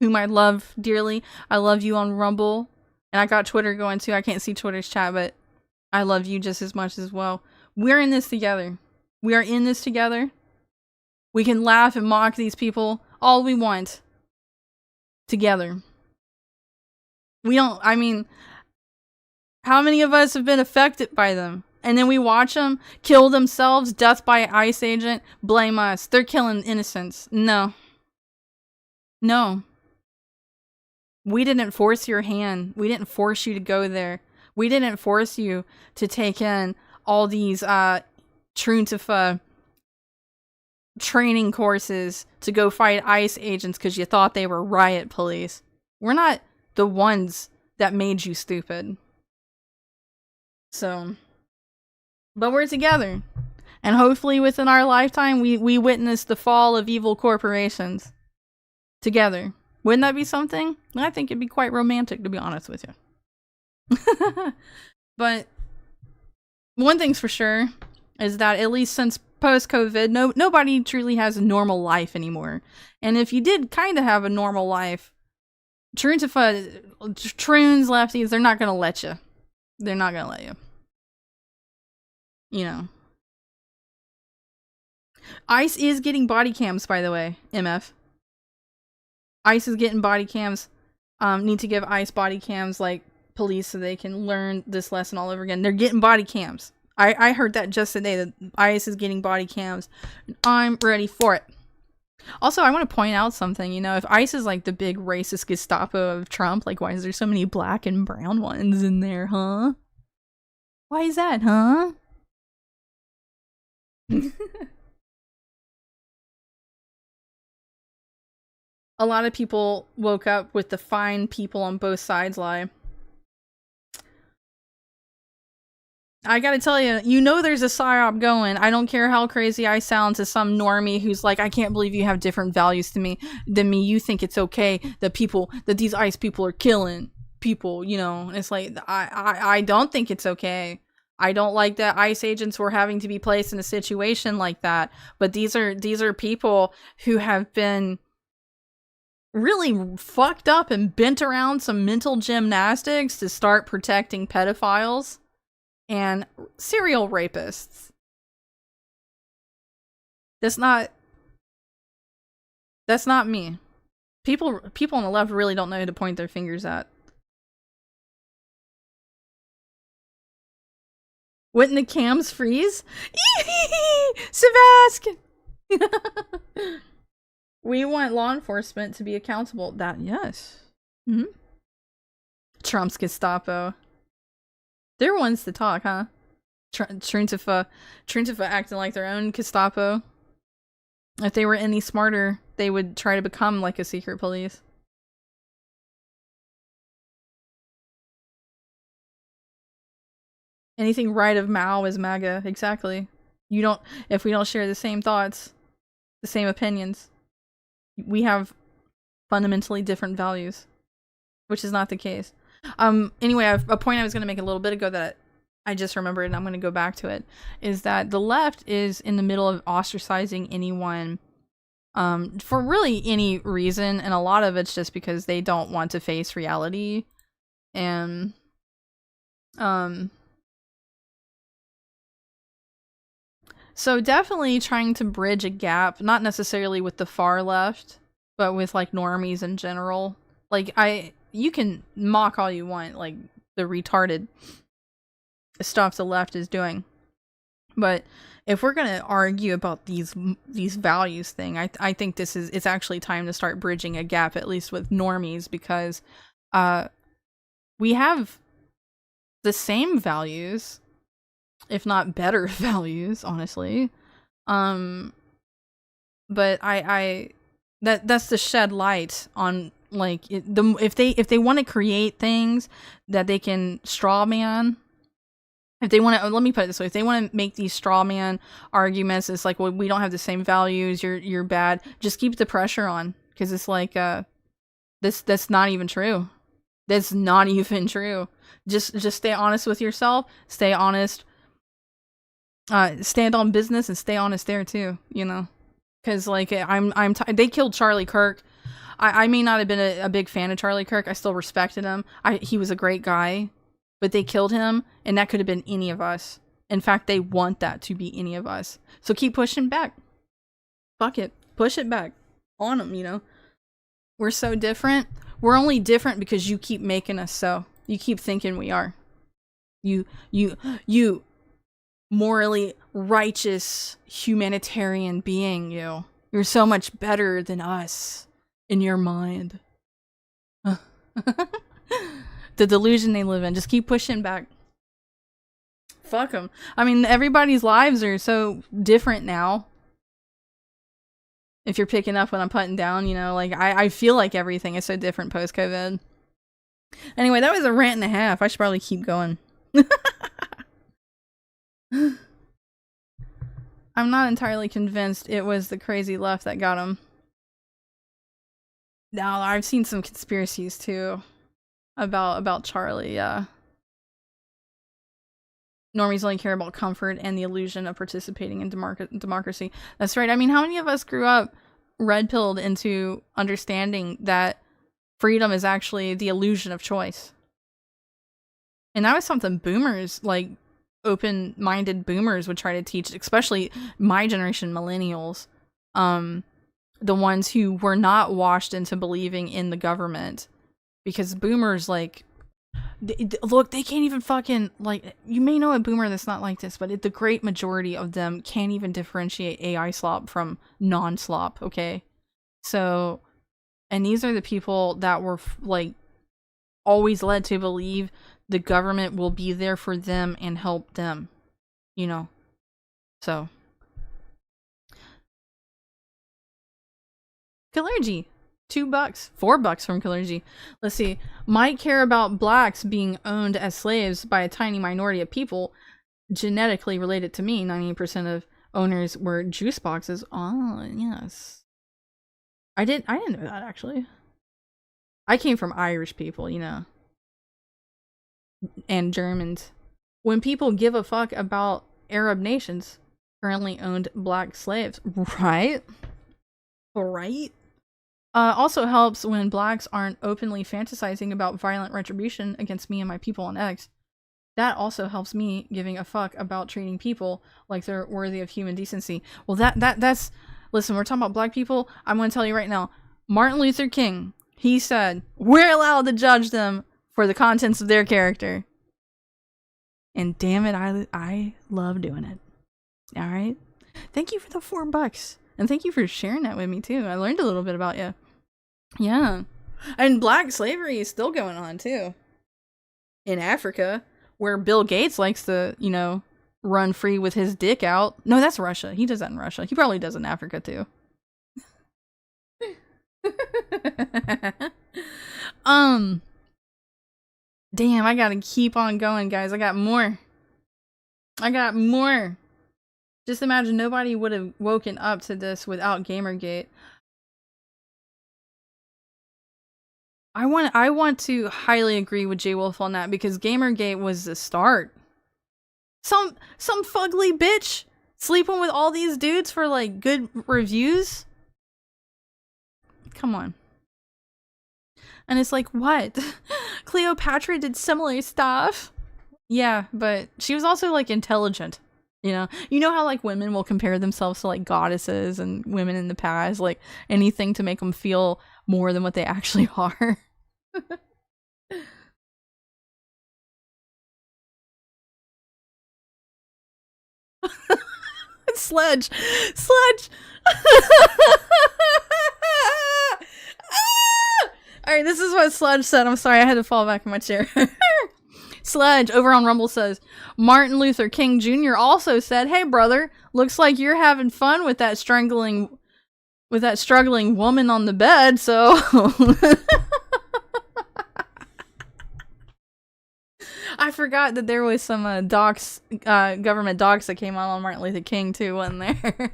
Whom I love dearly. I love you on Rumble. And I got Twitter going too. I can't see Twitter's chat, but I love you just as much as well. We're in this together. We are in this together. We can laugh and mock these people all we want. Together. I mean, how many of us have been affected by them? And then we watch them kill themselves, death by ICE agent, blame us. They're killing innocents. No. No. We didn't force your hand. We didn't force you to go there. We didn't force you to take in all these Truntifa training courses to go fight ICE agents because you thought they were riot police. We're not the ones that made you stupid. So, but we're together. And hopefully within our lifetime, we witness the fall of evil corporations. Together. Wouldn't that be something? I think it'd be quite romantic, to be honest with you. But one thing's for sure is that at least since post-COVID, nobody truly has a normal life anymore. And if you did kind of have a normal life, troons, lefties, they're not going to let you. They're not going to let you. You know. ICE is getting body cams, by the way, MF. ICE is getting body cams. Need to give ICE body cams like police so they can learn this lesson all over again. They're getting body cams. I heard that just today, that ICE is getting body cams. I'm ready for it. Also, I want to point out something. You know, if ICE is like the big racist Gestapo of Trump, like why is there so many black and brown ones in there, huh? Why is that, huh? A lot of people woke up with the fine people on both sides lie. I gotta tell you, you know there's a psyop going. I don't care how crazy I sound to some normie who's like, I can't believe you have different values than me. You think it's okay that these ICE people are killing people, you know? And it's like, I don't think it's okay. I don't like that ICE agents were having to be placed in a situation like that. But these are people who have been really fucked up and bent around some mental gymnastics to start protecting pedophiles and serial rapists. That's not me. People on the left really don't know who to point their fingers at. Wouldn't the cams freeze? Sebastian! We want law enforcement to be accountable. Yes. Mm-hmm. Trump's Gestapo. They're ones to talk, huh? Trintifa acting like their own Gestapo. If they were any smarter, they would try to become like a secret police. Anything right of Mao is MAGA. Exactly. If we don't share the same thoughts, the same opinions, we have fundamentally different values, which is not the case. Anyway, a point I was going to make a little bit ago that I just remembered, and I'm going to go back to it, is that the left is in the middle of ostracizing anyone for really any reason, and a lot of it's just because they don't want to face reality. And so definitely trying to bridge a gap, not necessarily with the far left, but with like normies in general. Like you can mock all you want, like the retarded stuff the left is doing, but if we're gonna argue about these values thing, I think it's actually time to start bridging a gap, at least with normies, because we have the same values, if not better values, honestly. But that's to shed light on, like, if they want to create things that they can straw man. If they want to, let me put it this way: if they want to make these straw man arguments, it's like, well, we don't have the same values. You're bad. Just keep the pressure on, because it's like, that's not even true. That's not even true. Just stay honest with yourself. Stay honest. Stand on business and stay honest there too. You know, because like they killed Charlie Kirk. I may not have been a big fan of Charlie Kirk. I still respected him. He was a great guy. But they killed him, and that could have been any of us. In fact, they want that to be any of us. So keep pushing back. Fuck it. Push it back. On them, you know? We're so different. We're only different because you keep making us so. You keep thinking we are. You morally righteous humanitarian being, you. You're so much better than us in your mind. The delusion they live in. Just keep pushing back. Fuck them. I mean, everybody's lives are so different now. If you're picking up what I'm putting down, you know, like, I feel like everything is so different post-COVID. Anyway, that was a rant and a half. I should probably keep going. I'm not entirely convinced it was the crazy left that got him. Now, I've seen some conspiracies too. About Charlie, normies only care about comfort and the illusion of participating in democracy. That's right. I mean, how many of us grew up red-pilled into understanding that freedom is actually the illusion of choice? And that was something boomers, like open-minded boomers, would try to teach, especially my generation, millennials, the ones who were not washed into believing in the government. Because boomers, like, look, they can't even fucking, like, you may know a boomer that's not like this, but the great majority of them can't even differentiate AI slop from non-slop, okay? So, and these are the people that were, like, always led to believe the government will be there for them and help them, you know? So. Clergy. $2, $4 from clergy. Let's see. Might care about blacks being owned as slaves by a tiny minority of people genetically related to me. 98% of owners were juice boxes. Oh, yes. I didn't know that, actually. I came from Irish people, you know. And Germans. When people give a fuck about Arab nations currently owned black slaves. Right? Right? Also helps when blacks aren't openly fantasizing about violent retribution against me and my people on X. That also helps me giving a fuck about treating people like they're worthy of human decency. Well, that's... Listen, we're talking about black people. I'm going to tell you right now. Martin Luther King, he said, we're allowed to judge them for the contents of their character. And damn it, I love doing it. Alright? Thank you for the $4. And thank you for sharing that with me, too. I learned a little bit about you. Yeah. And black slavery is still going on, too. In Africa, where Bill Gates likes to, you know, run free with his dick out. No, that's Russia. He does that in Russia. He probably does it in Africa, too. Damn, I gotta keep on going, guys. I got more. Just imagine nobody would have woken up to this without Gamergate. I want to highly agree with J Wolf on that, because Gamergate was the start. Some fugly bitch sleeping with all these dudes for like good reviews. Come on. And it's like, what? Cleopatra did similar stuff. Yeah, but she was also like intelligent. You know how like women will compare themselves to like goddesses and women in the past, like anything to make them feel more than what they actually are. Sledge. Sledge. Alright, this is what Sledge said. I'm sorry, I had to fall back in my chair. Sledge over on Rumble says, Martin Luther King Jr. also said, "Hey brother, looks like you're having fun with that struggling woman on the bed, so I forgot that there was some government docs that came out on Martin Luther King too, wasn't there?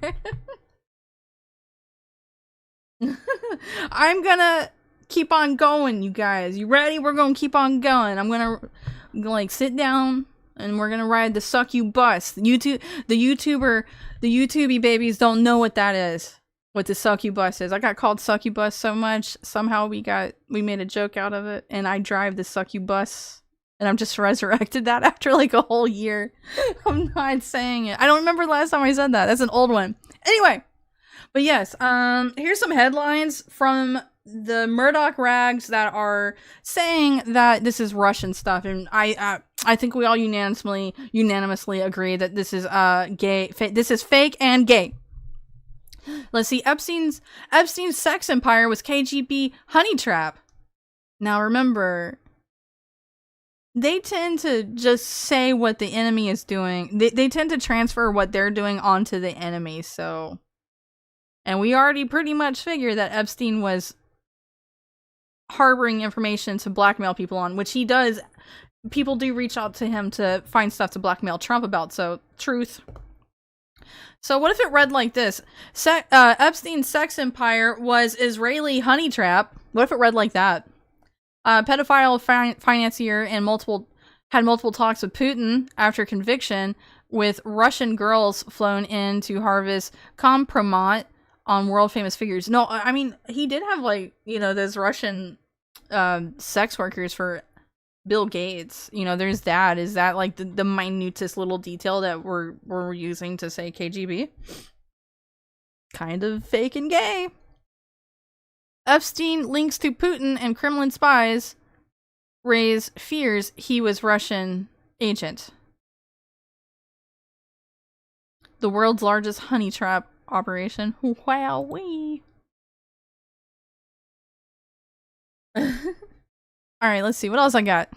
I'm gonna keep on going, you guys. You ready? We're gonna keep on going. I'm gonna like sit down and we're gonna ride the suck you bus. The YouTubey babies don't know what that is. What the succubus is. I got called succubus so much. Somehow we made a joke out of it, and I drive the succubus, and I'm just resurrected that after like a whole year. I'm not saying it. I don't remember the last time I said that. That's an old one. Anyway, but yes, here's some headlines from the Murdoch rags that are saying that this is Russian stuff, and I think we all unanimously agree that this is gay. This is fake and gay. Let's see. Epstein's sex empire was KGB honey trap. Now remember, they tend to just say what the enemy is doing. They tend to transfer what they're doing onto the enemy. So, and we already pretty much figured that Epstein was harboring information to blackmail people on, which he does. People do reach out to him to find stuff to blackmail Trump about. So, truth. So what if it read like this? Epstein's sex empire was Israeli honey trap. What if it read like that? Pedophile financier and had multiple talks with Putin after conviction, with Russian girls flown in to harvest compromat on world famous figures. No, I mean, he did have those Russian sex workers for Bill Gates. There's that. Is that like the minutest little detail that we're using to say KGB? Kind of fake and gay. Epstein links to Putin and Kremlin spies raise fears he was Russian agent. The world's largest honey trap operation. Wowee. Alright, let's see. What else I got?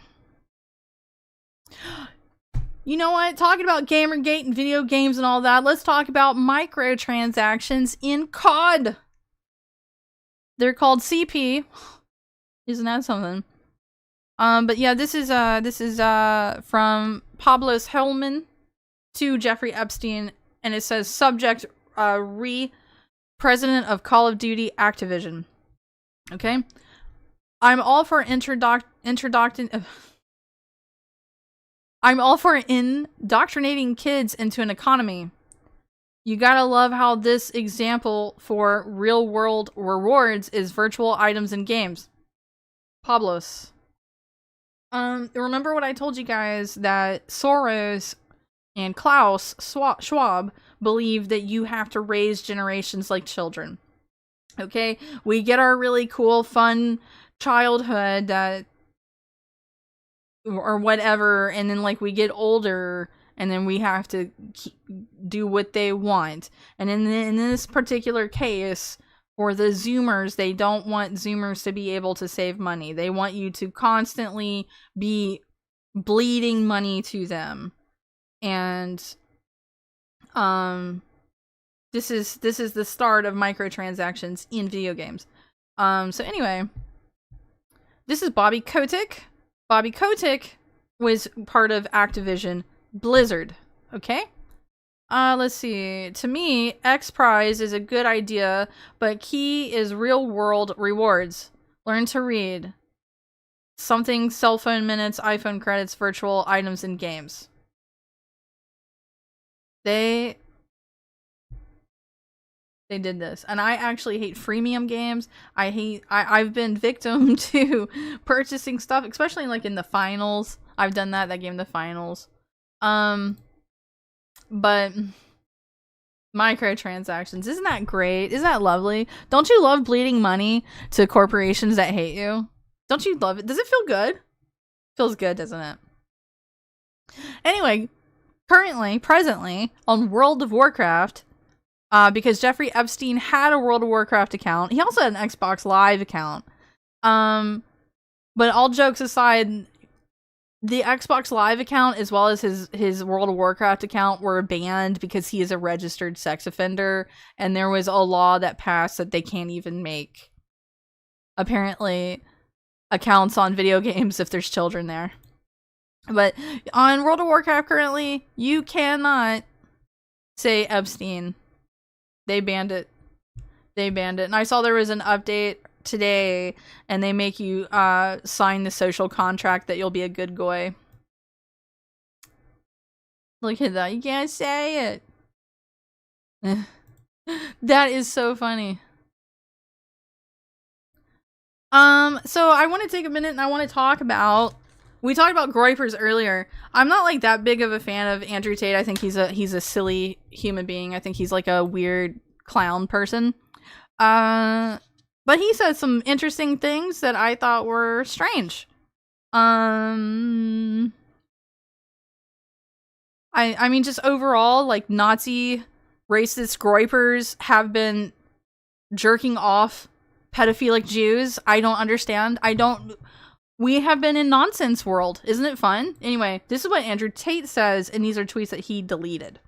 You know what? Talking about Gamergate and video games and all that, let's talk about microtransactions in COD. They're called CP. Isn't that something? But yeah, this is from Pablos Hellman to Jeffrey Epstein, and it says subject President of Call of Duty Activision. Okay? I'm all for indoctrinating kids into an economy. You gotta love how this example for real world rewards is virtual items in games. Pablos. Remember what I told you guys, that Soros and Klaus Schwab believe that you have to raise generations like children. Okay? We get our really cool, fun childhood that or whatever, and then we get older and then we have to do what they want. And in this particular case, for the Zoomers, they don't want Zoomers to be able to save money. They want you to constantly be bleeding money to them. And this is the start of microtransactions in video games. So anyway, this is Bobby Kotick. Bobby Kotick was part of Activision Blizzard. Okay? Let's see. To me, X Prize is a good idea, but key is real world rewards. Learn to read. Something cell phone minutes, iPhone credits, virtual items in games. They did this. And I actually hate freemium games. I've been victim to purchasing stuff, especially in the finals. I've done that game, the finals. But microtransactions, isn't that great? Isn't that lovely? Don't you love bleeding money to corporations that hate you? Don't you love it? Does it feel good? Feels good, doesn't it? Anyway, presently, on World of Warcraft, because Jeffrey Epstein had a World of Warcraft account. He also had an Xbox Live account. But all jokes aside, the Xbox Live account as well as his World of Warcraft account were banned because he is a registered sex offender, and there was a law that passed that they can't even make, apparently, accounts on video games if there's children there. But on World of Warcraft currently, you cannot say Epstein. They banned it. And I saw there was an update today, and they make you sign the social contract that you'll be a good goy. Look at that. You can't say it. That is so funny. So I want to take a minute and I want to talk about, we talked about groypers earlier. I'm not like that big of a fan of Andrew Tate. I think he's a silly human being. I think he's like a weird clown person. But he said some interesting things that I thought were strange. I mean, just overall, like, Nazi racist groypers have been jerking off pedophilic Jews. I don't understand. We have been in nonsense world. Isn't it fun? Anyway, this is what Andrew Tate says, and these are tweets that he deleted.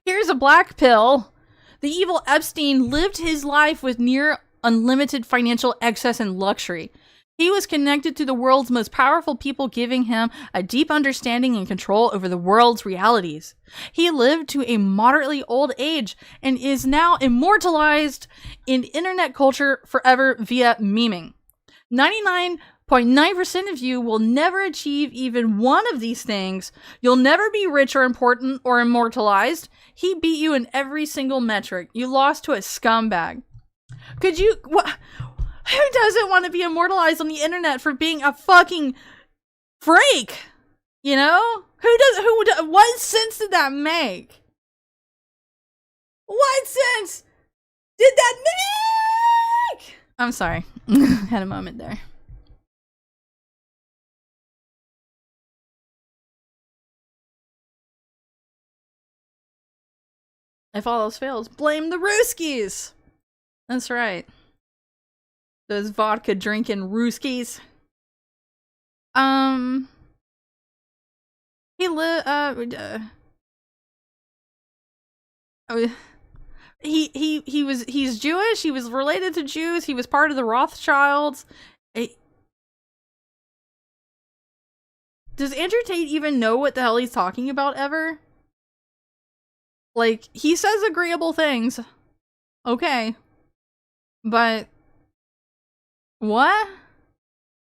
Here's a black pill. The evil Epstein lived his life with near unlimited financial excess and luxury. He was connected to the world's most powerful people, giving him a deep understanding and control over the world's realities. He lived to a moderately old age and is now immortalized in internet culture forever via memeing. 99.9% of you will never achieve even one of these things. You'll never be rich or important or immortalized. He beat you in every single metric. You lost to a scumbag. Could you... Who doesn't want to be immortalized on the internet for being a fucking freak? You know? What sense did that make? What sense did that make? I'm sorry. Had a moment there. If all else fails, blame the Ruskies. That's right. Those vodka drinking Ruskies. He's Jewish. He was related to Jews. He was part of the Rothschilds. Does Andrew Tate even know what the hell he's talking about ever? Like, he says agreeable things. Okay. But what?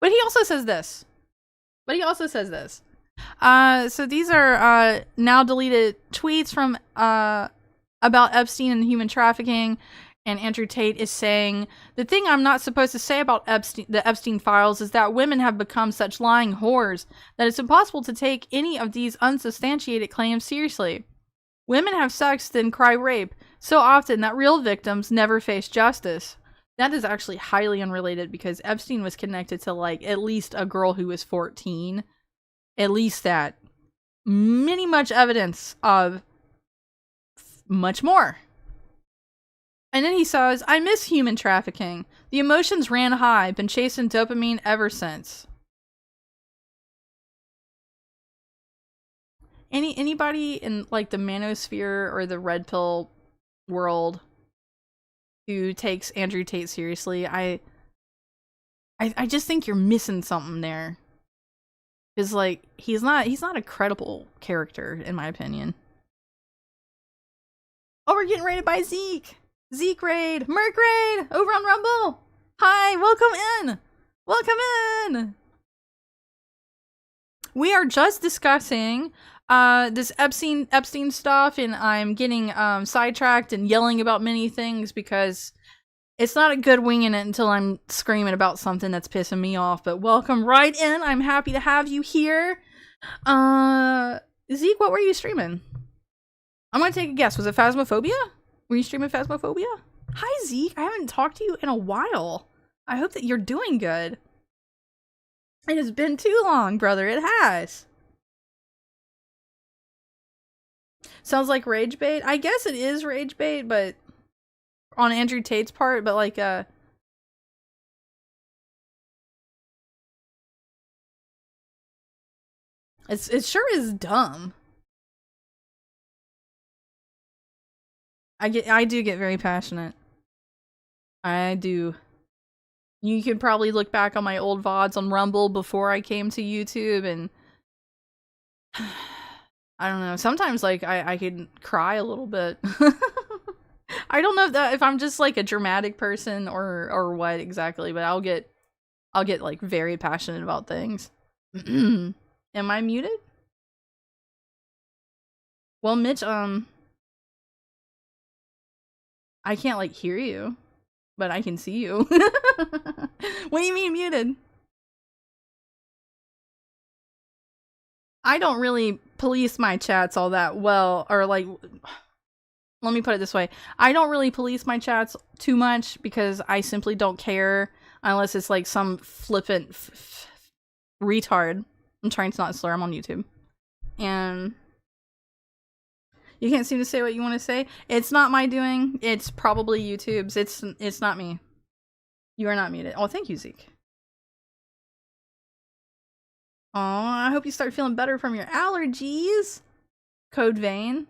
But he also says this. So these are now deleted tweets from about Epstein and human trafficking, and Andrew Tate is saying, the thing I'm not supposed to say about the Epstein files is that women have become such lying whores that it's impossible to take any of these unsubstantiated claims seriously. Women have sex, then cry rape so often that real victims never face justice. That is actually highly unrelated because Epstein was connected to, like, at least a girl who was 14. At least that. Much evidence of much more. And then he says, I miss human trafficking. The emotions ran high. Been chasing dopamine ever since. Anybody in, like, the manosphere or the red pill world who takes Andrew Tate seriously, I just think you're missing something there. Because, like, he's not a credible character, in my opinion. Oh, we're getting raided by Zeke! Zeke raid! Merc raid! Over on Rumble! Hi, welcome in! We are just discussing this Epstein stuff, and I'm getting sidetracked and yelling about many things because it's not a good winging it until I'm screaming about something that's pissing me off. But welcome right in. I'm happy to have you here. Zeke, what were you streaming? I'm gonna take a guess. Was it Phasmophobia? Were you streaming Phasmophobia? Hi, Zeke. I haven't talked to you in a while. I hope that you're doing good. It has been too long, brother. It has. Sounds like rage bait. I guess it is rage bait, but on Andrew Tate's part, but like it sure is dumb. I do get very passionate. I do. You could probably look back on my old VODs on Rumble before I came to YouTube, and I don't know. Sometimes like I could cry a little bit. I don't know if I'm just like a dramatic person or what exactly, but I'll get like very passionate about things. Am I muted? Well, Mitch, I can't like hear you, but I can see you. What do you mean muted? I don't really police my chats all that well, or like, let me put it this way. I don't really police my chats too much because I simply don't care unless it's like some flippant retard. I'm trying to not slur, I'm on YouTube. And you can't seem to say what you want to say. It's not my doing. It's probably YouTube's. It's not me. You are not muted. Oh, thank you, Zeke. Oh, I hope you start feeling better from your allergies. Code Vein.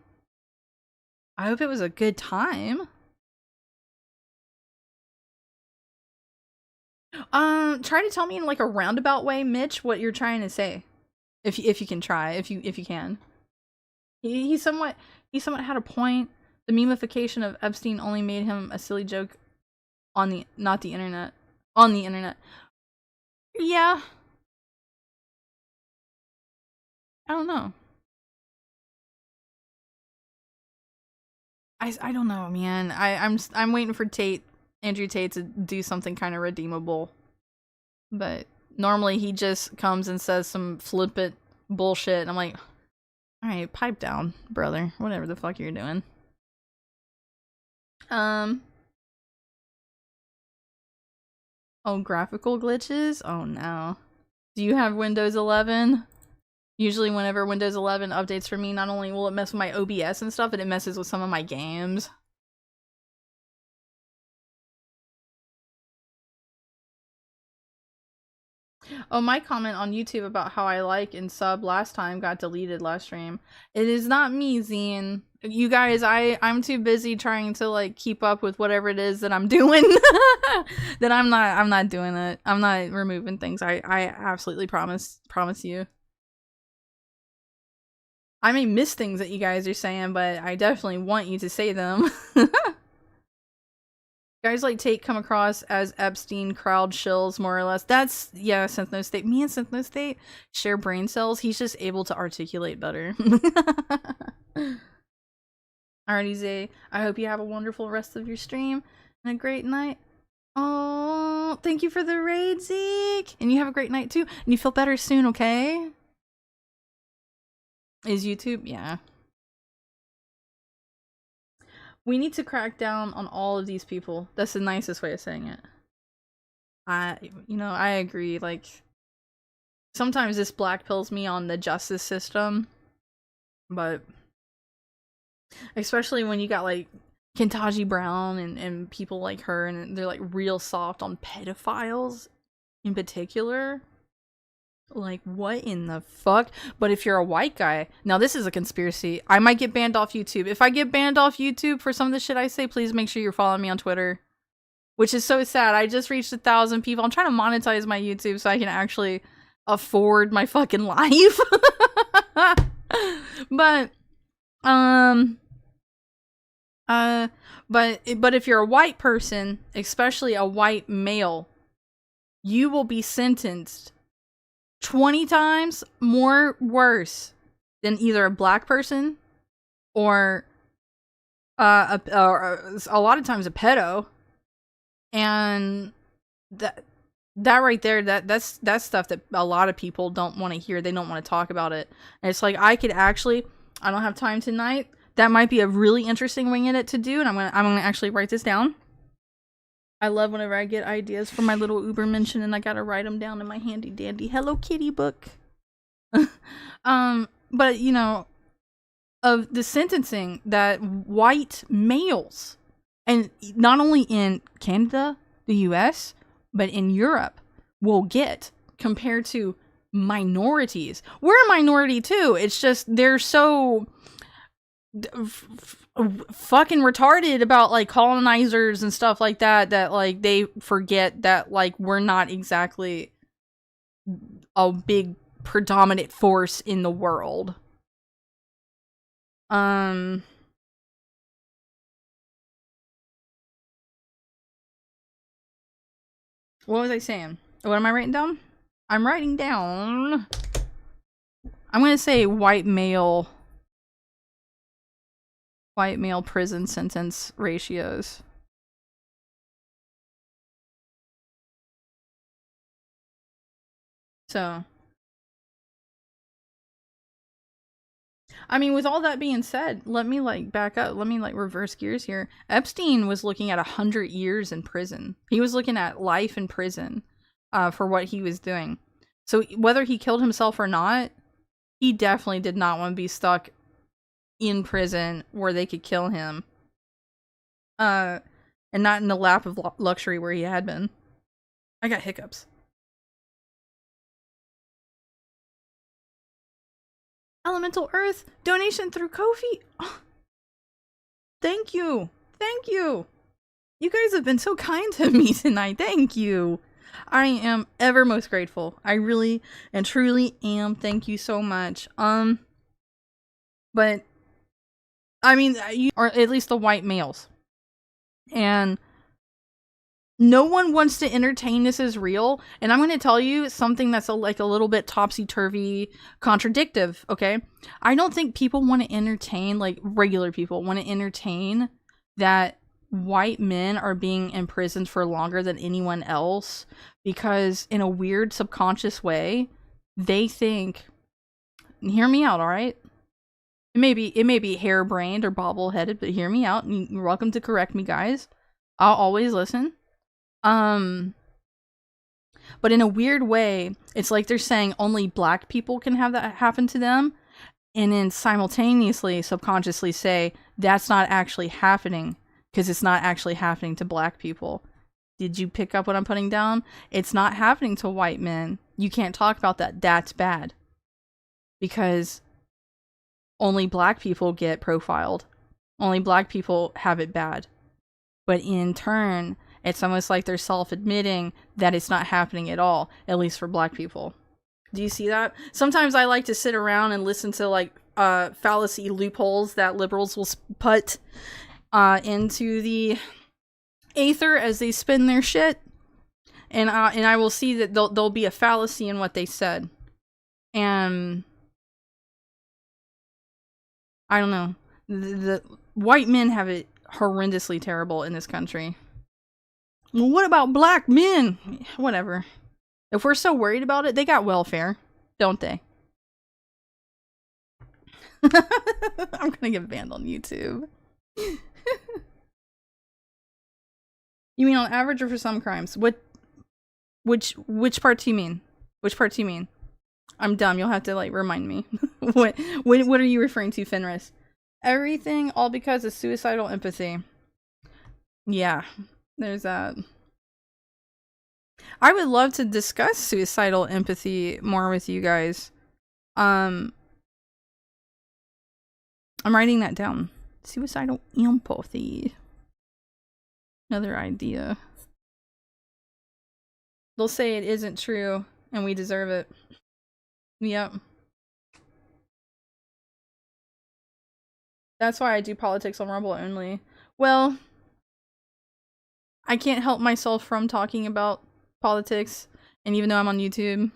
I hope it was a good time. Try to tell me in like a roundabout way, Mitch, what you're trying to say. If you can try, if you can. He somewhat had a point. The memification of Epstein only made him a silly joke on the internet. On the internet. Yeah. I don't know. I don't know, man. I'm waiting for Andrew Tate to do something kind of redeemable. But normally he just comes and says some flippant bullshit and I'm like, alright, pipe down, brother. Whatever the fuck you're doing. Oh, graphical glitches? Oh no. Do you have Windows 11? Usually whenever Windows 11 updates for me, not only will it mess with my OBS and stuff, but it messes with some of my games. Oh, my comment on YouTube about how I like and sub last time got deleted last stream. It is not me, Zine. You guys, I'm too busy trying to like keep up with whatever it is that I'm doing that I'm not doing it. I'm not removing things. I absolutely promise you. I may miss things that you guys are saying, but I definitely want you to say them. Guys like Tate come across as Epstein crowd shills, more or less. That's, yeah, Synthno State. Me and Synthno State share brain cells. He's just able to articulate better. Alrighty, Zay. I hope you have a wonderful rest of your stream and a great night. Oh, thank you for the raid, Zeke. And you have a great night too. And you feel better soon, okay? Is YouTube? Yeah. We need to crack down on all of these people. That's the nicest way of saying it. I agree. Like, sometimes this black pills me on the justice system, but especially when you got like Kentaji Brown and people like her, and they're like real soft on pedophiles in particular. Like, what in the fuck? But if you're a white guy, now this is a conspiracy. I might get banned off YouTube. If I get banned off YouTube for some of the shit I say, please make sure you're following me on Twitter. Which is so sad. I just reached 1,000 people. I'm trying to monetize my YouTube so I can actually afford my fucking life. But if you're a white person, especially a white male, you will be sentenced 20 times more worse than either a black person or a lot of times a pedo. And that right there, that's stuff that a lot of people don't want to hear. They don't want to talk about it. And it's like, I don't have time tonight. That might be a really interesting wing in it to do, and I'm gonna actually write this down. I love whenever I get ideas for my little Ubermenschen and I gotta write them down in my handy dandy Hello Kitty book. But you know, of the sentencing that white males, and not only in Canada, the US, but in Europe, will get compared to minorities. We're a minority too. It's just they're so fucking retarded about like colonizers and stuff like that like they forget that like we're not exactly a big predominant force in the world. What was I saying? What am I writing down? I'm writing down, I'm gonna say white male prison sentence ratios. So, I mean, with all that being said, let me like back up. Let me like reverse gears here. Epstein was looking at 100 years in prison. He was looking at life in prison for what he was doing. So whether he killed himself or not, he definitely did not want to be stuck in prison where they could kill him. And not in the lap of luxury where he had been. I got hiccups. Elemental Earth donation through Ko-fi. Oh, thank you. Thank you. You guys have been so kind to me tonight. Thank you. I am ever most grateful. I really and truly am. Thank you so much. But I mean, or at least the white males. And no one wants to entertain this as real. And I'm going to tell you something that's like a little bit topsy-turvy, contradictive, okay? I don't think people want to entertain, like regular people want to entertain that white men are being imprisoned for longer than anyone else because in a weird subconscious way, they think, hear me out, all right? It may be harebrained or bobble-headed, but hear me out. And you're welcome to correct me, guys. I'll always listen. But in a weird way, it's like they're saying only black people can have that happen to them, and then simultaneously, subconsciously say that's not actually happening because it's not actually happening to black people. Did you pick up what I'm putting down? It's not happening to white men. You can't talk about that. That's bad. Because only black people get profiled. Only black people have it bad. But in turn, it's almost like they're self-admitting that it's not happening at all, at least for black people. Do you see that? Sometimes I like to sit around and listen to like fallacy loopholes that liberals will put into the aether as they spin their shit, and I will see that there'll be a fallacy in what they said, and I don't know. The white men have it horrendously terrible in this country. Well, what about black men? Whatever. If we're so worried about it, they got welfare, don't they? I'm gonna get banned on YouTube. You mean on average or for some crimes? Which part do you mean? Which part do you mean? I'm dumb. You'll have to like remind me. What are you referring to, Fenris? Everything all because of suicidal empathy. Yeah. There's that. I would love to discuss suicidal empathy more with you guys. I'm writing that down. Suicidal empathy. Another idea. They'll say it isn't true and we deserve it. Yep. That's why I do politics on Rumble only. Well, I can't help myself from talking about politics, and even though I'm on YouTube,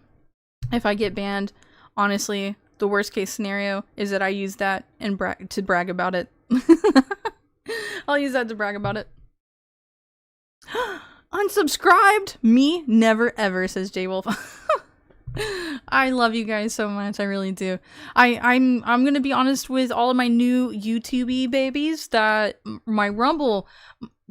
if I get banned, honestly, the worst case scenario is that I use that and to brag about it. I'll use that to brag about it. Unsubscribed? Me? Never ever, says J Wolf. I love you guys so much. I really do. I'm gonna be honest with all of my new YouTube babies that my Rumble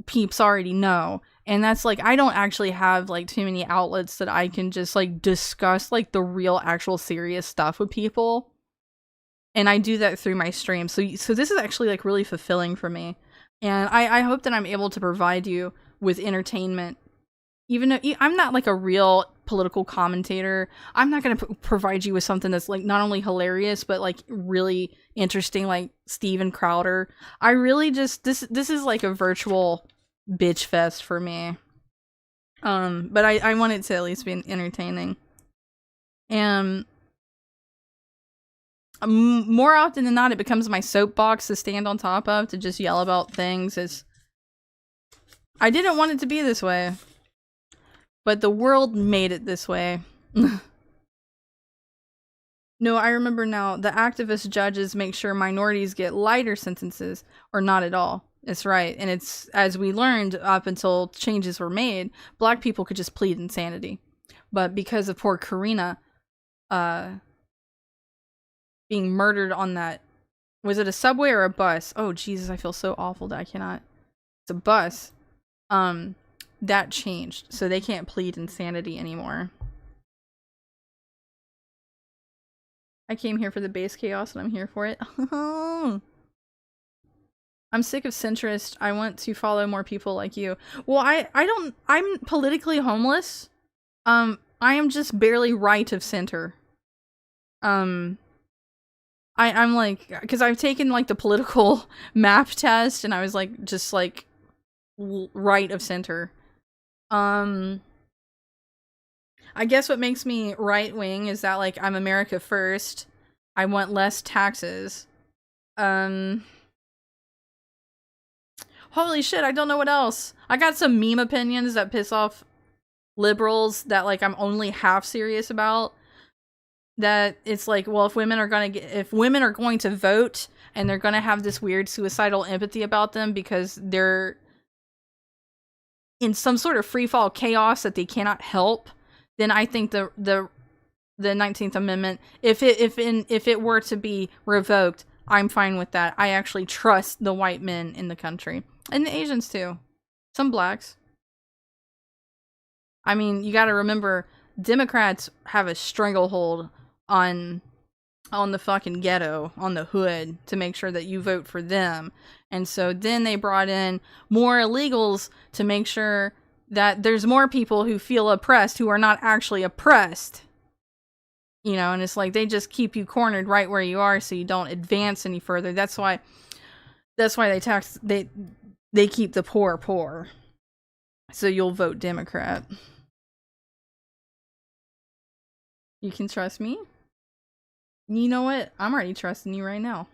peeps already know, And that's like, I don't actually have like too many outlets that I can just like discuss like the real actual serious stuff with people. And I do that through my stream. So this is actually like really fulfilling for me. And I hope that I'm able to provide you with entertainment. Even though I'm not like a real political commentator, I'm not going to provide you with something that's like not only hilarious, but like really interesting, like Steven Crowder. I really just, this is like a virtual bitch fest for me. But I want it to at least be entertaining. And more often than not, it becomes my soapbox to stand on top of, to just yell about things. I didn't want it to be this way, but the world made it this way. No, I remember now. The activist judges make sure minorities get lighter sentences, or not at all. That's right. And it's, as we learned up until changes were made, black people could just plead insanity. But because of poor Karina being murdered on that, was it a subway or a bus? Oh, Jesus, I feel so awful that I cannot. It's a bus. That changed. So they can't plead insanity anymore. I came here for the base chaos and I'm here for it. I'm sick of centrist. I want to follow more people like you. Well, I'm politically homeless. I am just barely right of center. I'm like, because I've taken like the political map test and I was like, just like right of center. I guess what makes me right wing is that like I'm America first. I want less taxes. Holy shit, I don't know what else. I got some meme opinions that piss off liberals that like I'm only half serious about. That it's like, well, if women are going to vote and they're going to have this weird suicidal empathy about them because they're in some sort of free fall chaos that they cannot help, then I think the 19th Amendment, if it were to be revoked, I'm fine with that. I actually trust the white men in the country. And the Asians too. Some blacks. I mean, you gotta remember, Democrats have a stranglehold on the fucking ghetto, on the hood, to make sure that you vote for them. And so then they brought in more illegals to make sure that there's more people who feel oppressed who are not actually oppressed. You know, and it's like they just keep you cornered right where you are so you don't advance any further. That's why they keep the poor poor. So you'll vote Democrat. You can trust me? You know what? I'm already trusting you right now.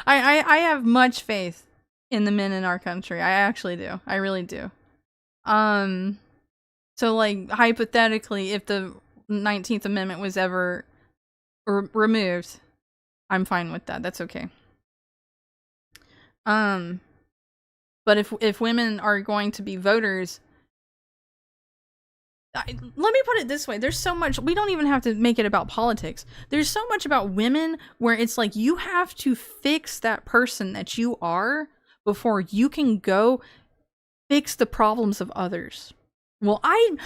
I have much faith in the men in our country. I actually do. I really do. So like hypothetically, if the 19th Amendment was ever removed, I'm fine with that. That's okay. But if women are going to be voters, let me put it this way. There's so much, we don't even have to make it about politics. There's so much about women where it's like you have to fix that person that you are before you can go fix the problems of others. Well, I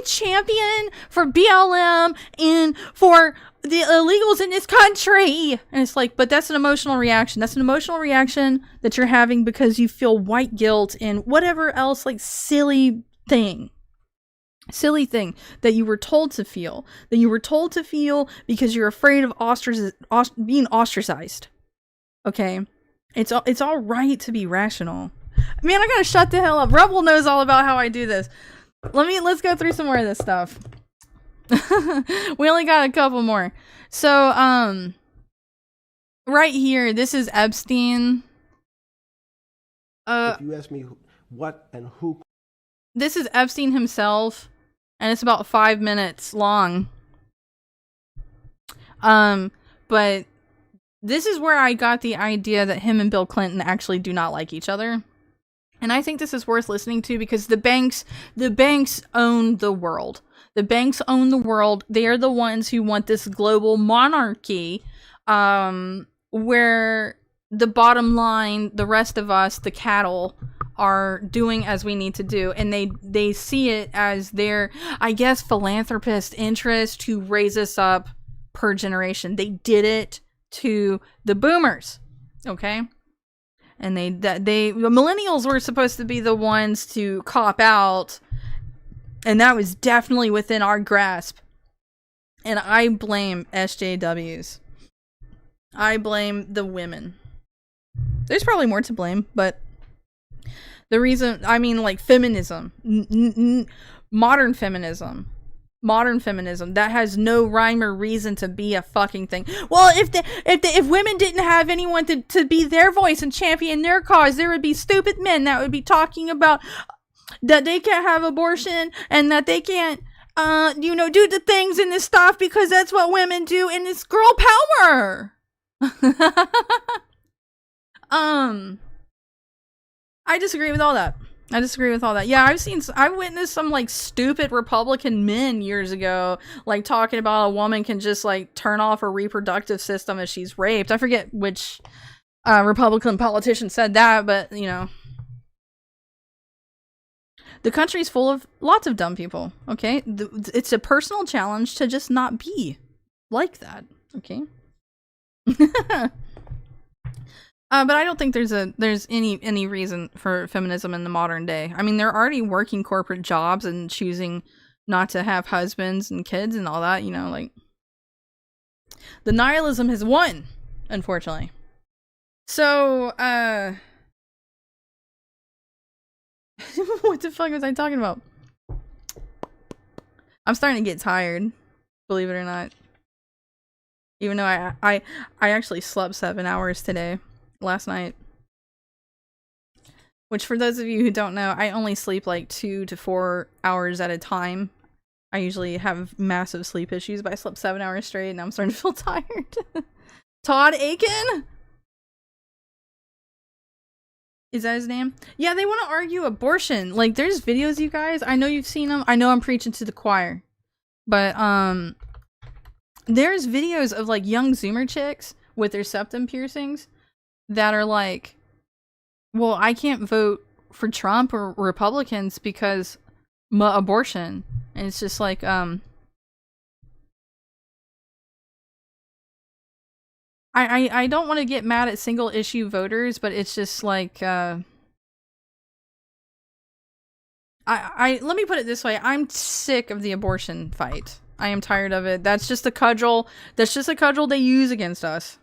champion for BLM and for the illegals in this country. And it's like, but that's an emotional reaction. That's an emotional reaction that you're having because you feel white guilt and whatever else, like silly thing that you were told to feel. That you were told to feel because you're afraid of being ostracized. Okay? It's all right to be rational. Man, I gotta shut the hell up. Rebel knows all about how I do this. Let's go through some more of this stuff. We only got a couple more. So, right here, this is Epstein. If you ask me what and who. This is Epstein himself, and it's about 5 minutes long. But this is where I got the idea that him and Bill Clinton actually do not like each other. And I think this is worth listening to because the banks own the world. The banks own the world. They are the ones who want this global monarchy, where the bottom line, the rest of us, the cattle, are doing as we need to do, and they see it as their, I guess, philanthropist interest to raise us up per generation. They did it to the boomers, okay? And the millennials were supposed to be the ones to cop out, and that was definitely within our grasp. And I blame SJWs. I blame the women. There's probably more to blame, but the reason, I mean, like feminism, modern feminism, that has no rhyme or reason to be a fucking thing. Well, if women didn't have anyone to be their voice and champion their cause, there would be stupid men that would be talking about that they can't have abortion and that they can't, do the things and this stuff because that's what women do and it's girl power. I disagree with all that. Yeah, I witnessed some like stupid Republican men years ago, like talking about a woman can just like turn off her reproductive system if she's raped. I forget which Republican politician said that, but the country's full of lots of dumb people. Okay, it's a personal challenge to just not be like that. Okay. But I don't think there's any reason for feminism in the modern day. I mean, they're already working corporate jobs and choosing not to have husbands and kids and all that, like the nihilism has won, unfortunately. So, what the fuck was I talking about? I'm starting to get tired, believe it or not. Even though I actually slept 7 hours today. Last night, which for those of you who don't know, I only sleep like 2 to 4 hours at a time. I usually have massive sleep issues, but I slept 7 hours straight and I'm starting to feel tired. Todd Aiken? Is that his name? Yeah, they want to argue abortion. Like, there's videos, you guys. I know you've seen them. I know I'm preaching to the choir. But, there's videos of like young Zoomer chicks with their septum piercings that are like, well, I can't vote for Trump or Republicans because abortion. And it's just like, I don't want to get mad at single issue voters, but it's just like, let me put it this way. I'm sick of the abortion fight. I am tired of it. That's just a cudgel. That's just a cudgel they use against us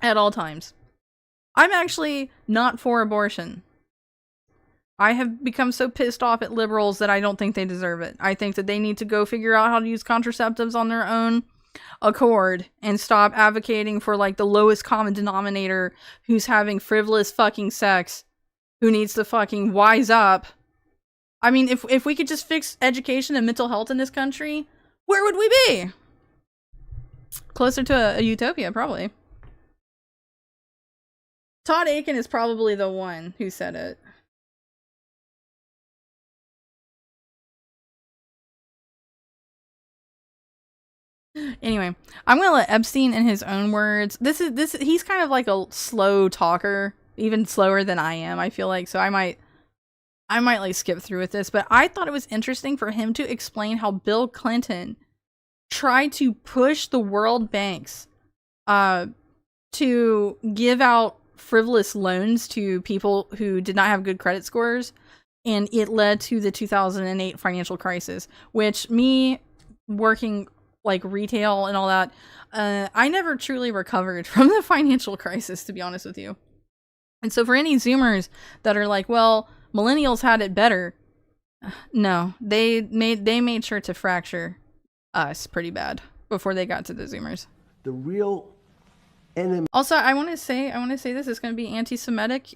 at all times. I'm actually not for abortion. I have become so pissed off at liberals that I don't think they deserve it. I think that they need to go figure out how to use contraceptives on their own accord and stop advocating for like the lowest common denominator who's having frivolous fucking sex, who needs to fucking wise up. I mean, if we could just fix education and mental health in this country, where would we be? Closer to a utopia, probably. Todd Aiken is probably the one who said it. Anyway, I'm gonna let Epstein in his own words. He's kind of like a slow talker, even slower than I am, I feel like, so I might like skip through with this, but I thought it was interesting for him to explain how Bill Clinton tried to push the world banks to give out frivolous loans to people who did not have good credit scores, and it led to the 2008 financial crisis, which, me working like retail and all that, I never truly recovered from the financial crisis, to be honest with you. And so for any Zoomers that are like, well, millennials had it better, no, they made sure to fracture us pretty bad before they got to the Zoomers. The real enemy. Also, I want to say this is going to be anti-Semitic,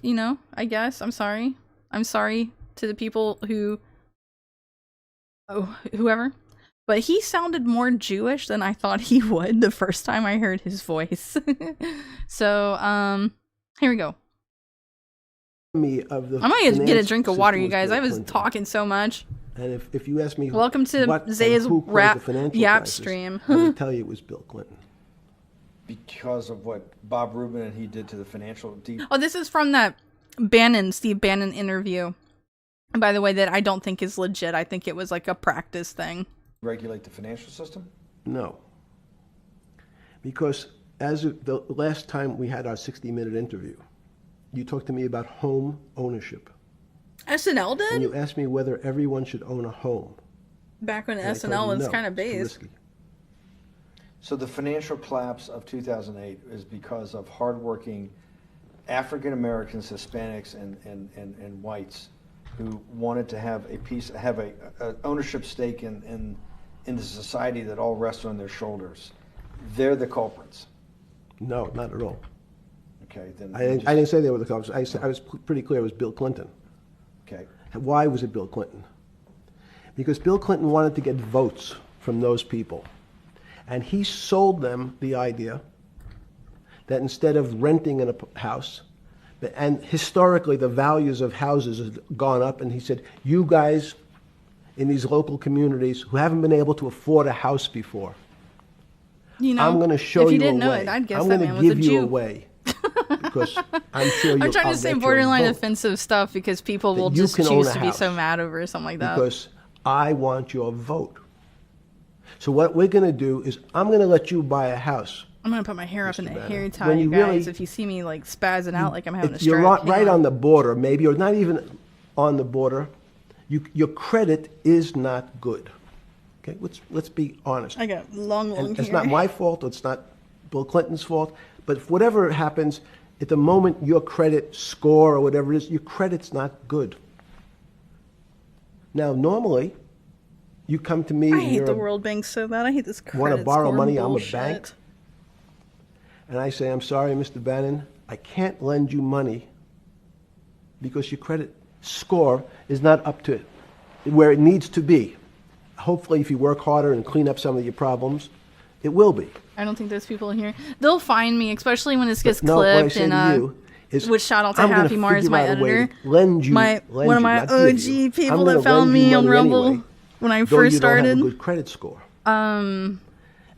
I guess. I'm sorry to the people whoever, but he sounded more Jewish than I thought he would the first time I heard his voice. So, here we go. Of the I'm gonna get a drink of water, you guys. I was talking so much. And if you ask me, welcome to Zay's rap yap stream. I would tell you it was Bill Clinton. Because of what Bob Rubin and he did to the financial Oh, this is from that Steve Bannon interview. And by the way, that I don't think is legit. I think it was like a practice thing. Regulate the financial system? No. Because as of the last time we had our 60-minute interview, you talked to me about home ownership. SNL did? And you asked me whether everyone should own a home. Back when And I told SNL you was no, kind of it's too based. risky. So the financial collapse of 2008 is because of hardworking African Americans, Hispanics, and whites who wanted to have a ownership stake in the society that all rests on their shoulders. They're the culprits. No, not at all. Okay, then I didn't say they were the culprits. I was pretty clear it was Bill Clinton. Okay. Why was it Bill Clinton? Because Bill Clinton wanted to get votes from those people. And he sold them the idea that instead of renting in a house, and historically the values of houses have gone up, and he said, you guys in these local communities who haven't been able to afford a house before, You know, I'm going to show if you you didn't a know way. it, I'd guess I'm that going man to was a give you Jew. a way. Because I'm sure I'm trying I'll to say get your borderline vote. offensive stuff because people That will you just can own choose a to be so house. mad over something like that. Because I want your vote. So what we're going to do is I'm going to let you buy a house. I'm gonna put my hair up in a Bannon. hair tie, When you you guys. really- If you see me like spazzing out like I'm having a If you're stroke, right on the border, maybe, or not even on the border, your credit is not good. Okay, let's be honest. I got long And hair. it's not my fault. It's not Bill Clinton's fault. But if whatever happens, at the moment your credit score or whatever it is, your credit's not good. Now, normally, you come to me I and hate you're the World Bank so bad. I hate this credit want to borrow score money, bullshit. I'm a bank. And I say, I'm sorry, Mr. Bannon, I can't lend you money because your credit score is not up to where it needs to be. Hopefully, if you work harder and clean up some of your problems, it will be. I don't think there's people in here. They'll find me, especially when this gets No, what I clipped. say to And you is, which shout out to I'm gonna Happy Mars, figure my out a way to editor, lend you, one of my not give OG you. people I'm that gonna found lend you me on money Rumble anyway, when I though first you don't have started. a good credit score.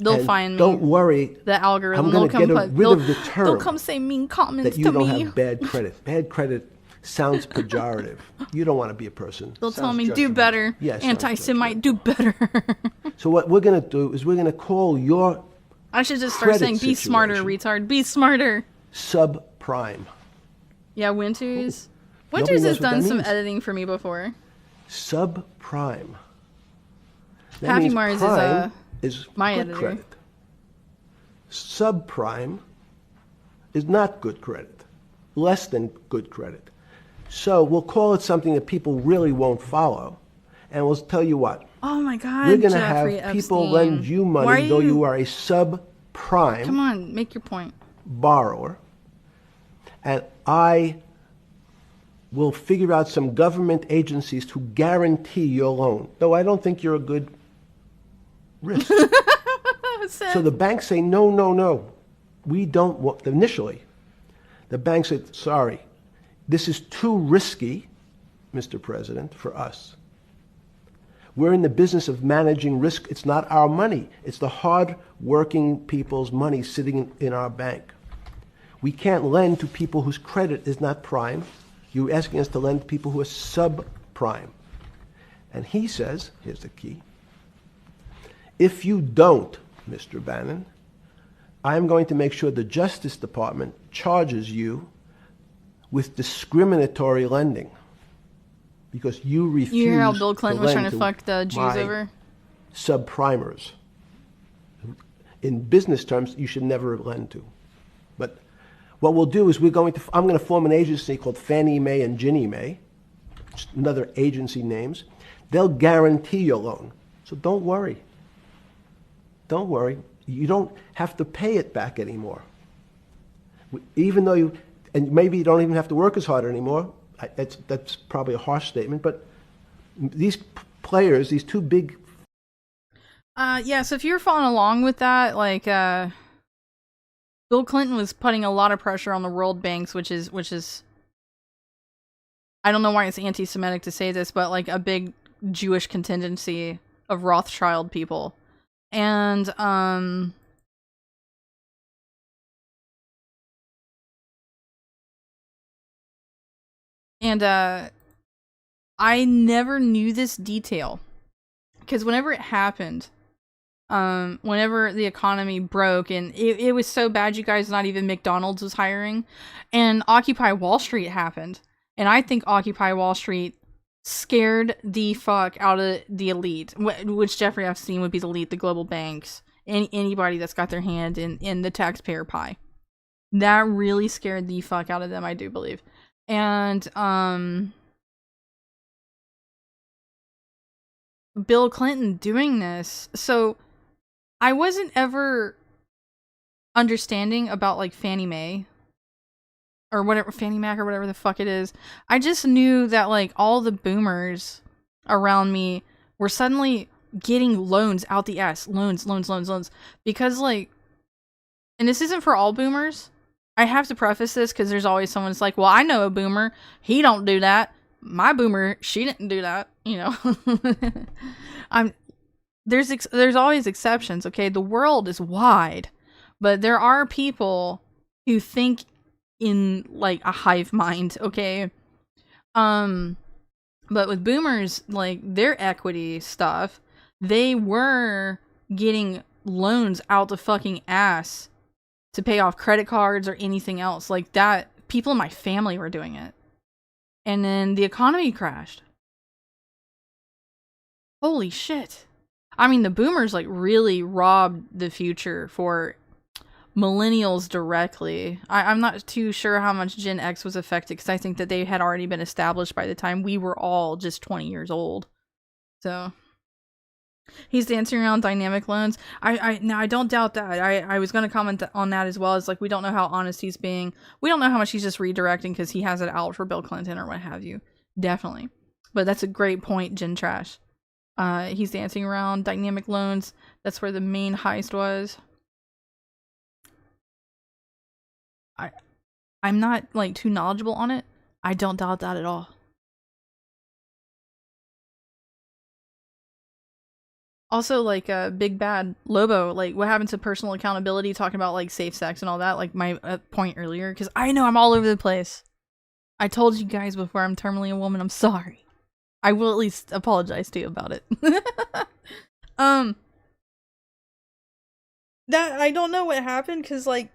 They'll And find me. Don't worry. The algorithm. I'm They'll going to come get rid of the They'll term come say mean comments that you to don't me. have bad credit. Bad credit sounds pejorative. You don't want to be a person. They'll tell Sounds me do judgmental. better. Yes, Anti-Semite, do better. So what we're going to do is we're going to call your I should just start credit saying, "Be smarter, situation retard. Be smarter." subprime. Yeah, Winters. Nobody Winters knows has what that done some means. editing for me before. Subprime. That Happy means Mars prime is my good editor. credit. Subprime is not good credit, less than good credit. So we'll call it something that people really won't follow, and we'll tell you what. Oh my God, We're going to Jeffrey have people Epstein. lend you Why money, are though you are a subprime Come on, make your point. borrower, and I will figure out some government agencies to guarantee your loan, though I don't think you're a good risk. So the banks say, no, no, no, we don't want, initially, the bank said, sorry, this is too risky, Mr. President, for us. We're in the business of managing risk. It's not our money. It's the hard-working people's money sitting in our bank. We can't lend to people whose credit is not prime. You're asking us to lend to people who are subprime. And he says, here's the key, if you don't, Mr. Bannon, I'm going to make sure the Justice Department charges you with discriminatory lending because you refuse You hear how Bill Clinton was lend trying to fuck the Jews my over? subprimers. In business terms, you should never lend to. But what we'll do is I'm going to form an agency called Fannie Mae and Ginnie Mae, just another agency names. They'll guarantee your loan. So don't worry. Don't worry. You don't have to pay it back anymore. Even though and maybe you don't even have to work as hard anymore. That's probably a harsh statement, but these players, these two big. Yeah. So if you're following along with that, like, Bill Clinton was putting a lot of pressure on the world banks, which is. I don't know why it's anti-Semitic to say this, but like a big Jewish contingency of Rothschild people. And And I never knew this detail. Because whenever it happened, whenever the economy broke, and it was so bad, you guys, not even McDonald's was hiring, and Occupy Wall Street happened. And I think Occupy Wall Street scared the fuck out of the elite, which Jeffrey Epstein would be the elite, the global banks, anybody that's got their hand in the taxpayer pie. That really scared the fuck out of them, I do believe. And Bill Clinton doing this, so I wasn't ever understanding about like Fannie Mae or whatever, Fannie Mac or whatever the fuck it is. I just knew that like all the boomers around me were suddenly getting loans out the ass. Loans. Because like, and this isn't for all boomers. I have to preface this because there's always someone that's like, well, I know a boomer. He don't do that. My boomer, she didn't do that. You know, there's always exceptions. Okay. The world is wide, but there are people who think in like a hive mind, okay? But with boomers, like their equity stuff, they were getting loans out the fucking ass to pay off credit cards or anything else like that. People in my family were doing it. And then the economy crashed. Holy shit. I mean, the boomers like really robbed the future for millennials directly. I'm not too sure how much Gen X was affected because I think that they had already been established by the time we were all just 20 years old. So he's dancing around dynamic loans. I don't doubt that. I was going to comment on that as well. As like, we don't know how honest he's being. We don't know how much he's just redirecting because he has it out for Bill Clinton or what have you. Definitely. But that's a great point, Gen Trash. He's dancing around dynamic loans. That's where the main heist was. I'm not like too knowledgeable on it. I don't doubt that at all. Also, like Big Bad Lobo, like what happened to personal accountability, talking about like safe sex and all that, like my point earlier, because I know I'm all over the place. I told you guys before, I'm terminally a woman. I'm sorry. I will at least apologize to you about it. That I don't know what happened, because like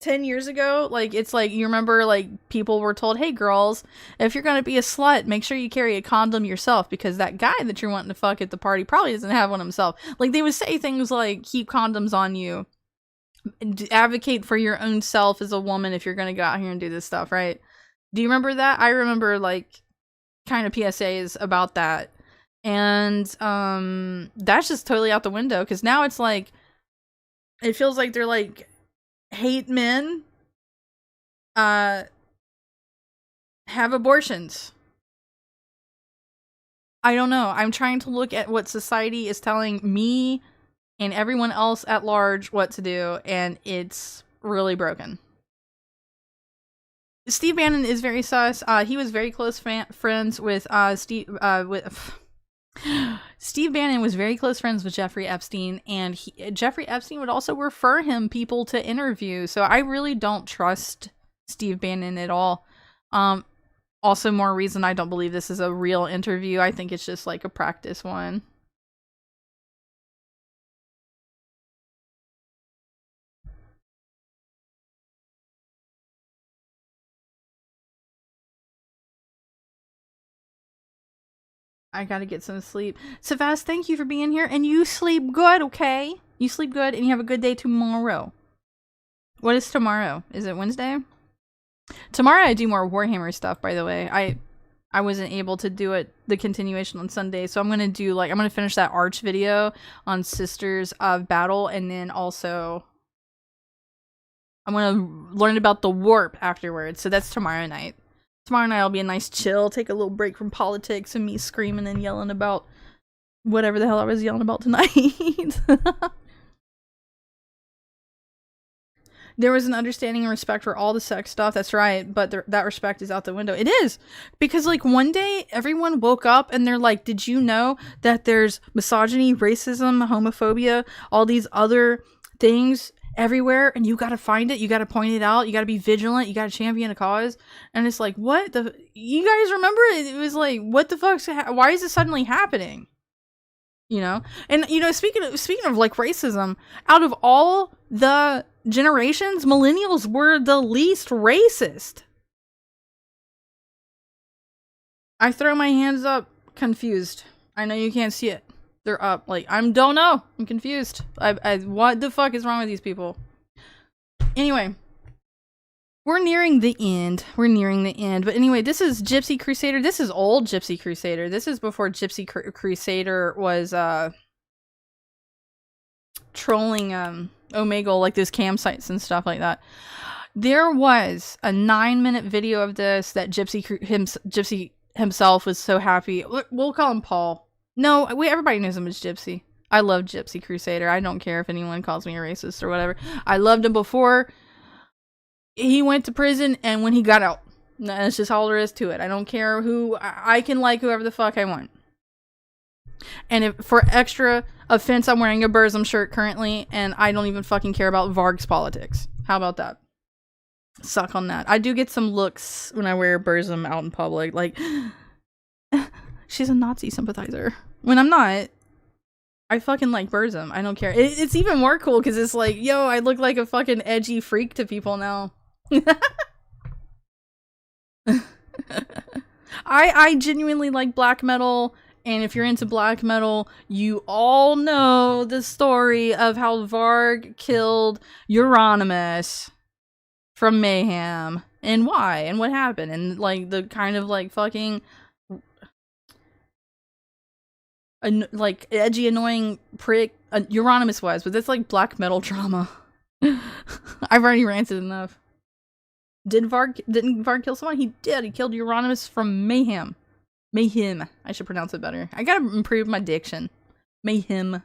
10 years ago, like it's like, you remember like people were told, hey girls, if you're gonna be a slut, make sure you carry a condom yourself, because that guy that you're wanting to fuck at the party probably doesn't have one himself. Like they would say things like, keep condoms on you, advocate for your own self as a woman if you're gonna go out here and do this stuff, right? Do you remember that? I remember like kind of PSAs about that, and that's just totally out the window, because now it's like, it feels like they're like, hate men, have abortions. I don't know. I'm trying to look at what society is telling me and everyone else at large what to do, and it's really broken. Steve Bannon is very sus. He was very close friends with Steve Bannon was very close friends with Jeffrey Epstein, and Jeffrey Epstein would also refer him people to interview. So I really don't trust Steve Bannon at all. Also, more reason I don't believe this is a real interview. I think it's just like a practice one. I gotta get some sleep. Savas, thank you for being here. And you sleep good, okay? You sleep good and you have a good day tomorrow. What is tomorrow? Is it Wednesday? Tomorrow I do more Warhammer stuff, by the way. I wasn't able to do it, the continuation on Sunday. So I'm gonna do like, I'm gonna finish that Arch video on Sisters of Battle, and then also I'm gonna learn about the warp afterwards. So that's tomorrow night. Tomorrow night will be a nice chill, take a little break from politics and me screaming and yelling about whatever the hell I was yelling about tonight. There was an understanding and respect for all the sex stuff, that's right, but that respect is out the window. It is! Because, like, one day, everyone woke up and they're like, did you know that there's misogyny, racism, homophobia, all these other things everywhere, and you gotta find it, you gotta point it out, you gotta be vigilant, you gotta champion a cause. And it's like, what the, you guys remember it was like, what the fuck's why is this suddenly happening? You know? And you know, speaking of like racism, out of all the generations, millennials were the least racist. I throw my hands up, confused. I know you can't see it. They're up. Like, don't know. I'm confused. What the fuck is wrong with these people? Anyway. We're nearing the end. But anyway, this is Gypsy Crusader. This is old Gypsy Crusader. This is before Gypsy Crusader was, trolling, Omegle, like those campsites and stuff like that. There was a 9-minute video of this that Gypsy himself was so happy. We'll call him Paul. No, everybody knows him as Gypsy. I love Gypsy Crusader. I don't care if anyone calls me a racist or whatever. I loved him before he went to prison and when he got out. That's just all there is to it. I don't care who. I can like whoever the fuck I want. And if for extra offense, I'm wearing a Burzum shirt currently, and I don't even fucking care about Varg's politics. How about that? Suck on that. I do get some looks when I wear Burzum out in public, like, she's a Nazi sympathizer. When I'm not, I fucking like Burzum. I don't care. It's even more cool because it's like, yo, I look like a fucking edgy freak to people now. I genuinely like black metal, and if you're into black metal, you all know the story of how Varg killed Euronymous from Mayhem, and why, and what happened, and like the kind of like fucking like edgy, annoying prick Euronymous was, but that's like black metal drama. I've already ranted enough. Didn't Varg kill someone? He did. He killed Euronymous from Mayhem. Mayhem. I should pronounce it better. I gotta improve my diction. Mayhem.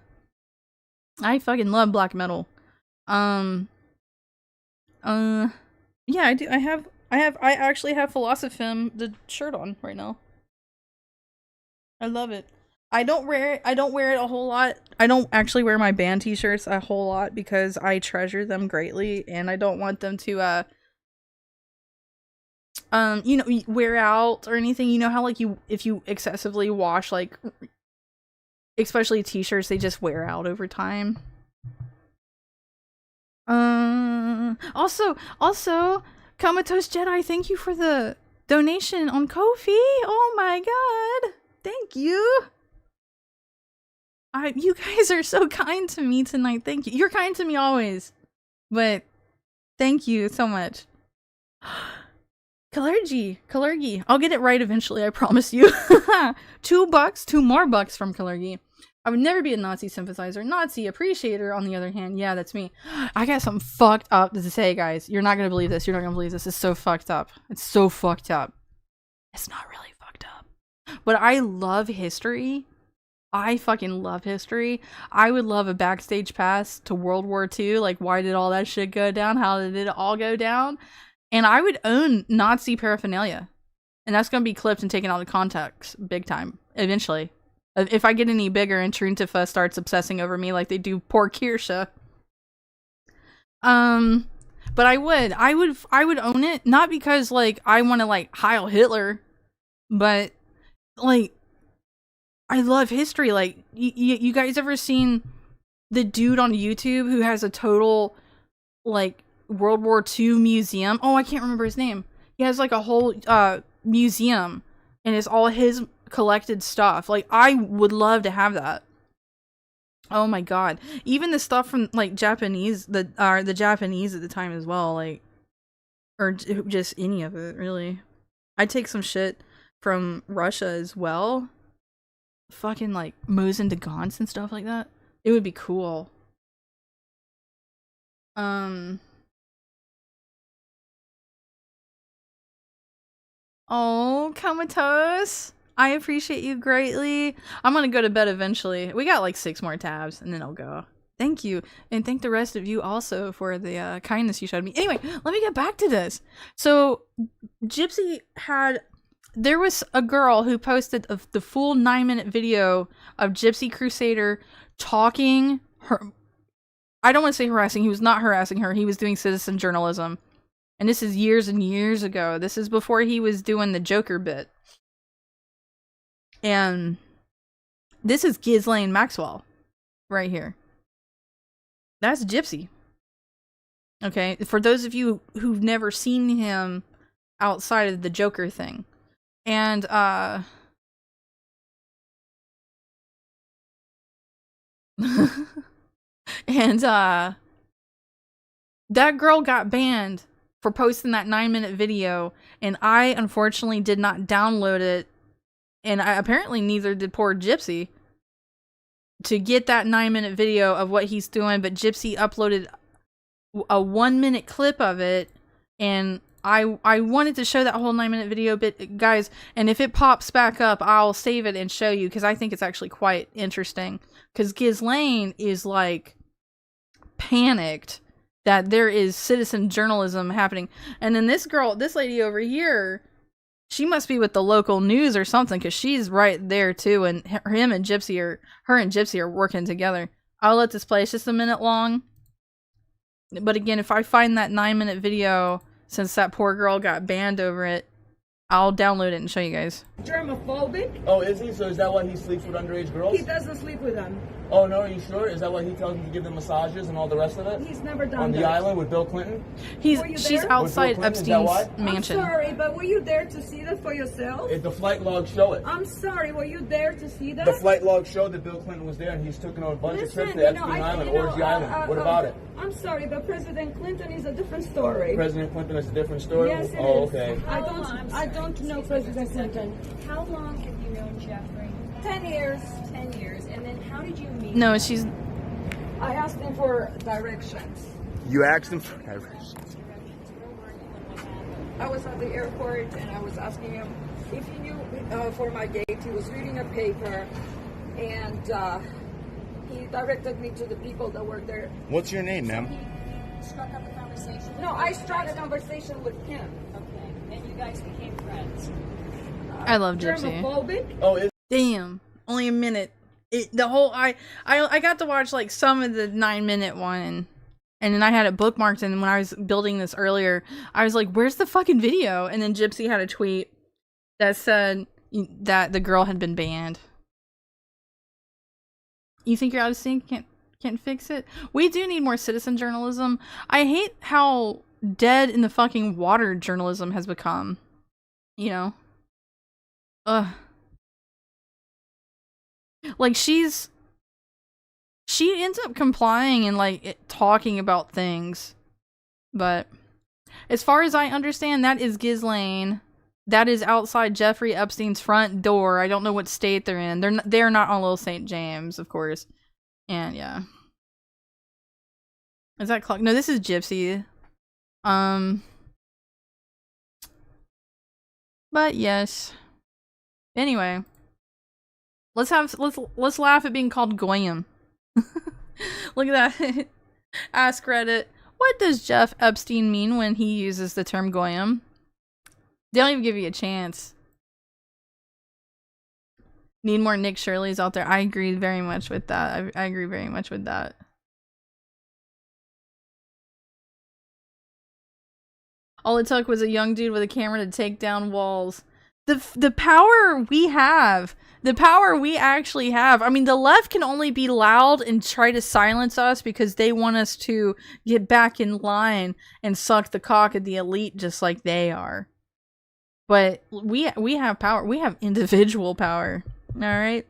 I fucking love black metal. Yeah, I do. I actually have Philosophim, the shirt on right now. I love it. I don't wear it a whole lot. I don't actually wear my band t-shirts a whole lot because I treasure them greatly and I don't want them to you know, wear out or anything. You know how like if you excessively wash, like especially t-shirts, they just wear out over time. Also, Comatose Jedi, thank you for the donation on Ko-fi. Oh my god. Thank you. You guys are so kind to me tonight. Thank you. You're kind to me always. But thank you so much. Kalergi. I'll get it right eventually, I promise you. $2, 2 more bucks from Kalergi. I would never be a Nazi sympathizer. Nazi appreciator, on the other hand. Yeah, that's me. I got something fucked up to say, guys. You're not gonna believe this. You're not gonna believe this. It's so fucked up. It's so fucked up. It's not really fucked up. But I love history. I fucking love history. I would love a backstage pass to World War II. Like, why did all that shit go down? How did it all go down? And I would own Nazi paraphernalia. And that's gonna be clipped and taken out of context big time. Eventually. If I get any bigger and Trintifa starts obsessing over me like they do poor Kirsche. But I would own it, not because like I want to like Heil Hitler, but like I love history. Like you guys ever seen the dude on YouTube who has a total like World War II museum? Oh, I can't remember his name. He has like a whole museum and it's all his collected stuff. Like I would love to have that. Oh my god. Even the stuff from like Japanese, the Japanese at the time as well, like, or just any of it really. I'd take some shit from Russia as well. Fucking like Mosin Nagants and stuff like that. It would be cool. Oh, Comatose. I appreciate you greatly. I'm gonna go to bed eventually. We got like 6 more tabs and then I'll go. Thank you. And thank the rest of you also for the kindness you showed me. Anyway, let me get back to this. So, Gypsy there was a girl who posted the full 9-minute video of Gypsy Crusader talking I don't want to say harassing. He was not harassing her. He was doing citizen journalism. And this is years and years ago. This is before he was doing the Joker bit. And this is Ghislaine Maxwell right here. That's Gypsy. Okay, for those of you who've never seen him outside of the Joker thing. And, and, that girl got banned for posting that 9-minute video, and I unfortunately did not download it, and apparently neither did poor Gypsy, to get that 9-minute video of what he's doing, but Gypsy uploaded a 1-minute clip of it, and I wanted to show that whole 9-minute video, but guys, and if it pops back up, I'll save it and show you, because I think it's actually quite interesting, because Ghislaine is like panicked that there is citizen journalism happening. And then this lady over here, she must be with the local news or something, because she's right there too, and her and Gypsy are working together. I'll let this play. It's just a minute long. But again, if I find that 9-minute video, since that poor girl got banned over it, I'll download it and show you guys. Germophobic? Oh, is he? So is that why he sleeps with underage girls? He doesn't sleep with them. Oh, no, are you sure? Is that why he tells them to give them massages and all the rest of it? He's never done On that. the island with Bill Clinton? She's there? outside Epstein's mansion. I'm sorry, but were you there to see that for yourself? The flight logs show it. I'm sorry, were you there to see that? The flight logs showed that Bill Clinton was there, and he's taken a bunch of trips to Epstein Island, Orgy Island. What about it? I'm sorry, but President Clinton is a different story. President Clinton is a different story? Yes, it is. Okay. I don't know President Clinton. How long have you known Jeffrey? 10 years. 10 years. And then how did you meet No, him? she's... I asked him for directions. You asked him for directions? I was at the airport and I was asking him if he knew for my gate. He was reading a paper and he directed me to the people that were there. What's your name, ma'am? Struck up a conversation? No, I struck a conversation with him. Okay. And you guys became friends? I love Gypsy. Germophobic? Damn. Only a minute. I got to watch like some of the 9-minute one, and then I had it bookmarked, and when I was building this earlier, I was like, where's the fucking video? And then Gypsy had a tweet that said that the girl had been banned. You think you're out of sync? Can't fix it? We do need more citizen journalism. I hate how dead in the fucking water journalism has become. You know? Ugh. Like, she ends up complying and, like, talking about things. But, as far as I understand, that is Ghislaine. That is outside Jeffrey Epstein's front door. I don't know what state they're in. They're not on Little St. James, of course. And, yeah. Is that clock? No, this is Gypsy. But, yes. Anyway. Let's laugh at being called Goyim. Look at that. Ask Reddit, what does Jeff Epstein mean when he uses the term Goyim? They don't even give you a chance. Need more Nick Shirleys out there. I agree very much with that. I agree very much with that. All it took was a young dude with a camera to take down walls. The power we have. The power we actually have. I mean, the left can only be loud and try to silence us because they want us to get back in line and suck the cock of the elite just like they are. But we have power. We have individual power. All right?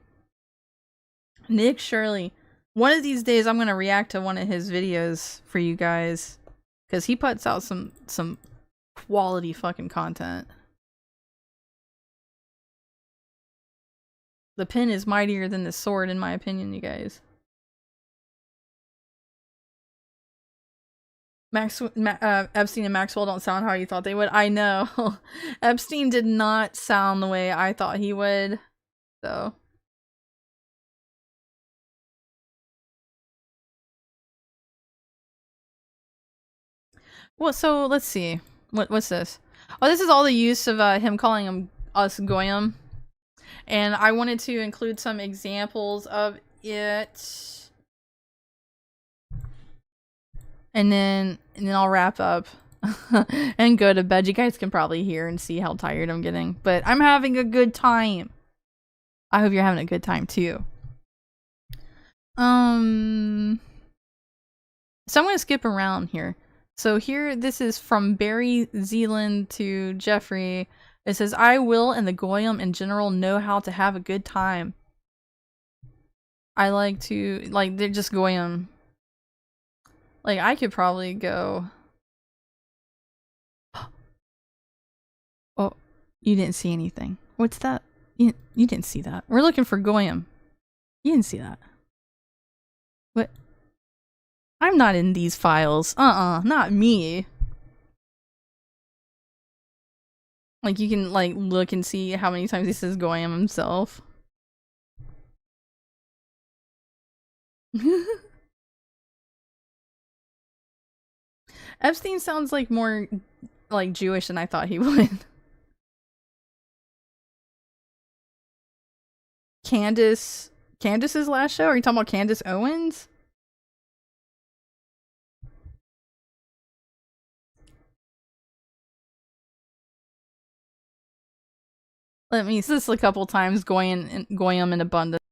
Nick Shirley. One of these days I'm going to react to one of his videos for you guys, because he puts out some quality fucking content. The pen is mightier than the sword, in my opinion, you guys. Epstein and Maxwell don't sound how you thought they would. I know. Epstein did not sound the way I thought he would. So. Well, so let's see. What's this? Oh, this is all the use of him calling us Goyim. And I wanted to include some examples of it. and then I'll wrap up and go to bed. You guys can probably hear and see how tired I'm getting, but I'm having a good time. I hope you're having a good time too. So I'm gonna skip around here. So here, this is from Barry Zealand to Jeffrey. It says, I will and the Goyim in general know how to have a good time. I like to, like, they're just Goyim. Like, I could probably go. Oh, you didn't see anything. What's that? You didn't see that. We're looking for Goyim. You didn't see that. What? I'm not in these files. Not me. Like, you can, like, look and see how many times he says Goyim himself. Epstein sounds like more, like, Jewish than I thought he would. Candace's last show? Are you talking about Candace Owens? Let me see this a couple times. Goyim in abundance.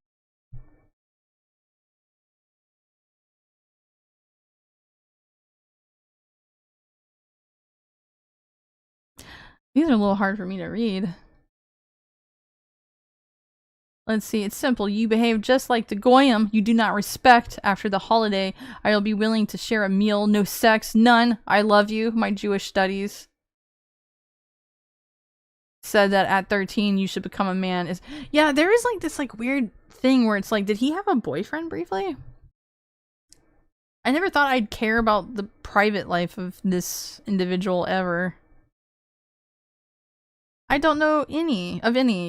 These are a little hard for me to read. Let's see, it's simple. You behave just like the Goyim you do not respect. After the holiday, I will be willing to share a meal. No sex, none. I love you. My Jewish studies said that at 13 you should become a man. Yeah, there is like this like weird thing where it's like, did he have a boyfriend briefly? I never thought I'd care about the private life of this individual ever. I don't know any.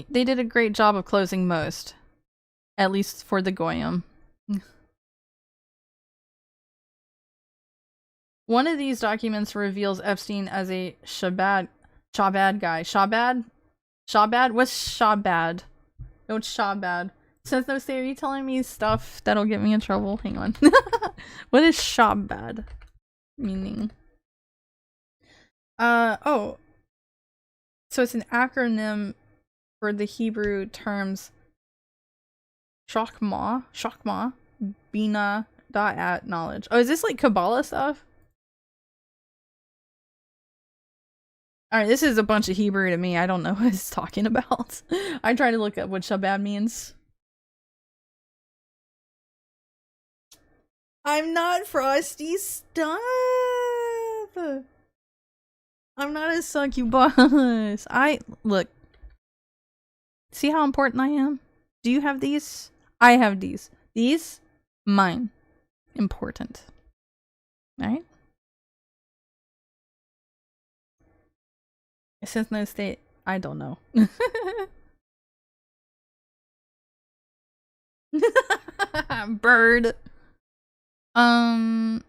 They did a great job of closing most. At least for the Goyim. One of these documents reveals Epstein as a Shabbat guy. Shabbat? What's Shabbat? No, it's Shabbat. Says no stay, are you telling me stuff that'll get me in trouble? Hang on. What is Shabbat meaning? Oh. So it's an acronym for the Hebrew terms Shachma, Bina, at knowledge. Oh, is this like Kabbalah stuff? Alright, this is a bunch of Hebrew to me. I don't know what it's talking about. I try to look up what Shabbat means. I'm not Frosty Stuff! I'm not a succubus. Look. See how important I am? Do you have these? I have these. These? Mine. Important. Alright? Since no state, I don't know. Bird. Oh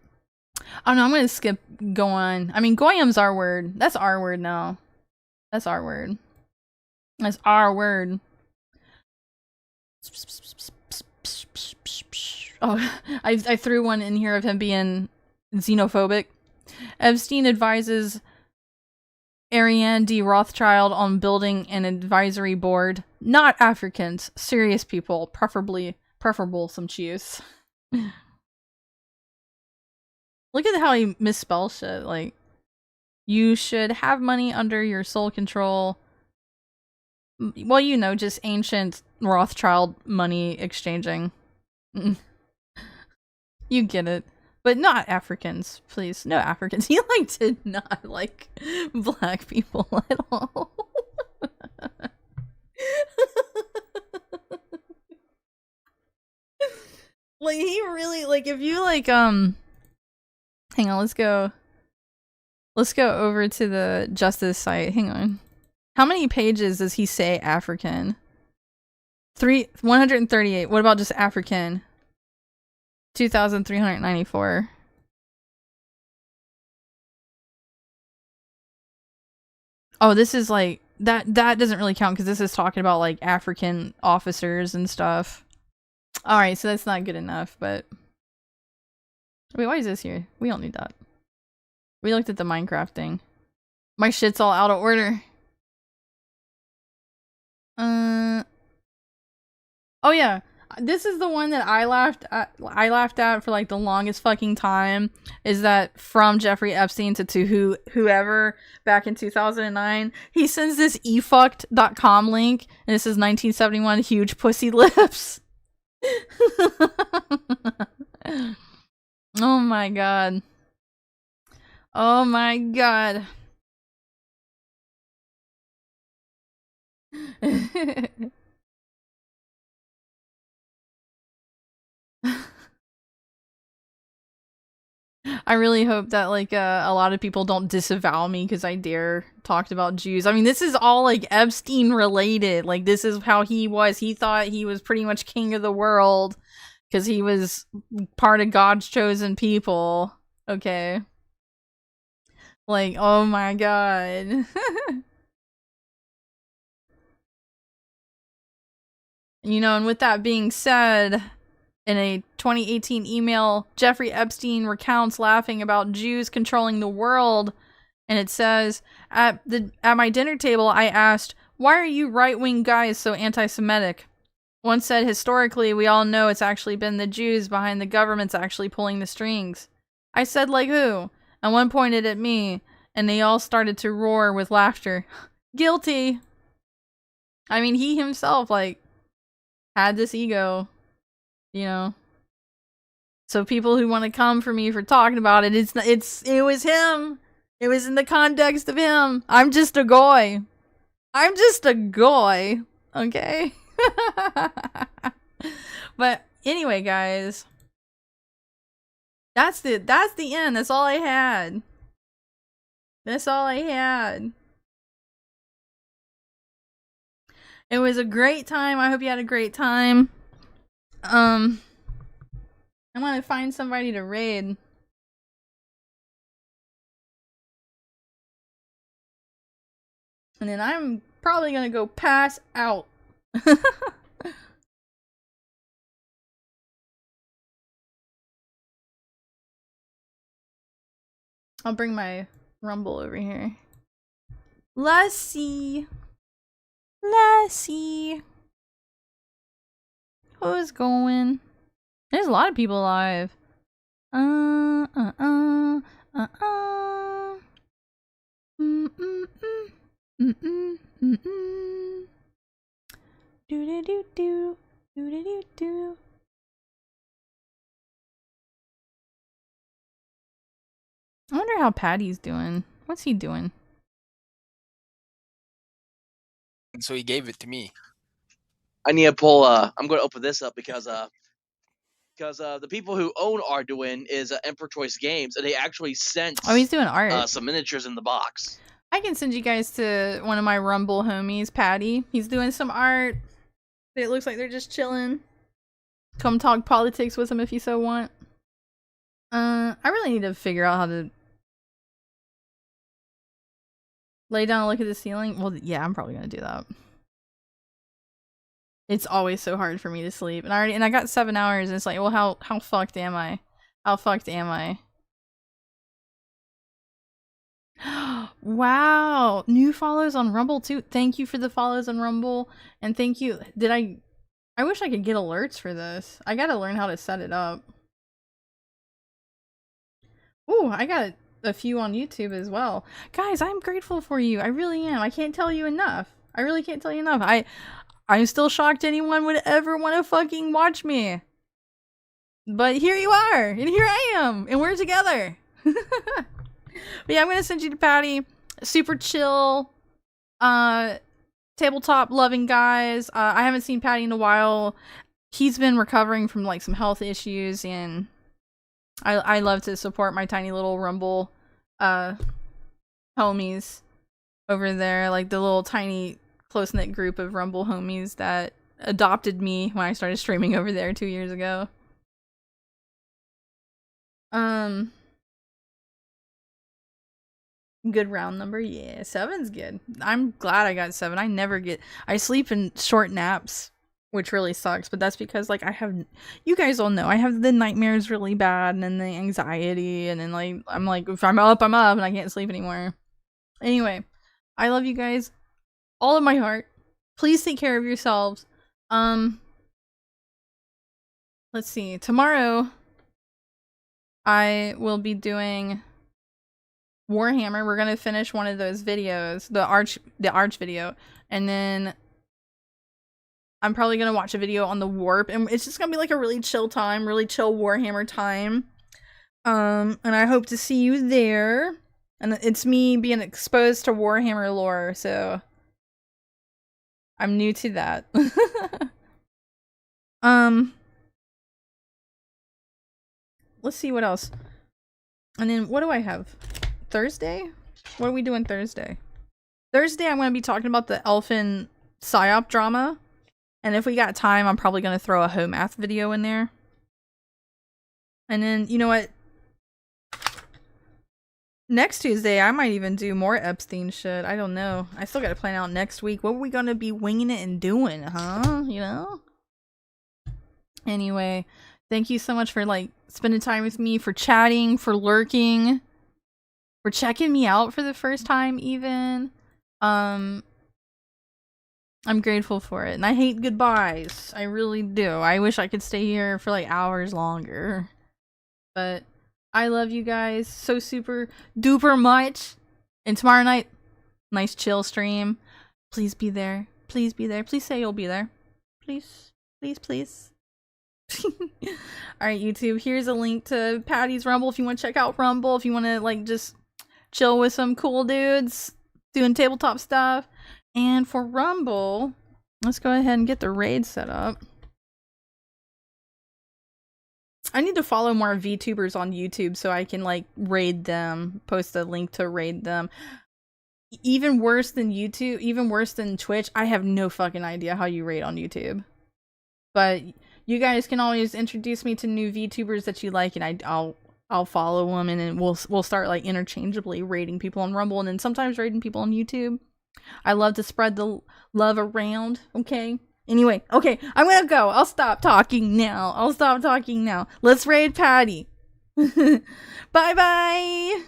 no, I'm gonna skip going. I mean, Goyim's our word. That's our word now. That's our word. That's our word. Oh, I threw one in here of him being xenophobic. Epstein advises Ariane D. Rothschild on building an advisory board. Not Africans. Serious people. Preferable some Chiefs. Look at how he misspells shit. Like, you should have money under your sole control. Well, you know, just ancient Rothschild money exchanging. You get it. But not Africans, please. No Africans. He did not like black people at all. Like, he really, like, if you, like, hang on, let's go over to the Justice site. Hang on. How many pages does he say African? 138. What about just African? 2,394. Oh, this is like that doesn't really count because this is talking about like African officers and stuff. All right, so that's not good enough, but Wait, why is this here? We don't need that. We looked at the Minecraft thing. My shit's all out of order. Oh yeah. This is the one that I laughed at for like the longest fucking time, is that from Jeffrey Epstein to whoever back in 2009, he sends this efucked.com link, and this is 1971 huge pussy lips. Oh my god. Oh my god. I really hope that like a lot of people don't disavow me because I dare talked about Jews. I mean, this is all like Epstein related. Like, this is how he was. He thought he was pretty much king of the world because he was part of God's chosen people. Okay. Like, oh my god. You know, and with that being said, in a 2018 email, Jeffrey Epstein recounts laughing about Jews controlling the world, and it says, at my dinner table, I asked, why are you right-wing guys so anti-Semitic? One said, historically, we all know it's actually been the Jews behind the government's actually pulling the strings. I said, like who? And one pointed at me, and they all started to roar with laughter. Guilty! I mean, he himself, like, had this ego. You know, so people who want to come for me for talking about it, it was him. It was in the context of him. I'm just a goy. I'm just a goy. Okay. But anyway, guys, that's the end. That's all I had. That's all I had. It was a great time. I hope you had a great time. I want to find somebody to raid. And then I'm probably gonna go pass out. I'll bring my Rumble over here. Lassie. Who's going? There's a lot of people live. Do. I wonder how Patty's doing. What's he doing? And so he gave it to me. I need to pull. I'm going to open this up because the people who own Arduin is Emperor Choice Games, and they actually sent. Oh, he's doing art. Some miniatures in the box. I can send you guys to one of my Rumble homies, Patty. He's doing some art. It looks like they're just chilling. Come talk politics with him if you so want. I really need to figure out how to lay down and look at the ceiling. Well, yeah, I'm probably gonna do that. It's always so hard for me to sleep, and I got 7 hours. And it's like, well, how fucked am I? How fucked am I? Wow, new follows on Rumble too. Thank you for the follows on Rumble, and thank you. I wish I could get alerts for this. I gotta learn how to set it up. Ooh, I got a few on YouTube as well. Guys, I'm grateful for you. I really am. I can't tell you enough. I really can't tell you enough. I'm still shocked anyone would ever want to fucking watch me. But here you are, and here I am, and we're together. But yeah, I'm gonna send you to Patty. Super chill, tabletop loving guys. I haven't seen Patty in a while. He's been recovering from like some health issues, and I love to support my tiny little Rumble homies over there, like the little tiny close-knit group of Rumble homies that adopted me when I started streaming over there 2 years ago. Good round number. Yeah, 7's good. I'm glad I got 7. I sleep in short naps which really sucks, but that's because like you guys all know I have the nightmares really bad and then the anxiety, and then like I'm like, if I'm up and I can't sleep anymore. Anyway, I love you guys all of my heart. Please take care of yourselves. Let's see, tomorrow I will be doing Warhammer. We're gonna finish one of those videos, the arch video, and then I'm probably gonna watch a video on the warp, and it's just gonna be like a really chill time, really chill Warhammer time. And I hope to see you there. And it's me being exposed to Warhammer lore, so I'm new to that. Let's see what else. And then what do I have? Thursday? What are we doing Thursday? Thursday I'm going to be talking about the Elfin PSYOP drama. And if we got time, I'm probably going to throw a home math video in there. And then, you know what? Next Tuesday, I might even do more Epstein shit. I don't know. I still got to plan out next week. What are we going to be winging it and doing, huh? You know? Anyway, thank you so much for, like, spending time with me, for chatting, for lurking, for checking me out for the first time, even. I'm grateful for it. And I hate goodbyes. I really do. I wish I could stay here for, like, hours longer. But I love you guys so super duper much. And tomorrow night, nice chill stream. Please be there. Please be there. Please say you'll be there. Please. Please, please. Alright, YouTube. Here's a link to Patty's Rumble if you want to check out Rumble. If you want to, like, just chill with some cool dudes doing tabletop stuff. And for Rumble, let's go ahead and get the raid set up. I need to follow more VTubers on YouTube so I can, like, raid them, post a link to raid them. Even worse than YouTube, even worse than Twitch, I have no fucking idea how you raid on YouTube. But you guys can always introduce me to new VTubers that you like, and I'll follow them, and then we'll start, like, interchangeably raiding people on Rumble, and then sometimes raiding people on YouTube. I love to spread the love around, okay? Anyway, okay, I'm gonna go. I'll stop talking now. Let's raid Patty. Bye-bye!